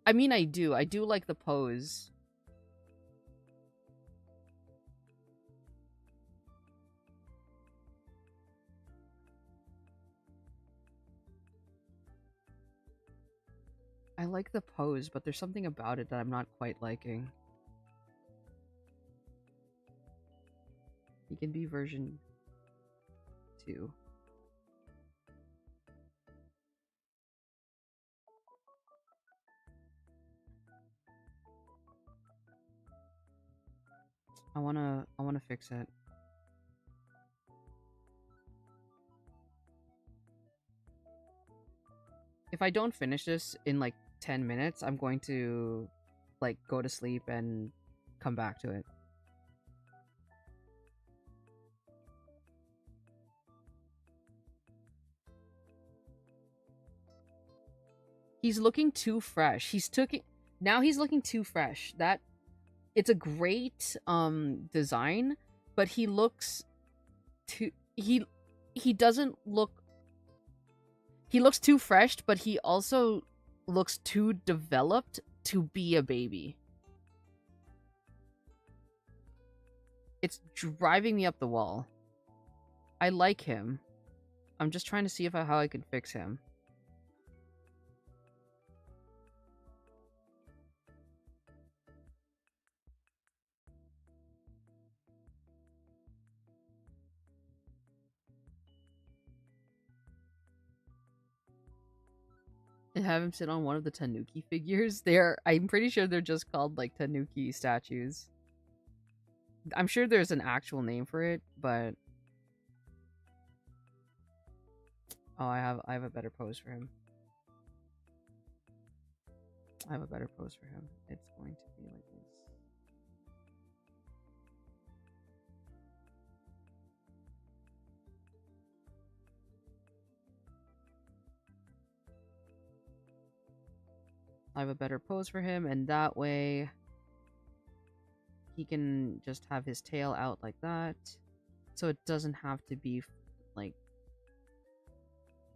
I mean, I do. I do like the pose. I like the pose, but there's something about it that I'm not quite liking. He can be version 2. I wanna fix it. If I don't finish this in like 10 minutes, I'm going to like go to sleep and come back to it. He's looking too fresh. Now he's looking too fresh. It's a great design, but he looks too he doesn't look he looks too fresh, but he also looks too developed to be a baby. It's driving me up the wall. I like him. I'm just trying to see how I can fix him. And have him sit on one of the Tanuki figures. I'm pretty sure they're just called like Tanuki statues. I'm sure there's an actual name for it, but oh, I have a better pose for him. I have a better pose for him. It's going to be like this. I have a better pose for him, and that way he can just have his tail out like that. So it doesn't have to be like...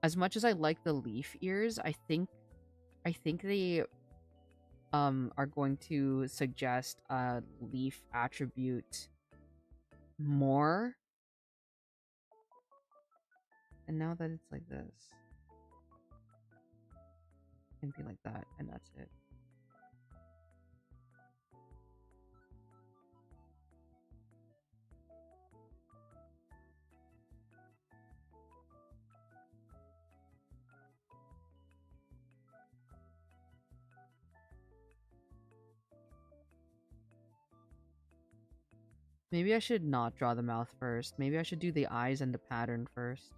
As much as I like the leaf ears, I think they are going to suggest a leaf attribute more. And now that it's like this, it can be like that, and that's it. Maybe I should not draw the mouth first. Maybe I should do the eyes and the pattern first.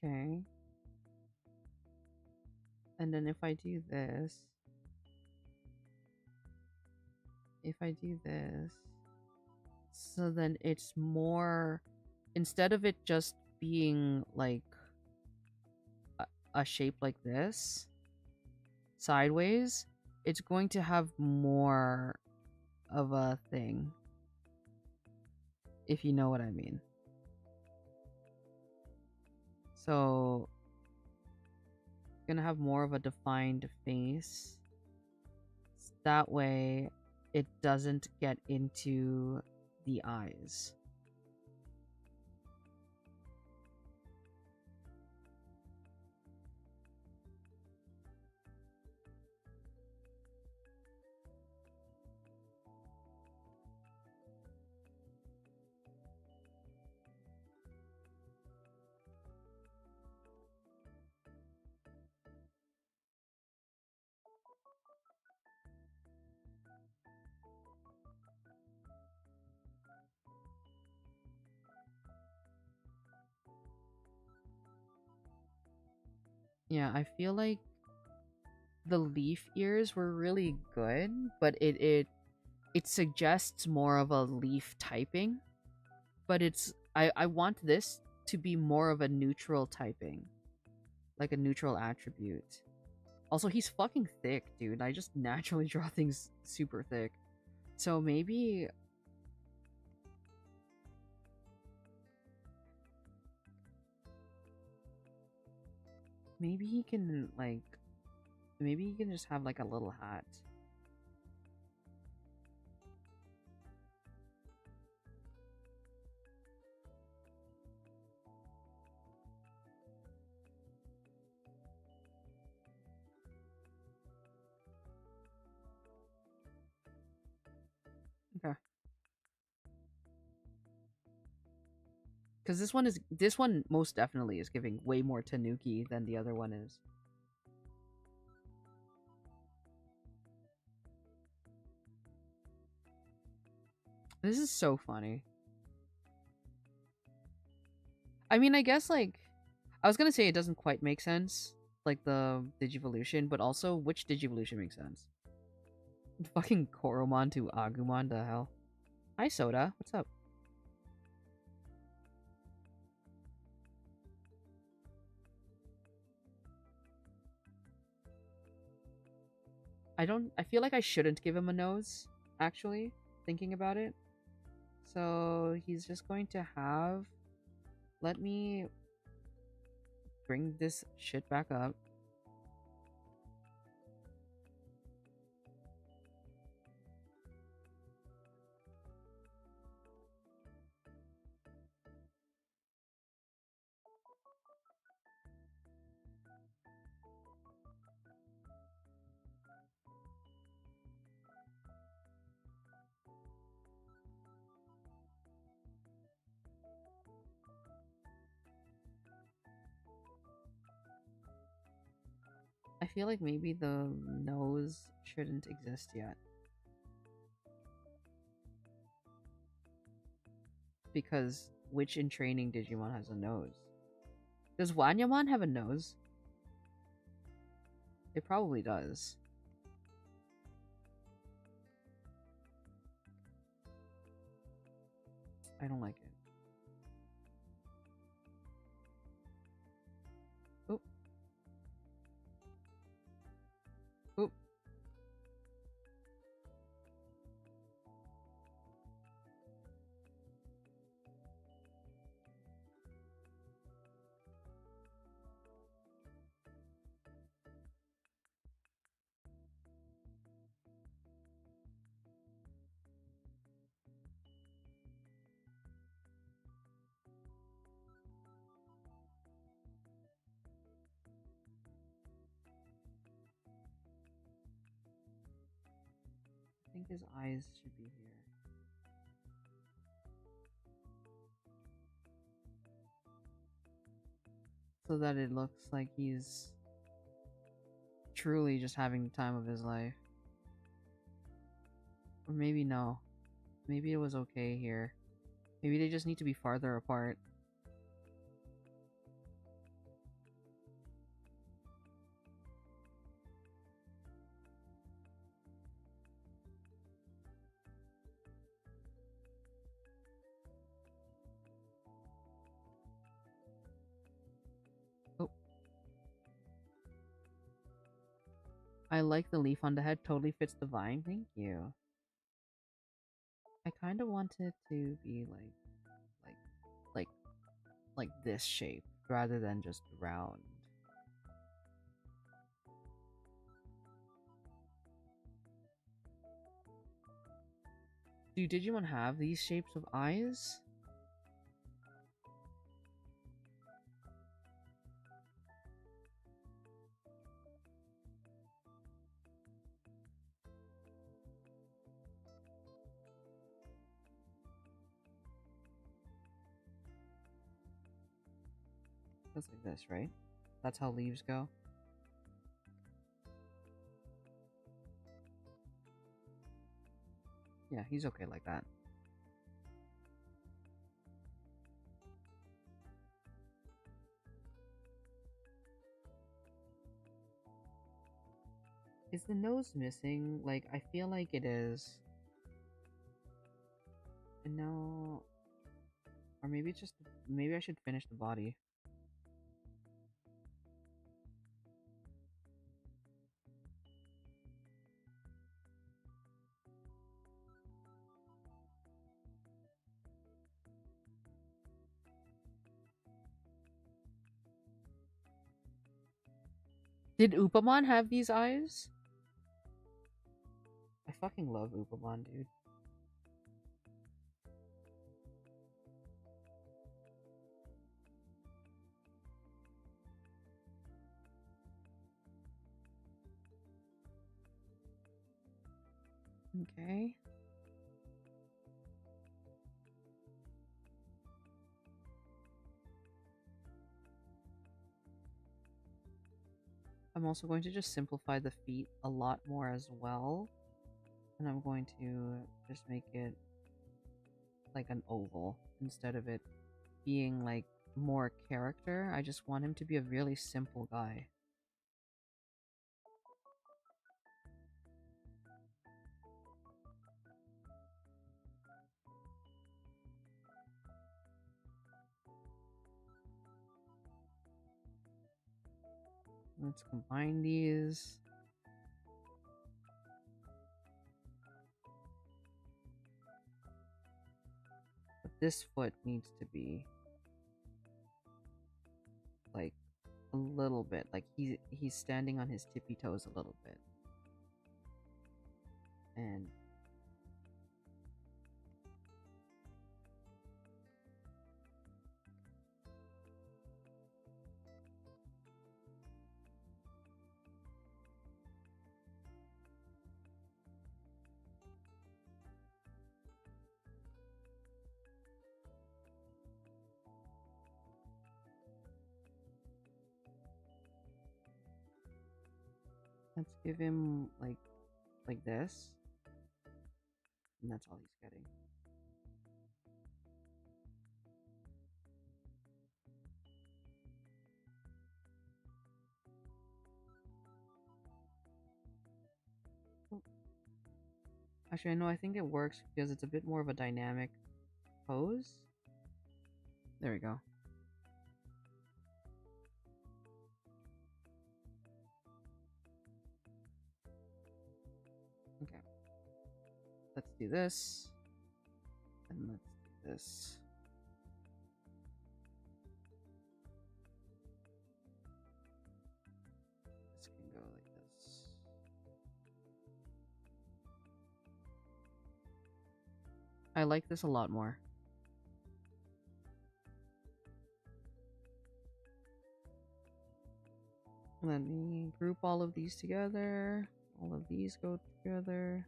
Okay. And then if I do this, so then it's more, instead of it just being like a, a shape like this, sideways, it's going to have more of a thing, if you know what I mean. So, gonna have more of a defined face. That way, it doesn't get into the eyes. Yeah, I feel like the leaf ears were really good, but it suggests more of a leaf typing. But I want this to be more of a neutral typing, like a neutral attribute. Also, he's fucking thick, dude. I just naturally draw things super thick. So maybe he can like maybe he can just have like a little hat. Okay. Because this one most definitely is giving way more Tanuki than the other one is. This is so funny. I mean, I guess like I was gonna say it doesn't quite make sense, like the Digivolution, but also which Digivolution makes sense? Fucking Koromon to Agumon, the hell? Hi, Soda. What's up? I don't. I feel like I shouldn't give him a nose. Actually, thinking about it, so he's just going to have. Let me bring this shit back up. I feel like maybe the nose shouldn't exist yet. Because which in training Digimon has a nose? Does Wanyamon have a nose? It probably does. I don't like it. Oop. Oop. think his eyes should be here. So that it looks like he's truly just having the time of his life. Or maybe no. Maybe it was okay here. Maybe they just need to be farther apart. Oh. I like the leaf on the head. Totally fits the vine. Thank you. I kind of want it to be like, like, like this shape rather than just round. Do Digimon have these shapes of eyes? Goes like this, right? That's how leaves go. Yeah, he's okay like that. Is the nose missing? Like, I feel like it is. And no... Or maybe it's just... Maybe I should finish the body. Did Upamon have these eyes? I fucking love Upamon, dude. Okay. I'm also going to just simplify the feet a lot more as well. And I'm going to just make it like an oval instead of it being like more character. I just want him to be a really simple guy. Let's combine these. But this foot needs to be like a little bit. Like he's standing on his tippy toes a little bit. And let's give him like this. And that's all he's getting. Oh. Actually, no, I think it works because it's a bit more of a dynamic pose. There we go. Okay. Let's do this. And let's do this. This can go like this. I like this a lot more. Let me group all of these together. All of these go together.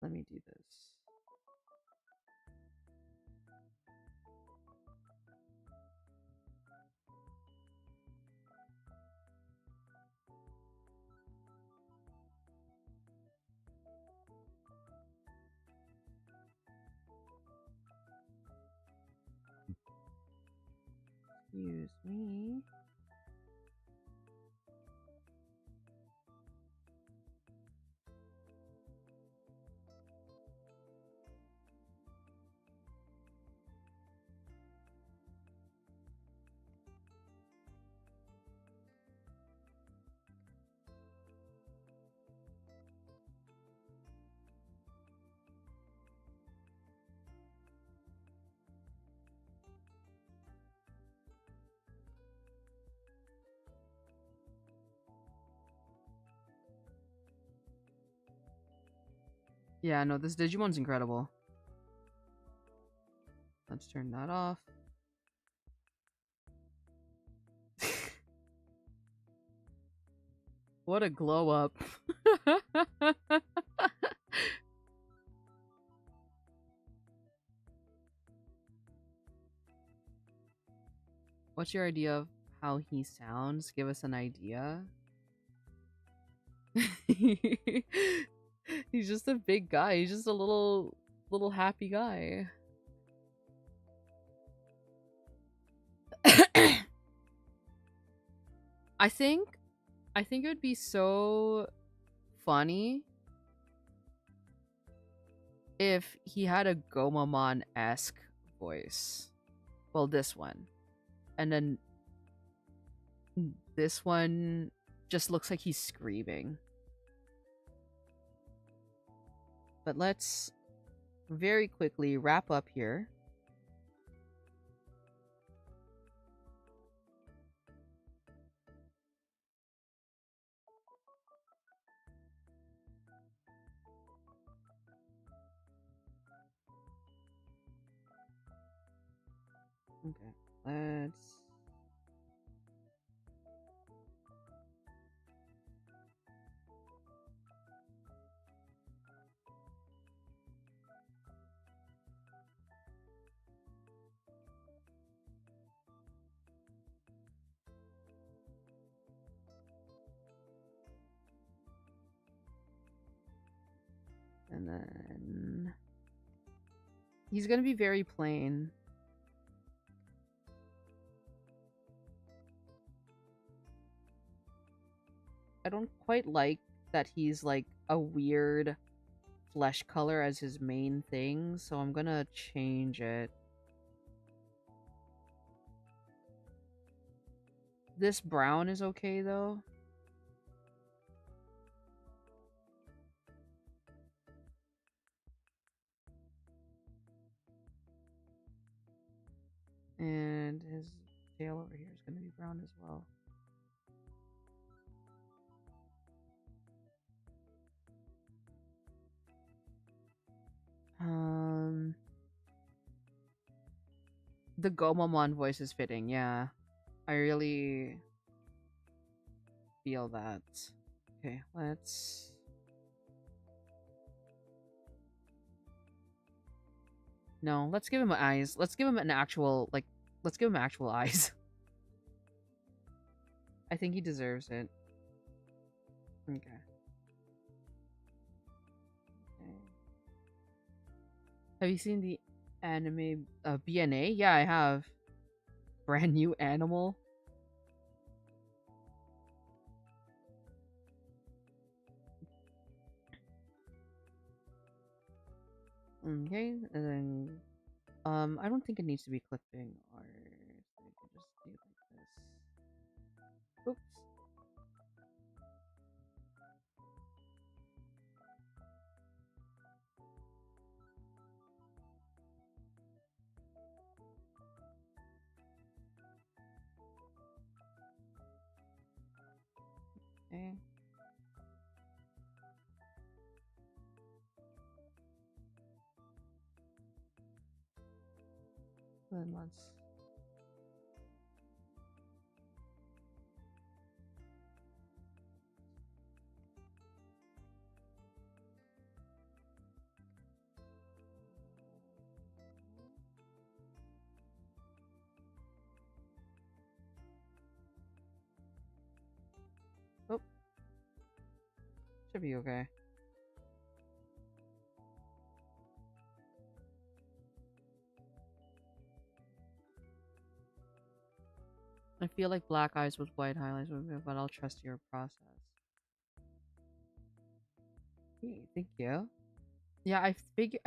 Let me do this. Excuse me. Yeah, no, this Digimon's incredible. Let's turn that off. What a glow up. What's your idea of how he sounds? Give us an idea. He's just a big guy. He's just a little happy guy. I think it would be so funny if he had a Gomamon-esque voice. Well, this one. And then this one just looks like he's screaming. But let's very quickly wrap up here. Okay, let's... And then... he's gonna be very plain. I don't quite like that he's like a weird flesh color as his main thing, so I'm gonna change it. This brown is okay though. And his tail over here is gonna be brown as well. The Gomamon voice is fitting, yeah. I really feel that. Okay, let's... no, let's give him eyes. Let's give him an actual, like, let's give him actual eyes. I think he deserves it. Okay. Okay. Have you seen the anime BNA? Yeah, I have. Brand new animal. Okay, and then I don't think it needs to be clipping art. We can just do like this. Oops. Okay. Then let's... Should be okay. I feel like black eyes with white highlights would be, but I'll trust your process. Okay, thank you. Yeah, I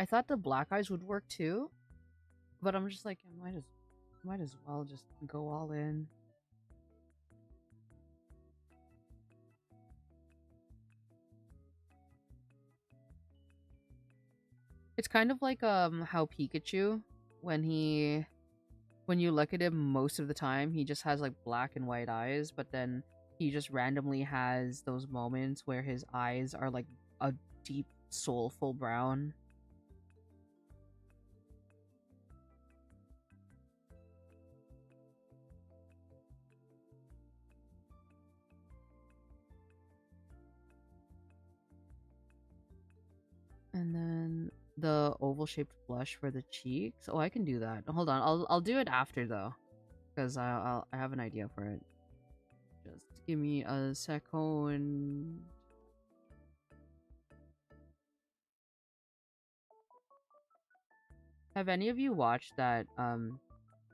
thought the black eyes would work too, but I'm just like, I might as well just go all in. It's kind of like how Pikachu, when he when you look at him most of the time, he just has like black and white eyes, but then he just randomly has those moments where his eyes are like a deep soulful brown. And then the oval shaped blush for the cheeks. Oh, I can do that. Hold on. I'll do it after though, because I have an idea for it. Just give me a second. Have any of you watched that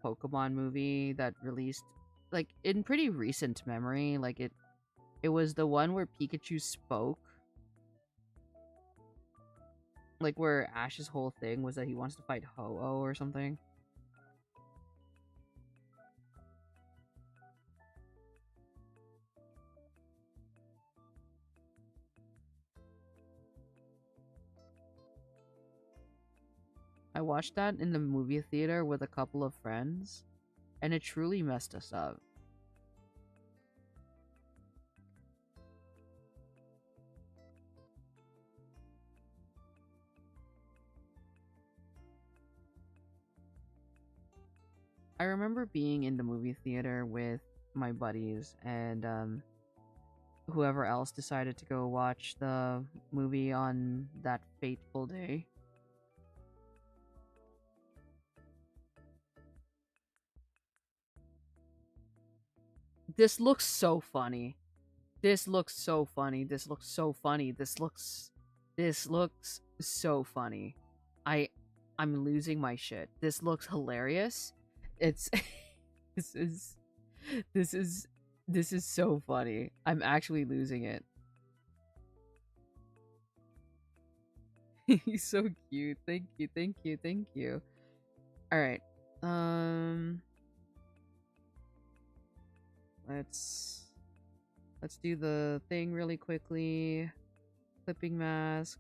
Pokemon movie that released like in pretty recent memory? Like it was the one where Pikachu spoke. Like where Ash's whole thing was that he wants to fight Ho-Oh or something. I watched that in the movie theater with a couple of friends, and it truly messed us up. I remember being in the movie theater with my buddies and whoever else decided to go watch the movie on that fateful day. This looks so funny. This looks so funny. This looks so funny. This looks so funny. I I'm losing my shit. This looks hilarious. It's this is this is this is so funny. I'm actually losing it. He's so cute. Thank you. Thank you. Thank you. All right. Um let's let's do the thing really quickly. Clipping mask,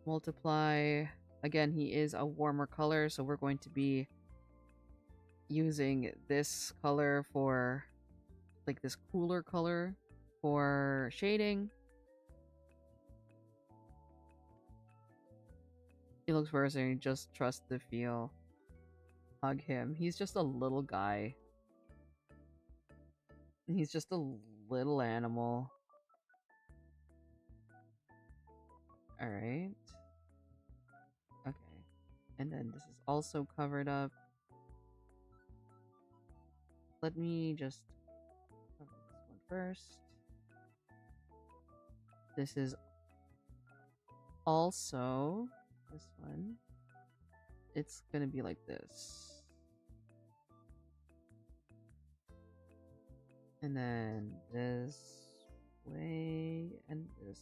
multiply. Again, he is a warmer color, so we're going to be using this color for like this cooler color for shading. He looks worse and just trust the feel. Hug him. He's just a little guy. He's just a little animal. Alright. Okay. And then this is also covered up. Let me just cover this one first. This is also this one. It's gonna be like this. And then this way and this way.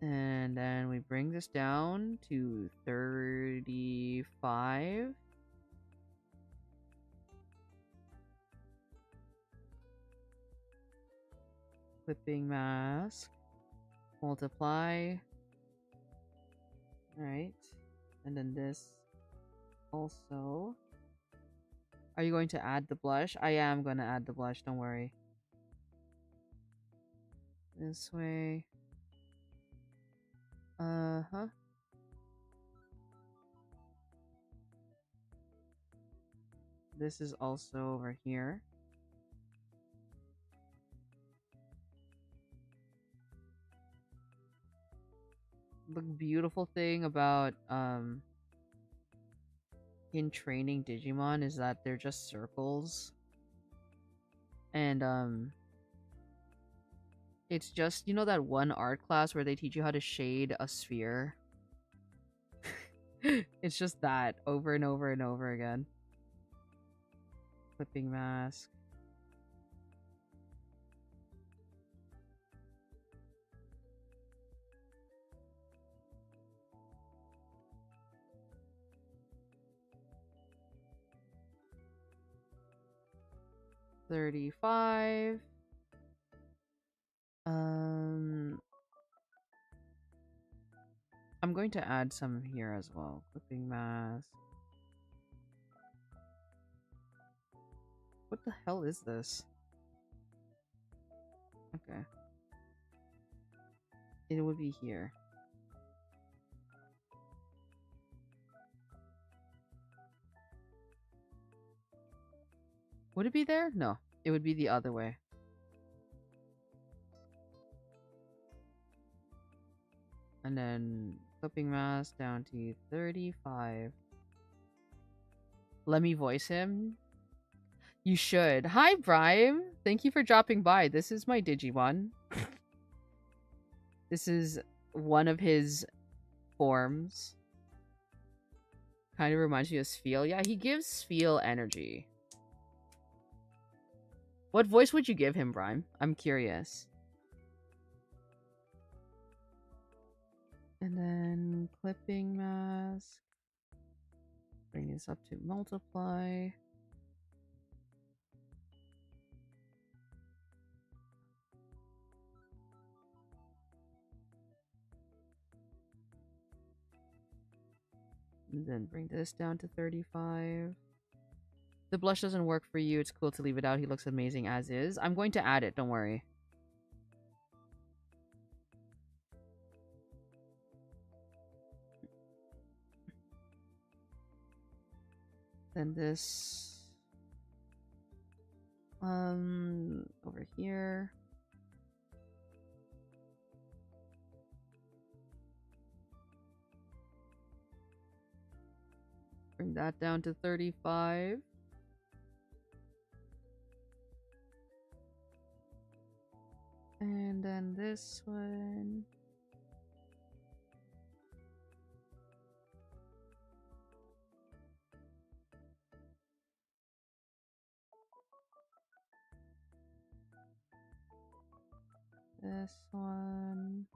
And then we bring this down to 35. Clipping mask. Multiply. Alright. And then this also. Are you going to add the blush? I am going to add the blush, don't worry. This way. Uh-huh. This is also over here. The beautiful thing about in training Digimon is that they're just circles. And it's just, you know, that one art class where they teach you how to shade a sphere? It's just that over and over and over again. Clipping mask. $35. I'm going to add some here as well. Clipping mask. What the hell is this? Okay. It would be here. Would it be there? No. It would be the other way. And then clipping mask down to 35. Let me voice him. You should. Hi, Brian. Thank you for dropping by. This is my Digimon. This is one of his forms. Kind of reminds me of Sfeel. Yeah, he gives Sfeel energy. What voice would you give him, Brian? I'm curious. And then clipping mask. Bring this up to multiply. And then bring this down to 35. The blush doesn't work for you. It's cool to leave it out. He looks amazing as is. I'm going to add it. Don't worry. Then this... over here. Bring that down to 35. And then this one. This one.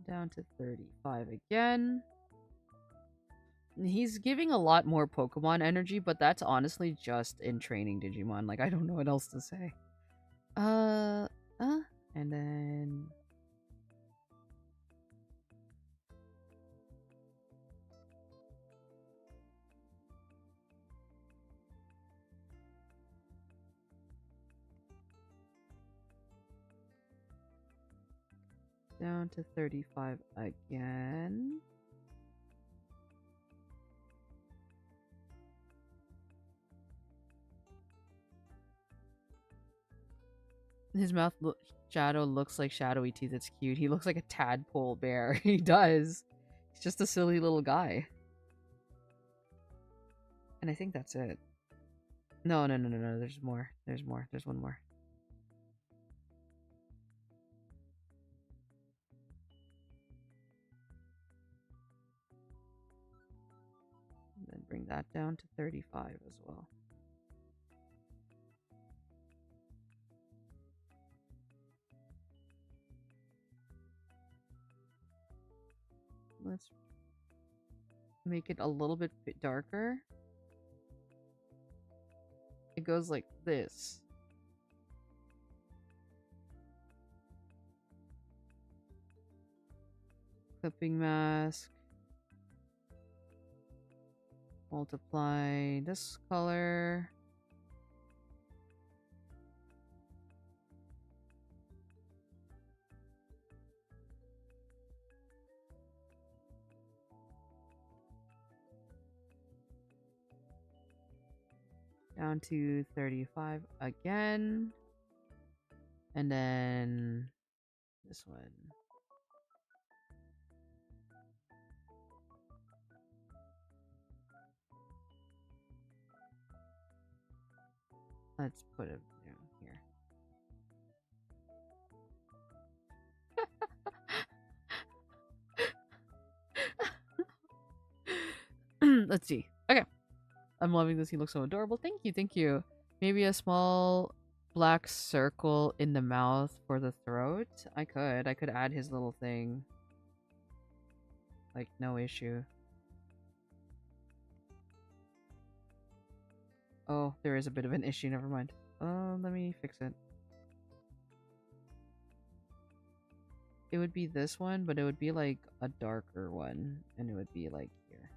Down to 35 again. He's giving a lot more Pokemon energy, but that's honestly just in training Digimon. Like, I don't know what else to say. And then... down to 35 again. His mouth shadow looks like shadowy teeth. It's cute. He looks like a tadpole bear. He does. He's just a silly little guy. And I think that's it. No. There's more. There's more. There's one more. And then bring that down to 35 as well. Let's make it a little bit darker. It goes like this. Clipping mask. Multiply this color. Down to 35 again. And then this one. Let's put it here. Let's see. Okay. I'm loving this. He looks so adorable. Thank you. Thank you. Maybe a small black circle in the mouth for the throat. I could add his little thing. Like, no issue. Oh, there is a bit of an issue. Never mind. Let me fix it. It would be this one, but it would be like a darker one. And it would be like here.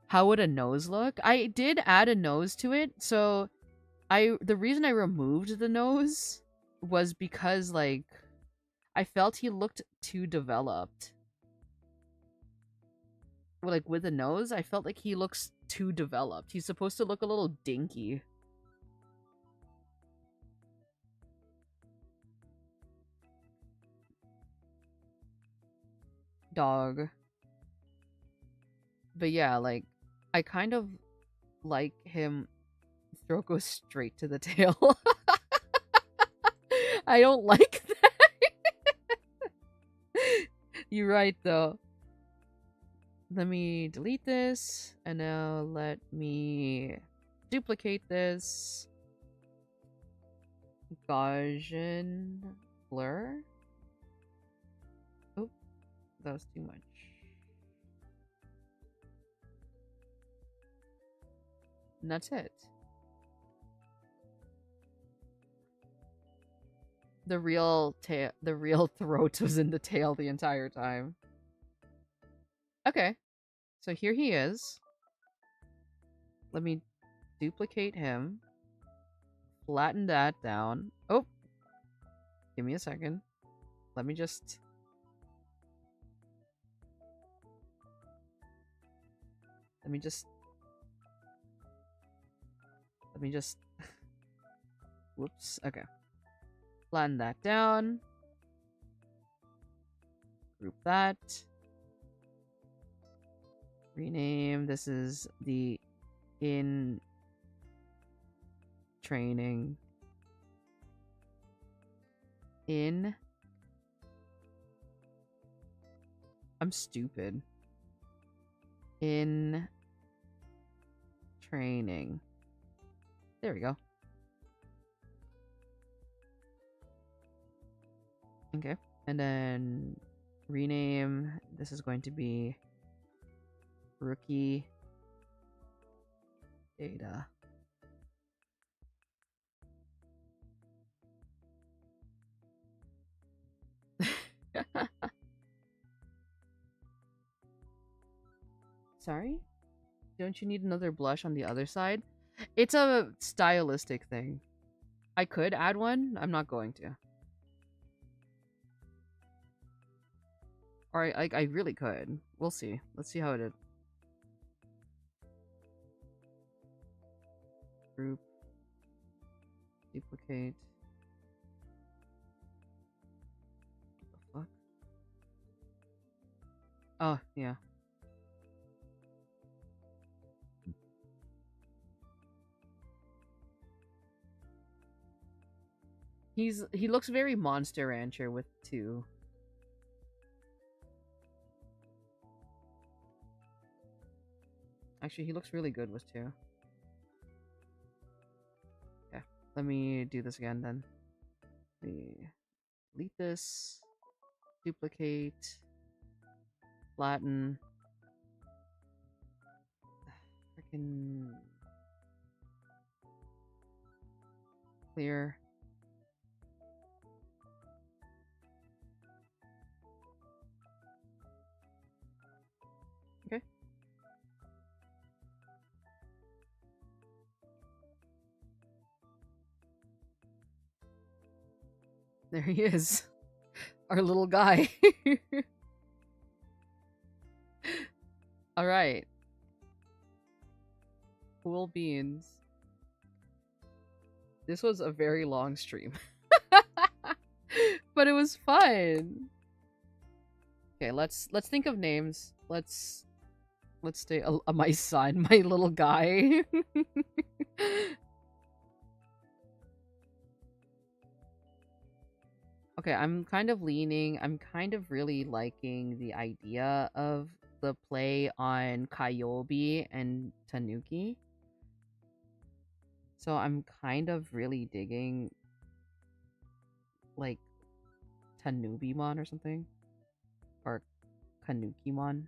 How would a nose look? I did add a nose to it, so the reason I removed the nose was because like I felt he looked too developed. Like with the nose, I felt like he looks too developed. He's supposed to look a little dinky. Dog. But yeah, like I kind of like him throat goes straight to the tail. I don't like that. You're right though. Let me delete this, and now let me duplicate this. Gaussian blur. Oh, that was too much. And that's it. The real throat was in the tail the entire time. Okay. So here he is. Let me duplicate him. Flatten that down. Oh. Give me a second. Let me just... Whoops. Okay. Flatten that down. Group that. Rename. This is the in training. I'm stupid. In training. There we go. Okay. And then rename. This is going to be rookie data. Sorry? Don't you need another blush on the other side? It's a stylistic thing. I could add one. I'm not going to. Or I really could. We'll see. Let's see how it is. Group. Duplicate. What the fuck? Oh, yeah. He looks very Monster Rancher with 2. Actually, he looks really good with 2. Okay, let me do this again then. Let me delete this, duplicate, flatten, freaking clear. Okay. There he is. Our little guy. Alright. Cool beans. This was a very long stream. But it was fun. Okay, let's think of names. Let's Let's stay. My son, my little guy. Okay, I'm kind of leaning. I'm kind of really liking the idea of the play on Kyobi and Tanuki. So I'm kind of really digging like Tanubimon or something. Or Kanukimon.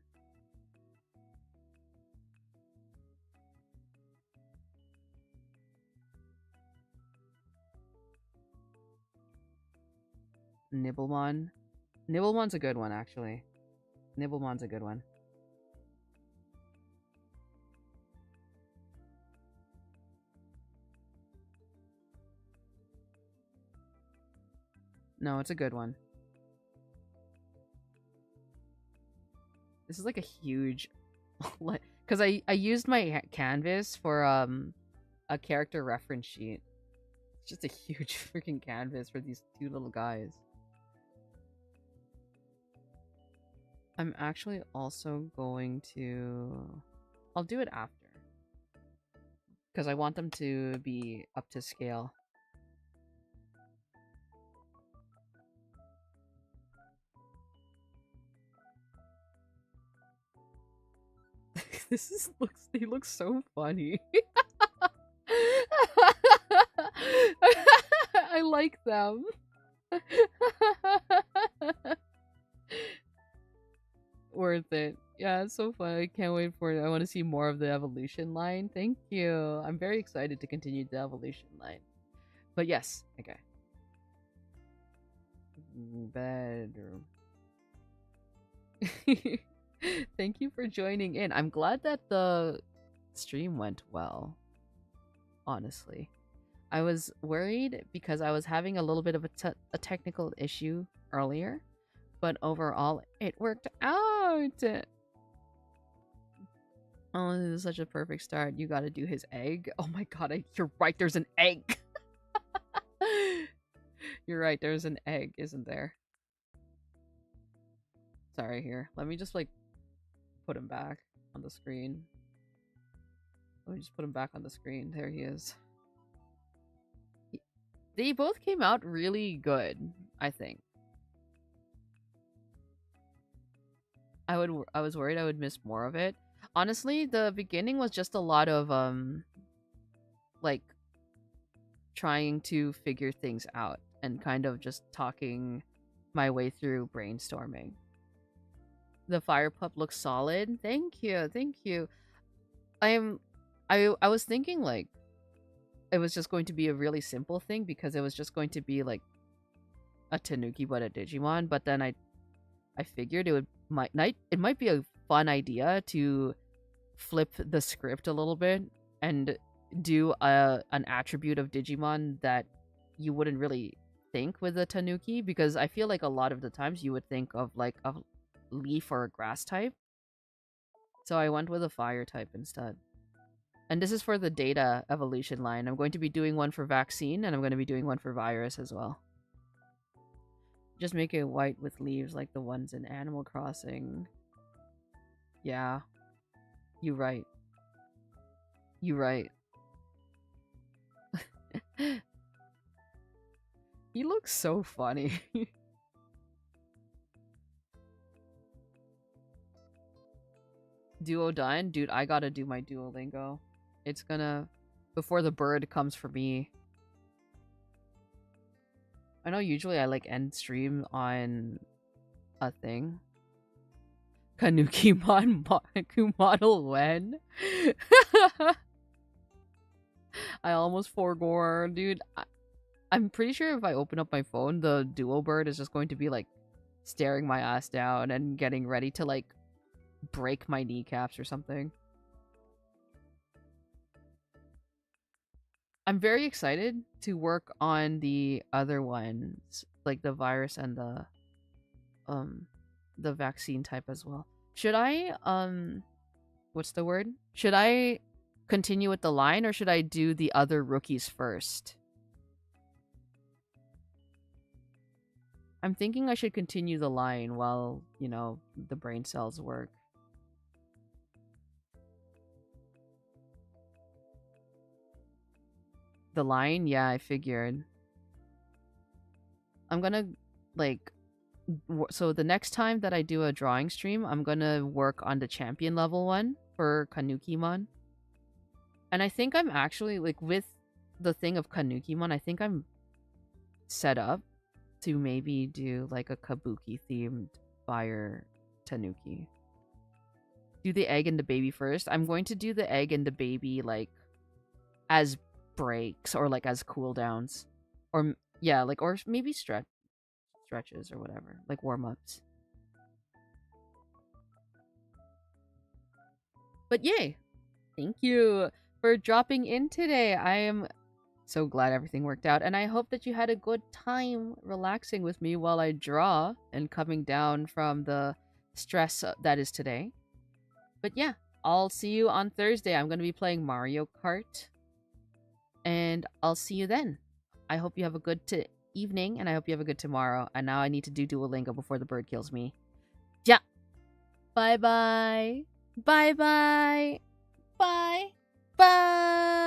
Nibblemon. Nibblemon's a good one, actually. Nibblemon's a good one. No, it's a good one. This is like a huge, because I used my canvas for a character reference sheet. It's just a huge freaking canvas for these two little guys. I'm actually also going to... I'll do it after. Because I want them to be up to scale. They look so funny. I like them. Worth it. Yeah, it's so fun. I can't wait for it. I want to see more of the evolution line. Thank you. I'm very excited to continue the evolution line. But yes, okay. Bedroom. Thank you for joining in. I'm glad that the stream went well. Honestly, I was worried because I was having a little bit of a technical issue earlier, but overall it worked out. Oh, this is such a perfect start. You gotta do his egg. Oh my god, you're right, there's an egg. You're right, there's an egg, isn't there? Sorry, here. Let me just, like, put him back on the screen. Let me just put him back on the screen. There he is. They both came out really good, I think. I was worried I would miss more of it. Honestly, the beginning was just a lot of like trying to figure things out and kind of just talking my way through brainstorming. The fire pup looks solid. Thank you. Thank you. I was thinking like it was just going to be a really simple thing because it was just going to be like a Tanuki but a Digimon, but then I figured it might be a fun idea to flip the script a little bit and do an attribute of Digimon that you wouldn't really think with a Tanuki, because I feel like a lot of the times you would think of like a leaf or a grass type. So I went with a fire type instead. And this is for the data evolution line. I'm going to be doing one for vaccine and I'm going to be doing one for virus as well. Just make it white with leaves like the ones in Animal Crossing. Yeah. You right. You right. He looks so funny. Duodyne? Dude, I gotta do my Duolingo. It's gonna... Before the bird comes for me. I know usually I like end stream on a thing. Kanukimon model when? I almost forgore, dude. I'm pretty sure if I open up my phone, the Duo bird is just going to be like staring my ass down and getting ready to like break my kneecaps or something. I'm very excited to work on the other ones, like the virus and the vaccine type as well. Should I what's the word? Should I continue with the line or should I do the other rookies first? I'm thinking I should continue the line while, you know, the brain cells work. The line? Yeah, I figured. I'm gonna, like, so the next time that I do a drawing stream, I'm gonna work on the champion level one for Kanukimon. And I think I'm actually, like, with the thing of Kanukimon, I think I'm set up to maybe do, like, a Kabuki-themed fire Tanuki. Do the egg and the baby first. I'm going to do the egg and the baby, like, as breaks or, like, as cooldowns. Or, yeah, like, or maybe stretches or whatever, like warm-ups. But yay! Thank you for dropping in today. I am so glad everything worked out, and I hope that you had a good time relaxing with me while I draw and coming down from the stress that is today. But yeah, I'll see you on Thursday. I'm going to be playing Mario Kart, and I'll see you then. I hope you have a good evening, and I hope you have a good tomorrow. And now I need to do Duolingo before the bird kills me. Yeah. Bye-bye. Bye-bye. Bye. Bye.